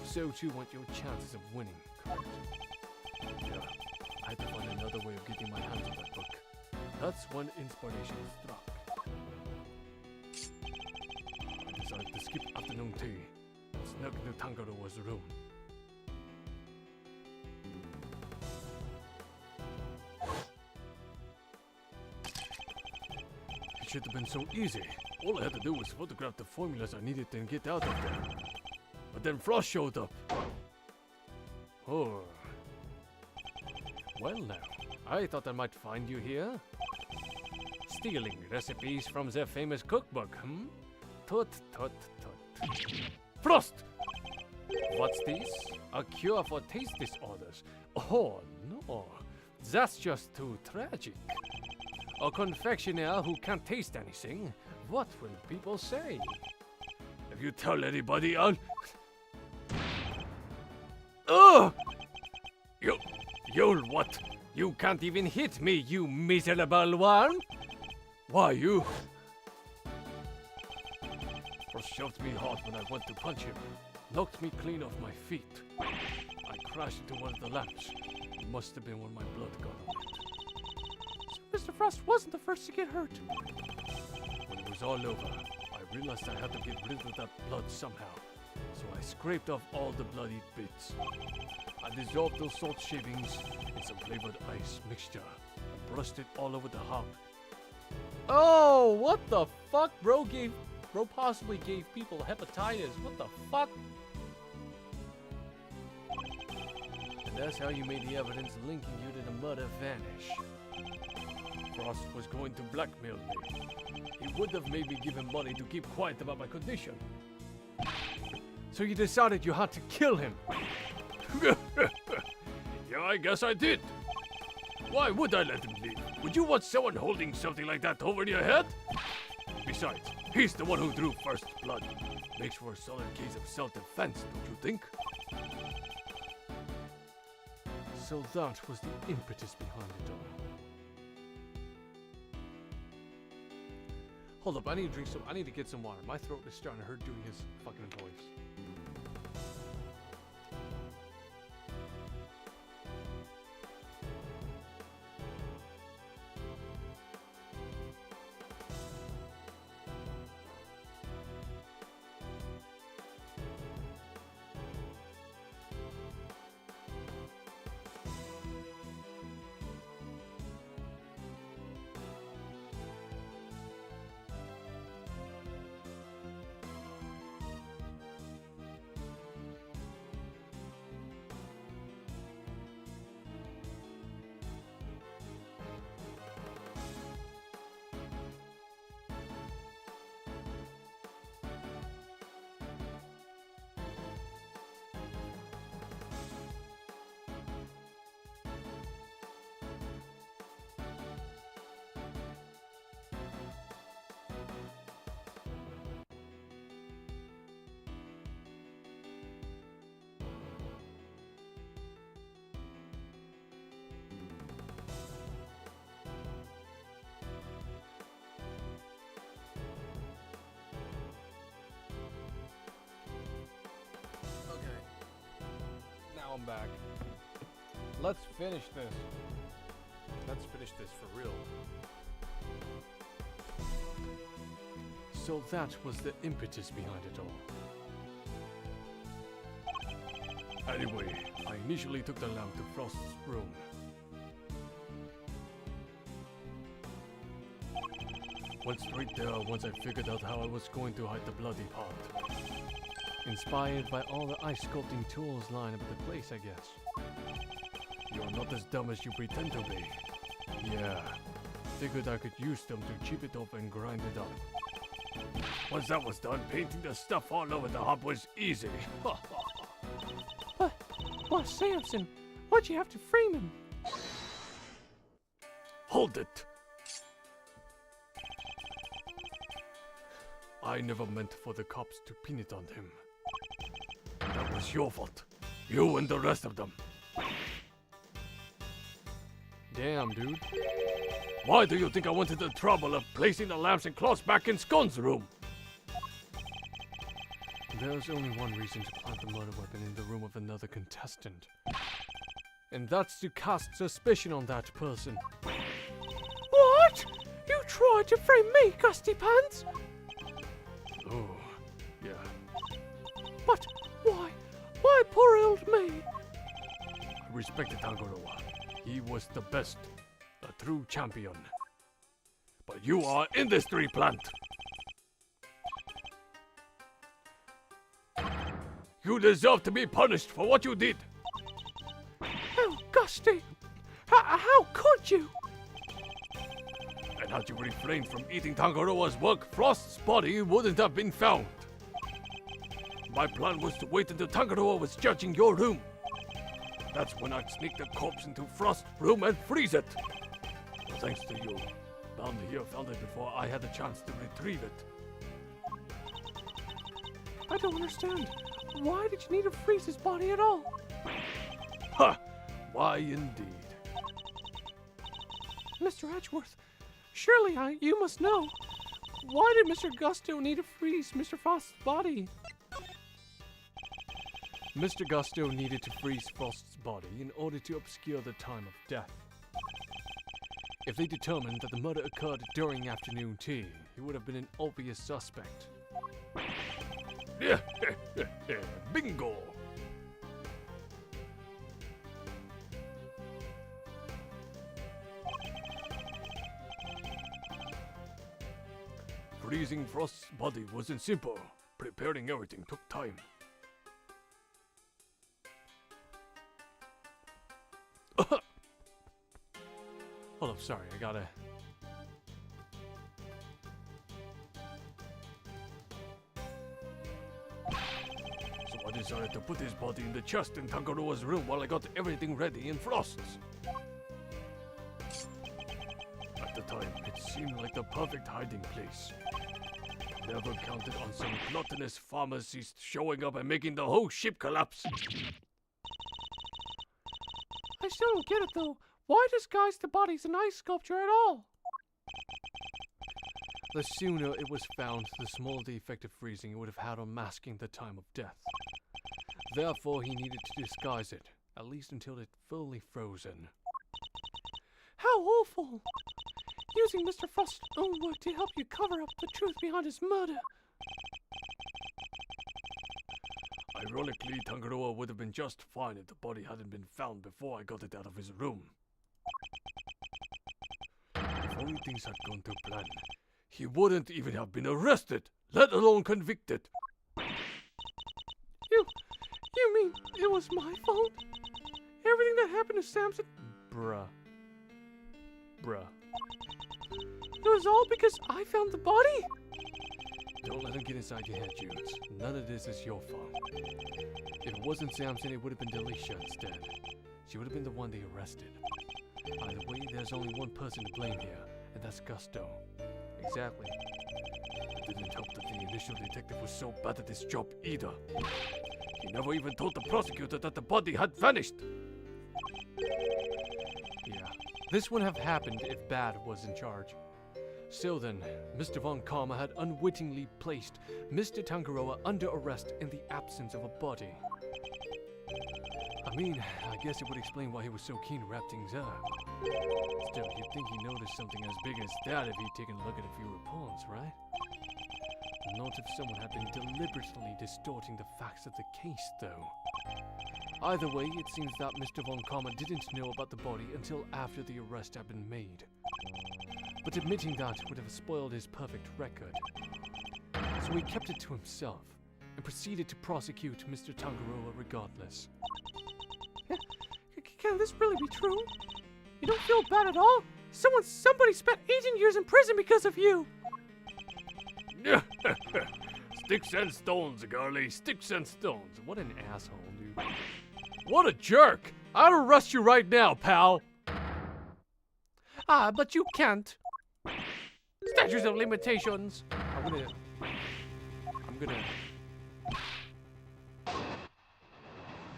A: so too went your chances of winning, correct?
C: Yeah, I had to find another way of getting my hands on that book. That's when inspiration struck. I decided to skip afternoon tea and snuck into Tangaroa's room. It should have been so easy. All I had to do was photograph the formulas I needed and get out of there. But then Frost showed up.
A: Oh. Well now, I thought I might find you here. Stealing recipes from their famous cookbook, hmm? Tut, tut, tut.
C: Frost!
A: What's this? A cure for taste disorders? Oh no, that's just too tragic. A confectioner who can't taste anything? What will people say?
C: If you tell anybody, I'll... Ugh! You'll what?
A: You can't even hit me, you miserable one!
C: Why, you... Frost shoved me hard when I went to punch him. Knocked me clean off my feet. I crashed into one of the lamps. It must have been when my blood got on it.
B: So Mr. Frost wasn't the first to get hurt.
C: When it was all over, I realized I had to get rid of that blood somehow. So I scraped off all the bloody bits. I dissolved those salt shavings in some flavored ice mixture and brushed it all over the hob.
A: Oh, what the fuck? Bro possibly gave people hepatitis. What the fuck? And that's how you made the evidence linking you to the murder vanish.
C: Frost was going to blackmail me. He would have made me give him money to keep quiet about my condition.
A: So you decided you had to kill him?
C: Yeah, I guess I did. Why would I let him leave? Would you want someone holding something like that over your head? Besides, he's the one who drew first blood. Makes for a solid case of self-defense, don't you think?
A: So that was the impetus behind it all. Hold up, I need to drink some. I need to get some water. My throat is starting to hurt doing his fucking voice.
C: come back. Let's finish this.
A: Let's finish this for real. So that was the impetus behind it all.
C: Anyway, I initially took the lamp to Frost's room. Went straight there once I figured out how I was going to hide the bloody part.
A: Inspired by all the ice sculpting tools lying about the place, I guess.
C: You're not as dumb as you pretend to be. Yeah, figured I could use them to chip it off and grind it up. Once that was done, painting the stuff all over the hub was easy.
B: Why, Samson, why'd you have to frame him?
C: Hold it! I never meant for the cops to pin it on him. That was your fault. You and the rest of them.
A: Damn, dude.
C: Why do you think I went to the trouble of placing the lamps and clothes back in Scone's room?
A: There's only one reason to plant the murder weapon in the room of another contestant. And that's to cast suspicion on that person.
B: What? You tried to frame me, Gusty Pants?
C: Oh, yeah.
B: But why? Why poor old me?
C: I respected Tangaroa. He was the best. A true champion. But you are industry plant. You deserve to be punished for what you did.
B: Oh, Gusty! How could you?
C: And had you refrained from eating Tangaroa's work, Frost's body wouldn't have been found. My plan was to wait until Tangaroa was judging your room. That's when I'd sneak the corpse into Frost's room and freeze it. But thanks to you, Bound here found it before I had a chance to retrieve it.
B: I don't understand. Why did you need to freeze his body at all?
C: Ha! Why indeed?
B: Mr. Edgeworth, surely you must know. Why did Mr. Gusto need to freeze Mr. Frost's body?
A: Mr. Gusto needed to freeze Frost's body in order to obscure the time of death. If they determined that the murder occurred during afternoon tea, he would have been an obvious suspect.
C: Bingo! Freezing Frost's body wasn't simple. Preparing everything took time.
A: Hold up, sorry, I gotta...
C: So I decided to put his body in the chest in Tangaroa's room while I got everything ready in Frost's. At the time, it seemed like the perfect hiding place. Never counted on some gluttonous pharmacist showing up and making the whole ship collapse.
B: I still don't get it though. Why disguise the bodies in ice sculpture at all?
A: The sooner it was found, the smaller the effect of freezing it would have had on masking the time of death. Therefore, he needed to disguise it, at least until it fully frozen.
B: How awful! Using Mr. Frost's own work to help you cover up the truth behind his murder.
C: Ironically, Tangaroa would have been just fine if the body hadn't been found before I got it out of his room. If only things had gone to plan, he wouldn't even have been arrested, let alone convicted.
B: You mean it was my fault? Everything that happened to Samson,
A: Bruh.
B: it was all because I found the body?
A: Don't let him get inside your head, Junes. None of this is your fault. If it wasn't Samson, it would have been Delisha instead. She would have been the one they arrested. Either way, there's only one person to blame here, and that's Gusto. Exactly.
C: It didn't help that the initial detective was so bad at his job either. He never even told the prosecutor that the body had vanished.
A: Yeah, this wouldn't have happened if Bad was in charge. Still then, Mr. Von Karma had unwittingly placed Mr. Tangaroa under arrest in the absence of a body. A
C: mean, I guess it would explain why he was so keen to wrap things up. Still, you'd think he noticed something as big as that if he'd taken a look at a few reports, right? Not if someone had been deliberately distorting the facts of the case, though. Either way, it seems that Mr. Von Karma didn't know about the body until after the arrest had been made. But admitting that would have spoiled his perfect record. So he kept it to himself, and proceeded to prosecute Mr. Tangaroa regardless.
B: Can this really be true? You don't feel bad at all? Somebody spent 18 years in prison because of you!
C: Sticks and stones, girlie. Sticks and stones. What an asshole, dude. What a jerk! I'll arrest you right now, pal.
B: Ah, but you can't. Statutes of limitations.
A: I'm gonna.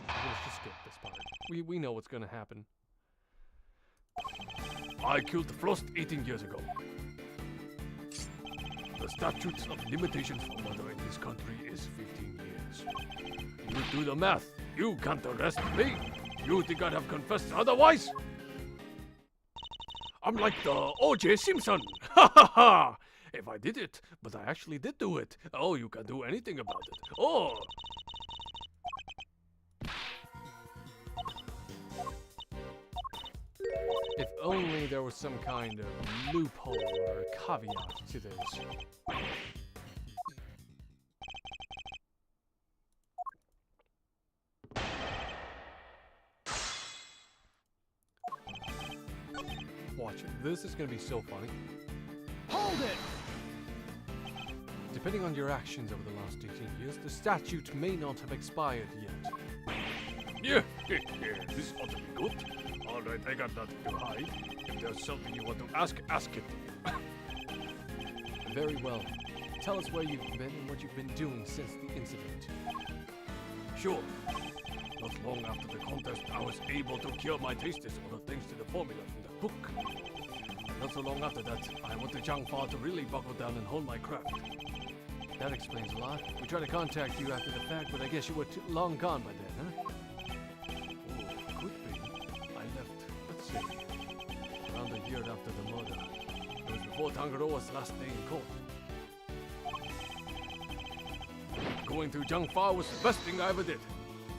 A: Let's just skip this part. We know what's gonna happen.
C: I killed Frost 18 years ago. The statute of limitations for murder in this country is 15 years. You do the math. You can't arrest me. You think I'd have confessed otherwise? I'm like the O.J. Simpson. Ha ha ha! If I did it, but I actually did do it. Oh, you can't do anything about it. Oh!
A: If only there was some kind of loophole or caveat to this. Watch it. This is gonna be so funny.
B: Hold it!
A: Depending on your actions over the last 18 years, the statute may not have expired yet.
C: Yeah, this ought to be good. Alright, I got nothing to hide. If there's something you want to ask it.
A: Very well. Tell us where you've been and what you've been doing since the incident.
C: Sure. Not long after the contest, I was able to cure my taste disorder thanks to the formula from the book. Not so long after that, I went to Changfa to really buckle down and hone my craft.
A: That explains a lot. We tried to contact you after the fact, but I guess you were long gone by then, huh?
C: Oh, could be. I left, let's see, around a year after the murder. It was before Tangaroa's last day in court. Going to Changfa was the best thing I ever did.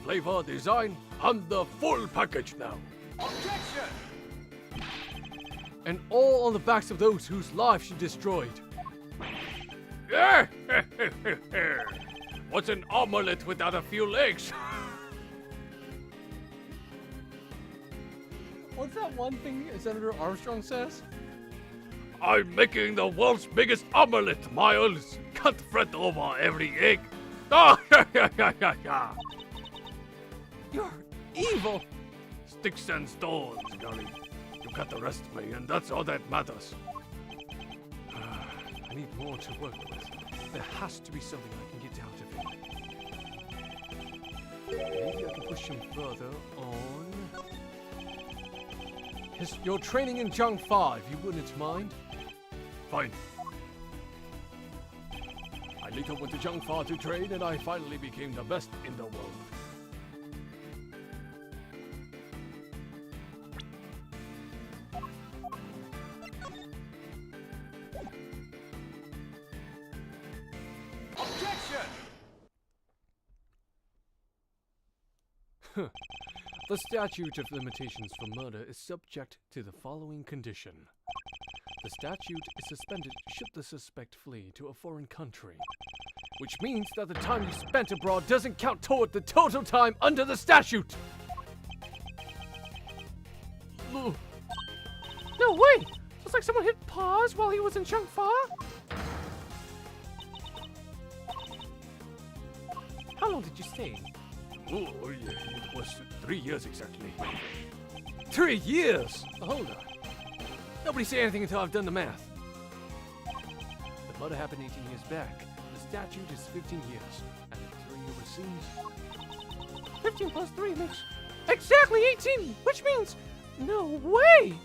C: Flavor, design, I'm the full package now.
B: Objection!
A: And all on the backs of those whose lives she destroyed.
C: What's an omelette without a few legs?
A: What's that one thing Senator Armstrong says?
C: I'm making the world's biggest omelette, Miles. Can't fret over every egg. Ah,
A: You're evil!
C: Sticks and stones, Gully. You can't arrest me, and that's all that matters.
A: I need more to work with. There has to be something I can get out of him. Maybe I can push him further on... your training in Changfa, if you wouldn't mind.
C: Fine. I later went to Changfa to train, and I finally became the best in the world.
A: The statute of limitations for murder is subject to the following condition. The statute is suspended should the suspect flee to a foreign country, which means that the time you spent abroad doesn't count toward the total time under the statute.
B: No way! Looks like someone hit pause while he was in Changfa.
A: How long did you stay?
C: Oh, yeah, it was 3 years exactly.
A: 3 years? Hold on. Nobody say anything until I've done the math. The murder happened 18 years back. The statute is 15 years. And 3 overseas?
B: 15 plus 3 makes exactly 18, which means no way!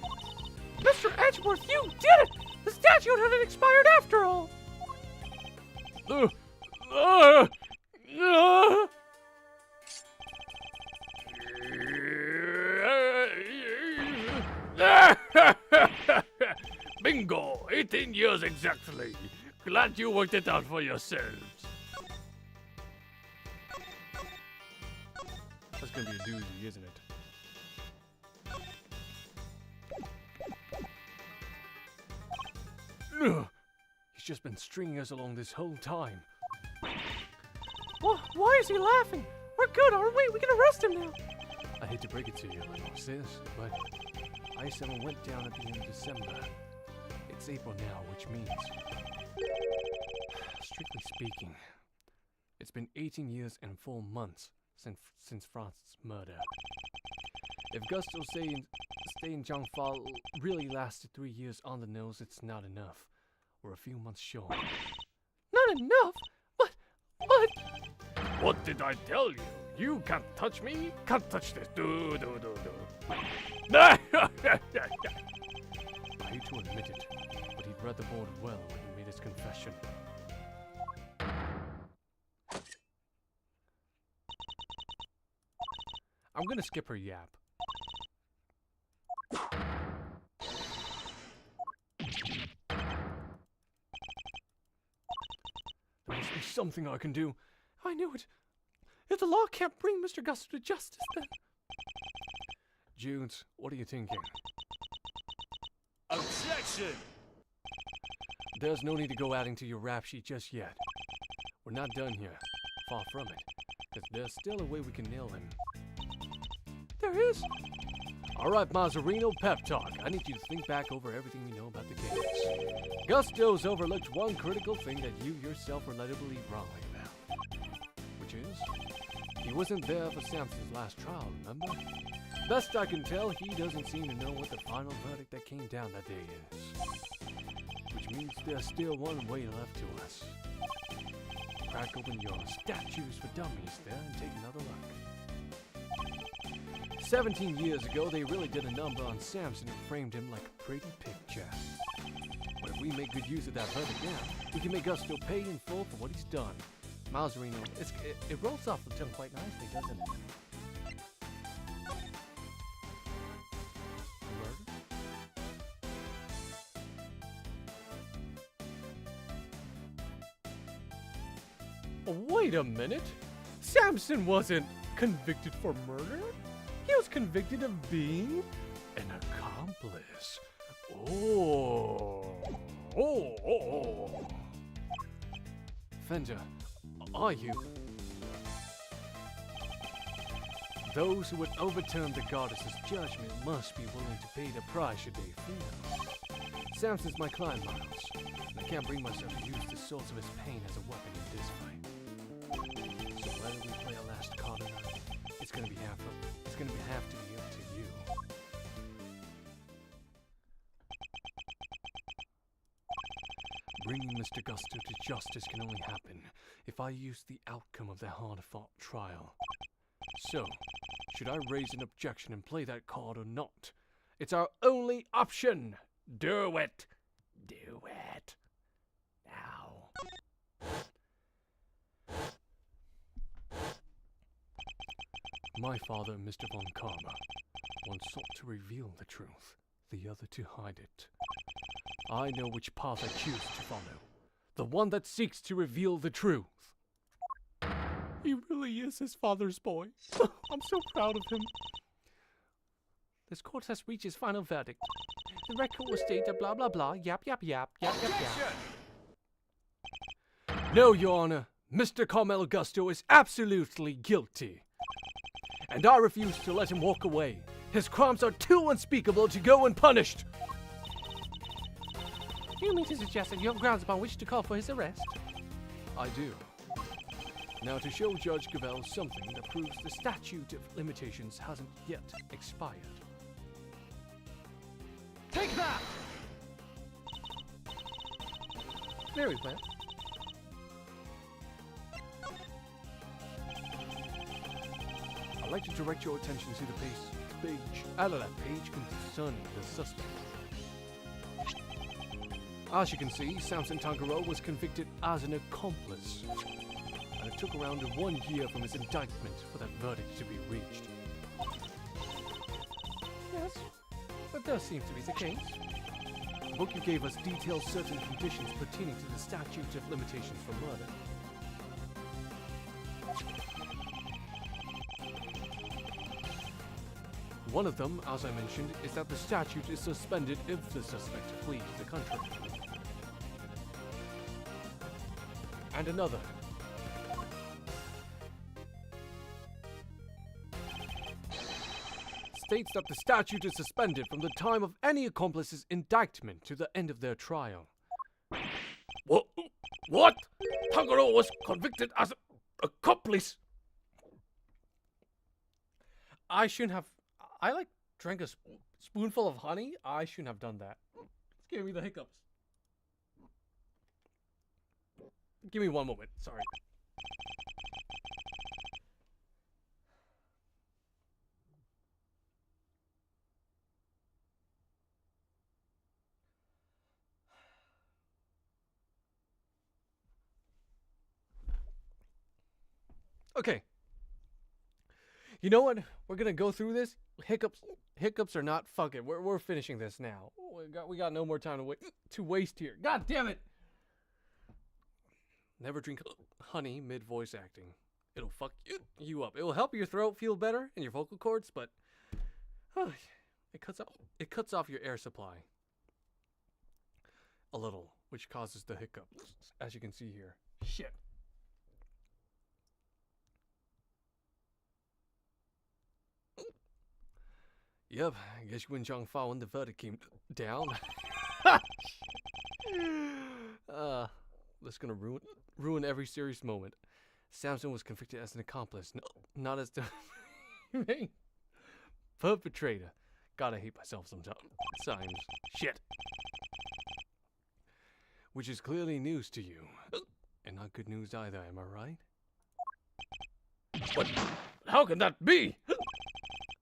B: Mr. Edgeworth, you did it! The statute hadn't expired after all!
C: 18 years exactly. Glad you worked it out for yourselves. That's gonna be a doozy, isn't it? Ugh. He's just been stringing us along this whole time.
B: Why is he laughing? We're good, aren't we? We can arrest him now.
C: I hate to break it to you, little sis, but I-7 went down at the end of December. It's April now, which means, strictly speaking, it's been 18 years and 4 months since Franz's murder. If Gusto's stay in Jiangfa really lasted 3 years on the nose, it's not enough. We're a few months short.
B: Not enough? But...
C: What did I tell you? You can't touch me, can't touch this. Do. I hate to admit it, but he'd read the board well when he made his confession. I'm gonna skip her yap. There must be something I can do.
B: I knew it. If the law can't bring Mr. Gusto to justice, then...
C: Judes, what are you thinking?
D: Objection!
C: There's no need to go adding to your rap sheet just yet. We're not done here. Far from it. Because there's still a way we can nail him.
B: There is.
C: Alright, Mazzarino, pep talk. I need you to think back over everything you know about the case. Gusto's overlooked one critical thing that you yourself were led to believe wrongly about. Which is, he wasn't there for Samson's last trial, remember? Best I can tell, he doesn't seem to know what the final verdict that came down that day is. Which means there's still one way left to us. Crack open your statues for dummies there and take another look. 17 years ago, they really did a number on Samson and framed him like a pretty picture. But if we make good use of that verdict now, we can make Gusto pay in full for what he's done. Mazzarino, it rolls off the tongue quite nicely, doesn't it?
A: Wait a minute. Samson wasn't convicted for murder. He was convicted of being an accomplice. Oh.
C: Fender, are you? Those who would overturn the goddess's judgment must be willing to pay the price should they fail. Samson's my client, Miles. And I can't bring myself to use the source of his pain as a weapon in this fight. So whether we play a last card or not, it's gonna have to be up to you. Bringing Mr. Gusto to justice can only happen if I use the outcome of the hard-fought trial. So, should I raise an objection and play that card or not? It's our only option! Do it! Do it! Now. My father, Mr. Von Karma, one sought to reveal the truth, the other to hide it. I know which path I choose to follow. The one that seeks to reveal the truth.
A: He really is his father's boy. I'm so proud of him.
B: This court has reached its final verdict. The record will state that blah blah blah, yap.
C: No, Your Honor. Mr. Carmelo Gusto is absolutely guilty. And I refuse to let him walk away. His crimes are too unspeakable to go unpunished.
B: You mean to suggest that you have grounds upon which to call for his arrest?
C: I do. Now, to show Judge Cavell something that proves the statute of limitations hasn't yet expired.
B: Take that! Very well.
C: I'd like to direct your attention to the page concerning the suspect. As you can see, Samson Tanjiro was convicted as an accomplice. And it took around 1 year from his indictment for that verdict to be reached.
B: Yes, that does seem to be the case.
A: The book you gave us details certain conditions pertaining to the statute of limitations for murder. One of them, as I mentioned, is that the statute is suspended if the suspect flees the country. And another. States that the statute is suspended from the time of any accomplice's indictment to the end of their trial.
C: What? Tangaro was convicted as an accomplice.
A: I shouldn't have. I drank a spoonful of honey. I shouldn't have done that. It's giving me the hiccups. Give me one moment. Sorry. Okay. You know what? We're gonna go through this. Hiccups are not fucking. We're finishing this now. We got no more time to waste here. God damn it! Never drink honey mid voice acting. It'll fuck you up. It will help your throat feel better and your vocal cords, but it cuts off your air supply a little, which causes the hiccups, as you can see here. Shit. Yep, I guess when Zhang Fa when the verdict came down. That's gonna ruin every serious moment. Samson was convicted as an accomplice, no, not as the main perpetrator. Gotta hate myself sometimes. Shit. Which is clearly news to you. And not good news either, am I right?
C: But how can that be?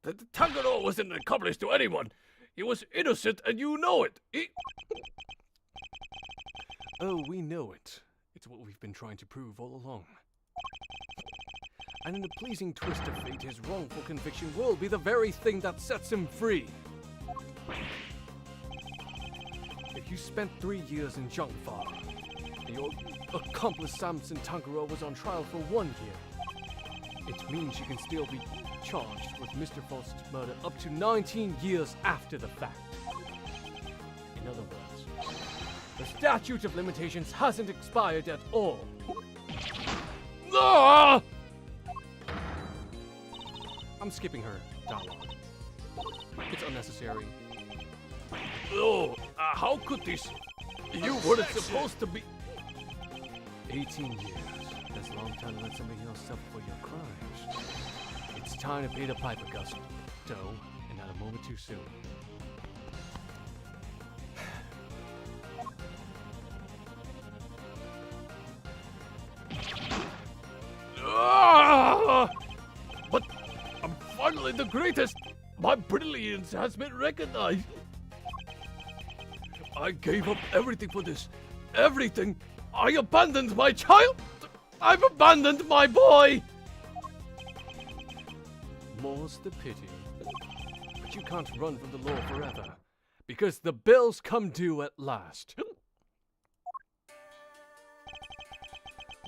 C: The Tangaro wasn't an accomplice to anyone. He was innocent and you know it.
A: Oh, we know it. It's what we've been trying to prove all along. And in a pleasing twist of fate, his wrongful conviction will be the very thing that sets him free. If you spent 3 years in Zhangfa, and your accomplice Samson Tangaro was on trial for 1 year, it means you can still be charged with Mr. Faust's murder up to 19 years after the fact. In other words, the statute of limitations hasn't expired at all.
C: Ah!
A: I'm skipping her dialogue. It's unnecessary.
C: Oh, how could this? You weren't supposed to be.
A: 18 years. That's a long time to let somebody else suffer for your crimes. It's time to pay the piper, Gusto, and not a moment too soon.
C: But I'm finally the greatest. My brilliance has been recognized. I gave up everything for this. Everything. I abandoned my child. I've abandoned my boy.
A: More's the pity. But you can't run from the law forever, because the bills come due at last.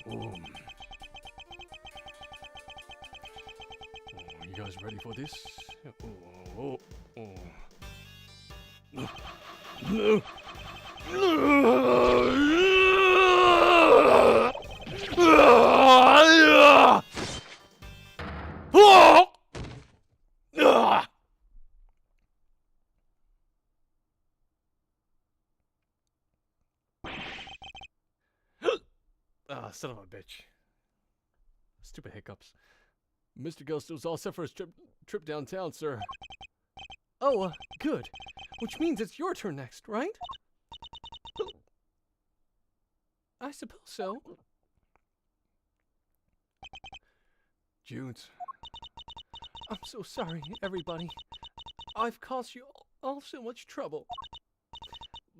A: Oh, you guys ready for this? Son of a bitch. Stupid hiccups. Mr. Gusto's all set for his trip downtown, sir. Oh, good. Which means it's your turn next, right? I suppose so. Junes. I'm so sorry, everybody. I've caused you all so much trouble.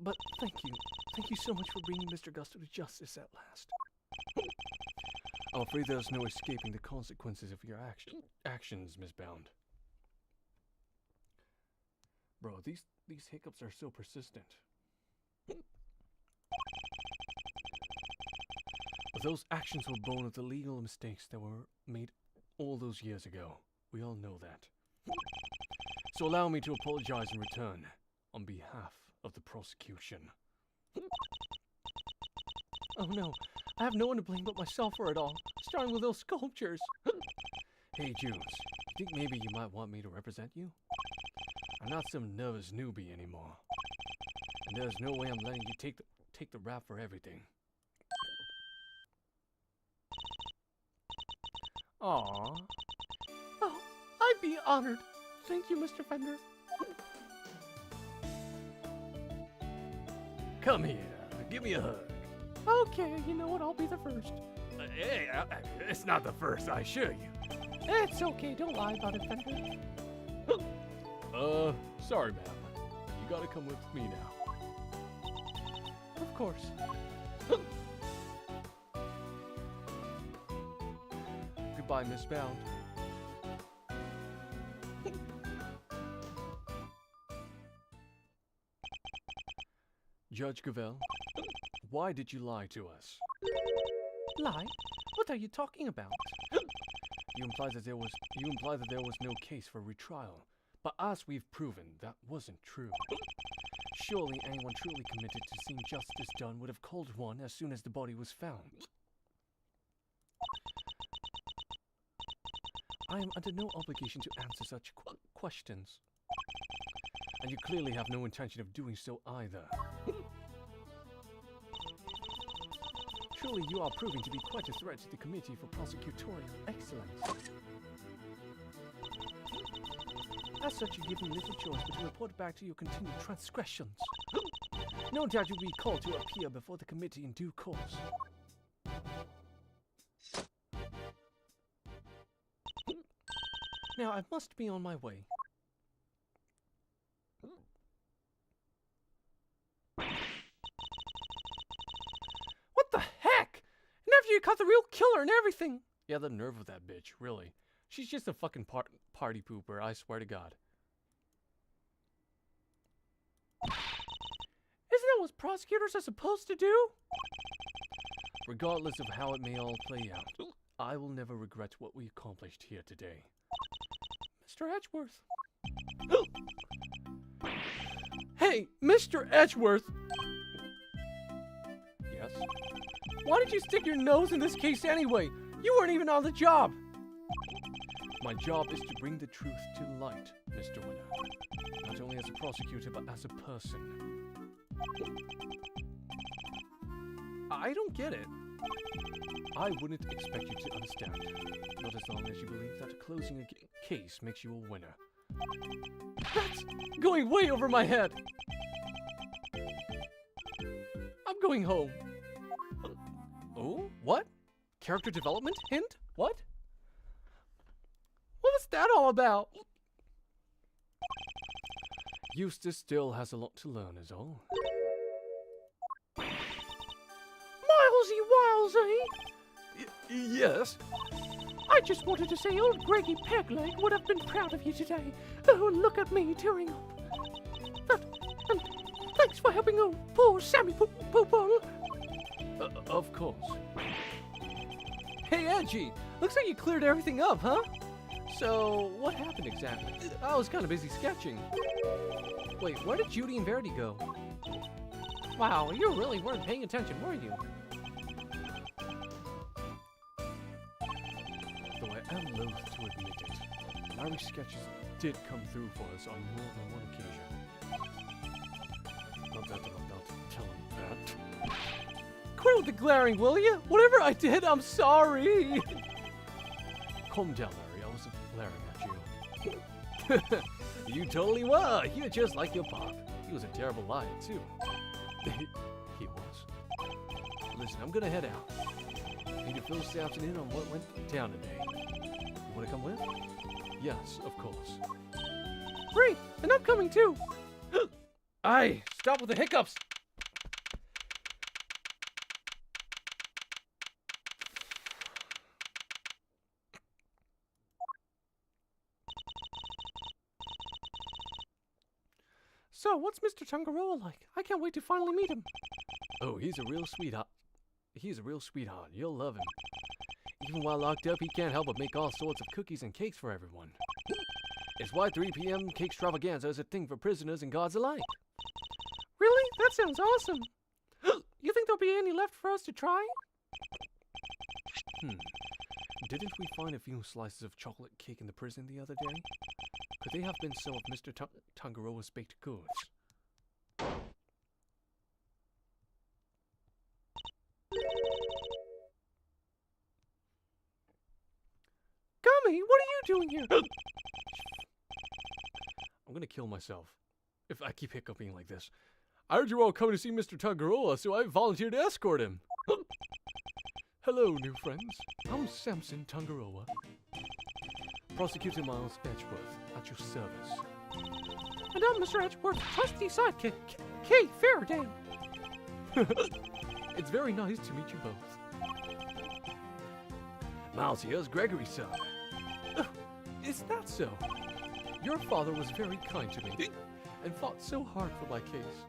A: But thank you. Thank you so much for bringing Mr. Gusto to justice at last. I'm afraid there's no escaping the consequences of your actions, Miss Bound. Bro, these hiccups are so persistent.
C: But those actions were born of the legal mistakes that were made all those years ago. We all know that. So allow me to apologize in return, on behalf of the prosecution.
A: Oh no, I have no one to blame but myself for it all, starting with those sculptures.
C: Hey, Junes, you think maybe you might want me to represent you? I'm not some nervous newbie anymore. And there's no way I'm letting you take the rap for everything.
A: Aww. Oh, I'd be honored. Thank you, Mr. Fender.
C: Come here, give me a hug.
A: Okay, you know what? I'll be the first.
C: Hey, it's not the first, I assure you.
A: It's okay, don't lie about it, Fender.
C: Sorry, ma'am. You gotta come with me now.
A: Of course.
C: Goodbye, Miss Bound. Judge Gavel, why did you lie to us?
A: Lie? What are you talking about?
C: You imply that there was no case for retrial, but as we've proven, that wasn't true. Surely anyone truly committed to seeing justice done would have called one as soon as the body was found. I am under no obligation to answer such questions. And you clearly have no intention of doing so either. Truly, you are proving to be quite a threat to the Committee for Prosecutorial Excellence. As such, you give me little choice but to report back to your continued transgressions. No doubt you'll be called to appear before the committee in due course. Now, I must be on my way.
A: What the heck? And after you caught the real killer and everything.
C: Yeah, the nerve of that bitch, really. She's just a fucking party pooper, I swear to God.
A: Isn't that what prosecutors are supposed to do?
C: Regardless of how it may all play out, I will never regret what we accomplished here today.
A: Mr. Edgeworth. Hey, Mr. Edgeworth!
C: Yes?
A: Why did you stick your nose in this case anyway? You weren't even on the job!
C: My job is to bring the truth to light, Mr. Winner. Not only as a prosecutor, but as a person.
A: I don't get it.
C: I wouldn't expect you to understand. Not as long as you believe that closing a case makes you a winner.
A: That's going way over my head. I'm going home.
C: Oh? What? Character development? Hint? What?
A: What was that all about?
C: Eustace still has a lot to learn is all.
A: Milesy Wiles, eh?
C: Yes?
B: I just wanted to say old Greggy Pegleg would have been proud of you today. Oh, look at me tearing up. And thanks for helping old poor Sammy Poople.
C: Of course.
A: Hey, Edgy, looks like you cleared everything up, huh? So, what happened exactly? I was kind of busy sketching. Wait, where did Judy and Verity go? Wow, you really weren't paying attention, were you?
C: Though I am loath to admit it, Larry's sketches did come through for us on more than one occasion. Not that I'm about to tell him that.
A: Quit with the glaring, will you? Whatever I did, I'm sorry.
C: Calm down, Larry. I wasn't glaring at you. You totally were. You're just like your pop. He was a terrible liar, too. He was. Listen, I'm gonna head out. Need to fill this afternoon on what went down today. You wanna come with? Yes, of course.
A: Great, and I'm coming too. Aye, stop with the hiccups.
B: So, what's Mr. Tangaroa like? I can't wait to finally meet him.
A: Oh, he's a real sweetheart. He's a real sweetheart. You'll love him. Even while locked up, he can't help but make all sorts of cookies and cakes for everyone. It's why 3 p.m. cake extravaganza is a thing for prisoners and gods alike.
B: Really? That sounds awesome. You think there'll be any left for us to try?
A: Didn't we find a few slices of chocolate cake in the prison the other day? Could they have been some of Mr. Tangaroa's baked goods?
B: Gummy, what are you doing here?
A: I'm gonna kill myself if I keep hiccuping like this. I heard you were all coming to see Mr. Tangaroa, so I volunteered to escort him. Hello, new friends. I'm Samson Tangaroa. Prosecutor Miles Edgeworth, at your service.
B: And I'm Mr. Edgeworth's trusty sidekick, Kay Faraday.
A: It's very nice to meet you both. Miles here's Gregory's son. Is that so? Your father was very kind to me and fought so hard for my case.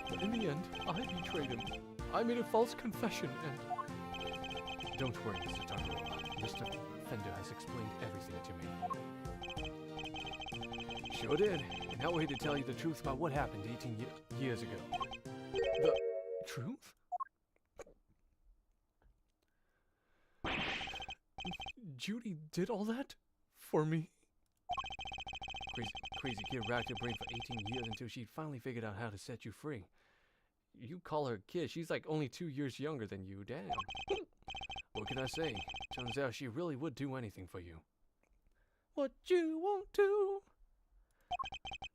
A: But in the end, I betrayed him. I made a false confession and... Don't worry, Mr. Tangaroa. Mr. Fender has explained everything to me. Sure did. And now we're here to tell you the truth about what happened 18 years ago. The truth? Judy did all that? For me? Crazy kid racked her brain for 18 years until she finally figured out how to set you free. You call her a kid. She's like only 2 years younger than you. Damn. What can I say? Turns out she really would do anything for you.
B: What you want to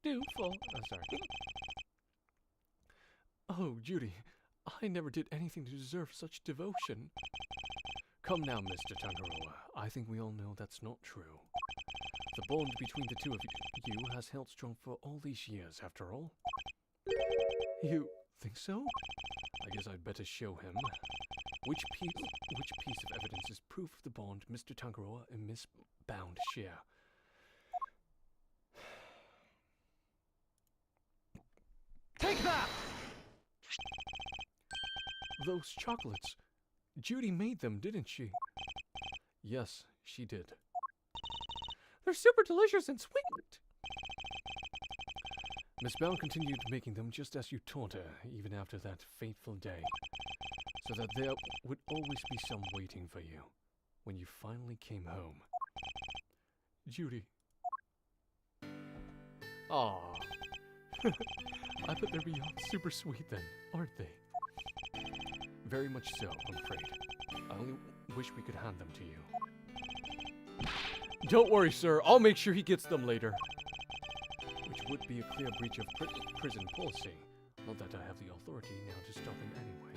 B: do for...
A: I'm sorry. Oh, Judy, I never did anything to deserve such devotion. Come now, Mr. Tangaroa. I think we all know that's not true. The bond between the two of you has held strong for all these years, after all. You think so? I guess I'd better show him. Which piece of evidence is proof of the bond Mr. Tangaroa and Miss Bound share?
B: Take that!
A: Those chocolates. Judy made them, didn't she? Yes, she did.
B: They're super delicious and sweet.
A: Miss Bound continued making them just as you taught her, even after that fateful day, so that there would always be some waiting for you when you finally came home. Judy. Aww. I bet they're beyond super sweet then, aren't they? Very much so, I'm afraid. I only wish we could hand them to you. Don't worry, sir. I'll make sure he gets them later. Which would be a clear breach of prison policy. Not that I have the authority now to stop him anyway.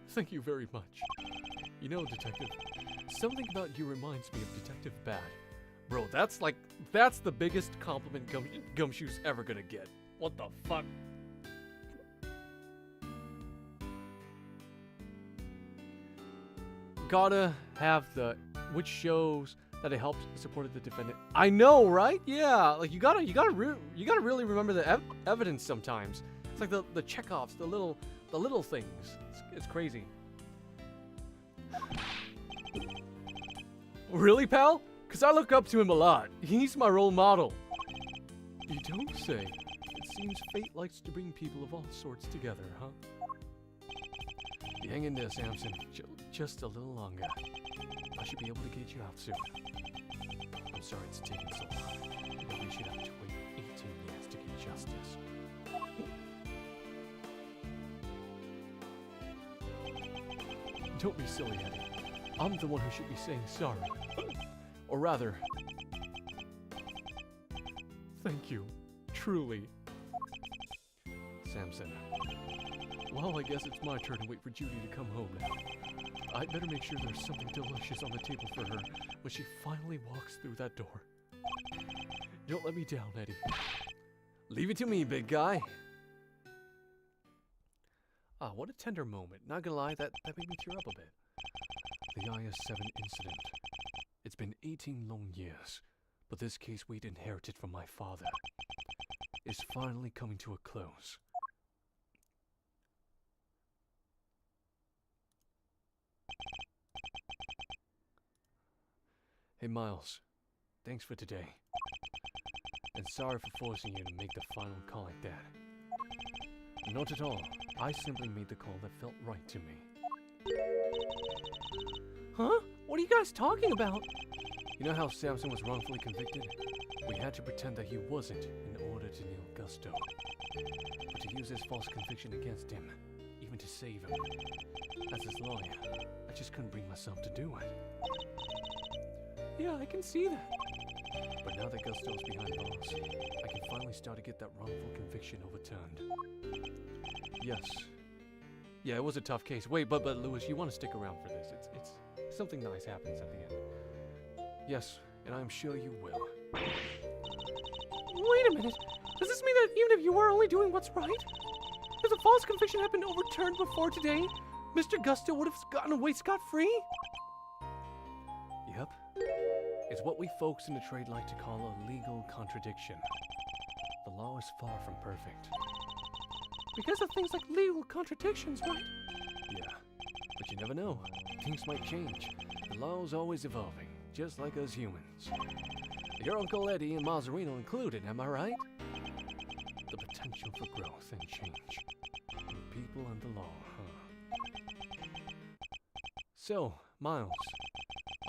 A: Thank you very much. You know, Detective, something about you reminds me of Detective Bad. Bro, that's the biggest compliment Gumshoe's ever gonna get. What the fuck? Gotta have the, which shows that it helped supported the defendant. I know, right? Yeah, like you gotta really remember the evidence sometimes. It's like the checkoffs, the little things. It's crazy. Really, pal? Cause I look up to him a lot. He's my role model. You don't say. It seems fate likes to bring people of all sorts together, huh? Hang in there, Samson. Just a little longer. I should be able to get you out soon. I'm sorry it's taken so long. But we should have to wait 18 years to get justice. Don't be silly, Eddie. I'm the one who should be saying sorry. Or rather... Thank you. Truly. Samson. Well, I guess it's my turn to wait for Judy to come home now. I'd better make sure there's something delicious on the table for her when she finally walks through that door. Don't let me down, Eddie. Leave it to me, big guy. Ah, what a tender moment. Not gonna lie, that made me tear up a bit. The IS-7 incident. It's been 18 long years,
C: But this case we'd inherited from my father is finally coming to a close. Hey Miles, thanks for today. And sorry for forcing you to make the final call like that. Not at all. I simply made the call that felt right to me.
A: Huh? What are you guys talking about?
C: You know how Samson was wrongfully convicted? We had to pretend that he wasn't in order to nail Gusto. But to use his false conviction against him, even to save him. As his lawyer, I just couldn't bring myself to do it.
A: Yeah, I can see that.
C: But now that Gusto's behind bars, I can finally start to get that wrongful conviction overturned. Yes. Yeah, it was a tough case. Wait, but Lewis, you want to stick around for this. It's something nice happens at the end. Yes, and I'm sure you will.
A: Wait a minute. Does this mean that even if you were only doing what's right, if the false conviction had been overturned before today, Mr. Gusto would have gotten away scot-free?
C: Yep. It's what we folks in the trade like to call a legal contradiction. The law is far from perfect.
A: Because of things like legal contradictions, right?
C: Yeah, but you never know. Things might change. The law's always evolving, just like us humans. Your Uncle Eddie and Mazzarino included, am I right? The potential for growth and change. The people and the law, huh? So, Miles,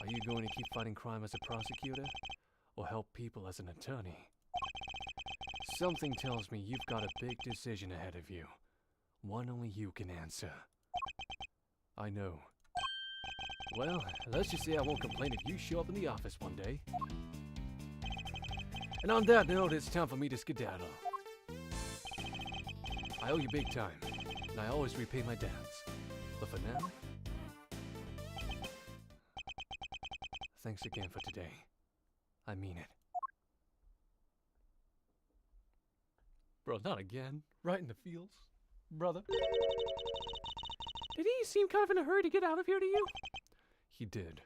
C: are you going to keep fighting crime as a prosecutor, or help people as an attorney? Something tells me you've got a big decision ahead of you. One only you can answer. I know. Well, let's just say I won't complain if you show up in the office one day. And on that note, it's time for me to skedaddle. I owe you big time, and I always repay my debts. But for now, thanks again for today. I mean it.
A: Bro, not again. Right in the fields. Brother.
B: Did he seem kind of in a hurry to get out of here to you?
C: He did.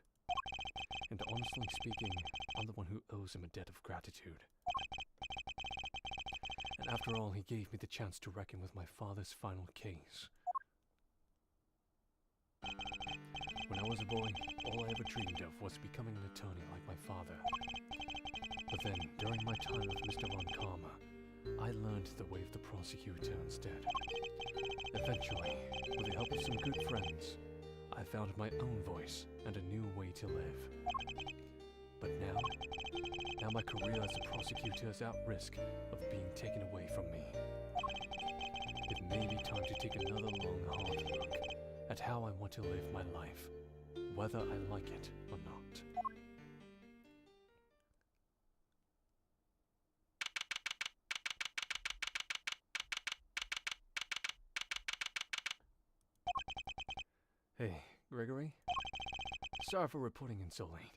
C: And honestly speaking, I'm the one who owes him a debt of gratitude. And after all, he gave me the chance to reckon with my father's final case. When I was a boy, all I ever dreamed of was becoming an attorney like my father. But then, during my time with Mr. Von Karma, I learned the way of the prosecutor instead. Eventually, with the help of some good friends, I found my own voice and a new way to live. But now my career as a prosecutor is at risk of being taken away from me. It may be time to take another long, hard look at how I want to live my life, whether I like it or not. Hey, Gregory? Sorry for reporting in so late.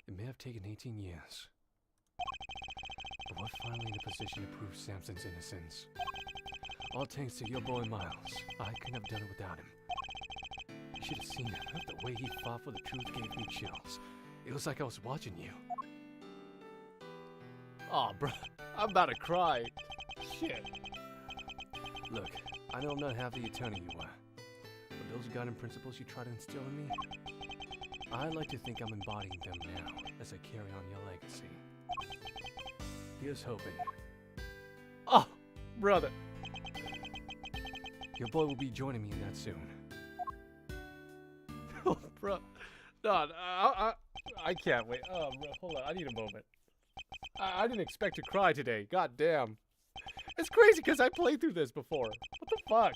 C: It may have taken 18 years, but we're finally in a position to prove Samson's innocence. All thanks to your boy Miles. I couldn't have done it without him. You should have seen him. The way he fought for the truth gave me chills. It was like I was watching you.
A: Aw, bro. I'm about to cry. Shit.
C: Look, I know I'm not half the attorney you were, but those guiding principles you try to instill in me, I like to think I'm embodying them now as I carry on your legacy. Here's hoping.
A: Oh, brother.
C: Your boy will be joining me in that soon.
A: Oh, bro. No, I can't wait. Oh, bro, hold on. I need a moment. I didn't expect to cry today. God damn. It's crazy because I played through this before. What the fuck?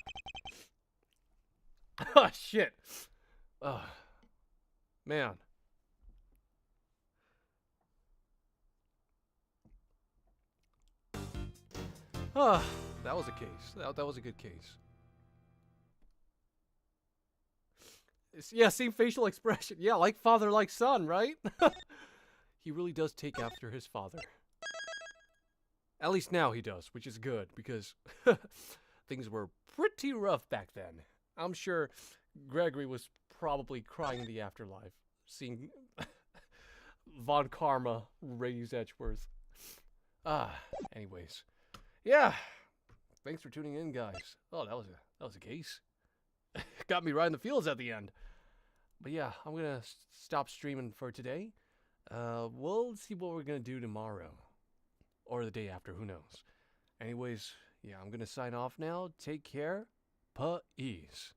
A: Oh, shit.
C: Man. That was a case. That was a good case.
A: Yeah, same facial expression. Yeah, like father, like son, right?
C: He really does take after his father. At least now he does, which is good, because things were pretty rough back then. I'm sure Gregory was probably crying in the afterlife.
A: seeing Von Karma raise Edgeworth. Anyways. Yeah. Thanks for tuning in, guys. Oh, that was a case. Got me right in the feels at the end. But yeah, I'm gonna stop streaming for today. We'll see what we're gonna do tomorrow. Or the day after, who knows. Anyways, yeah, I'm gonna sign off now. Take care. Peace.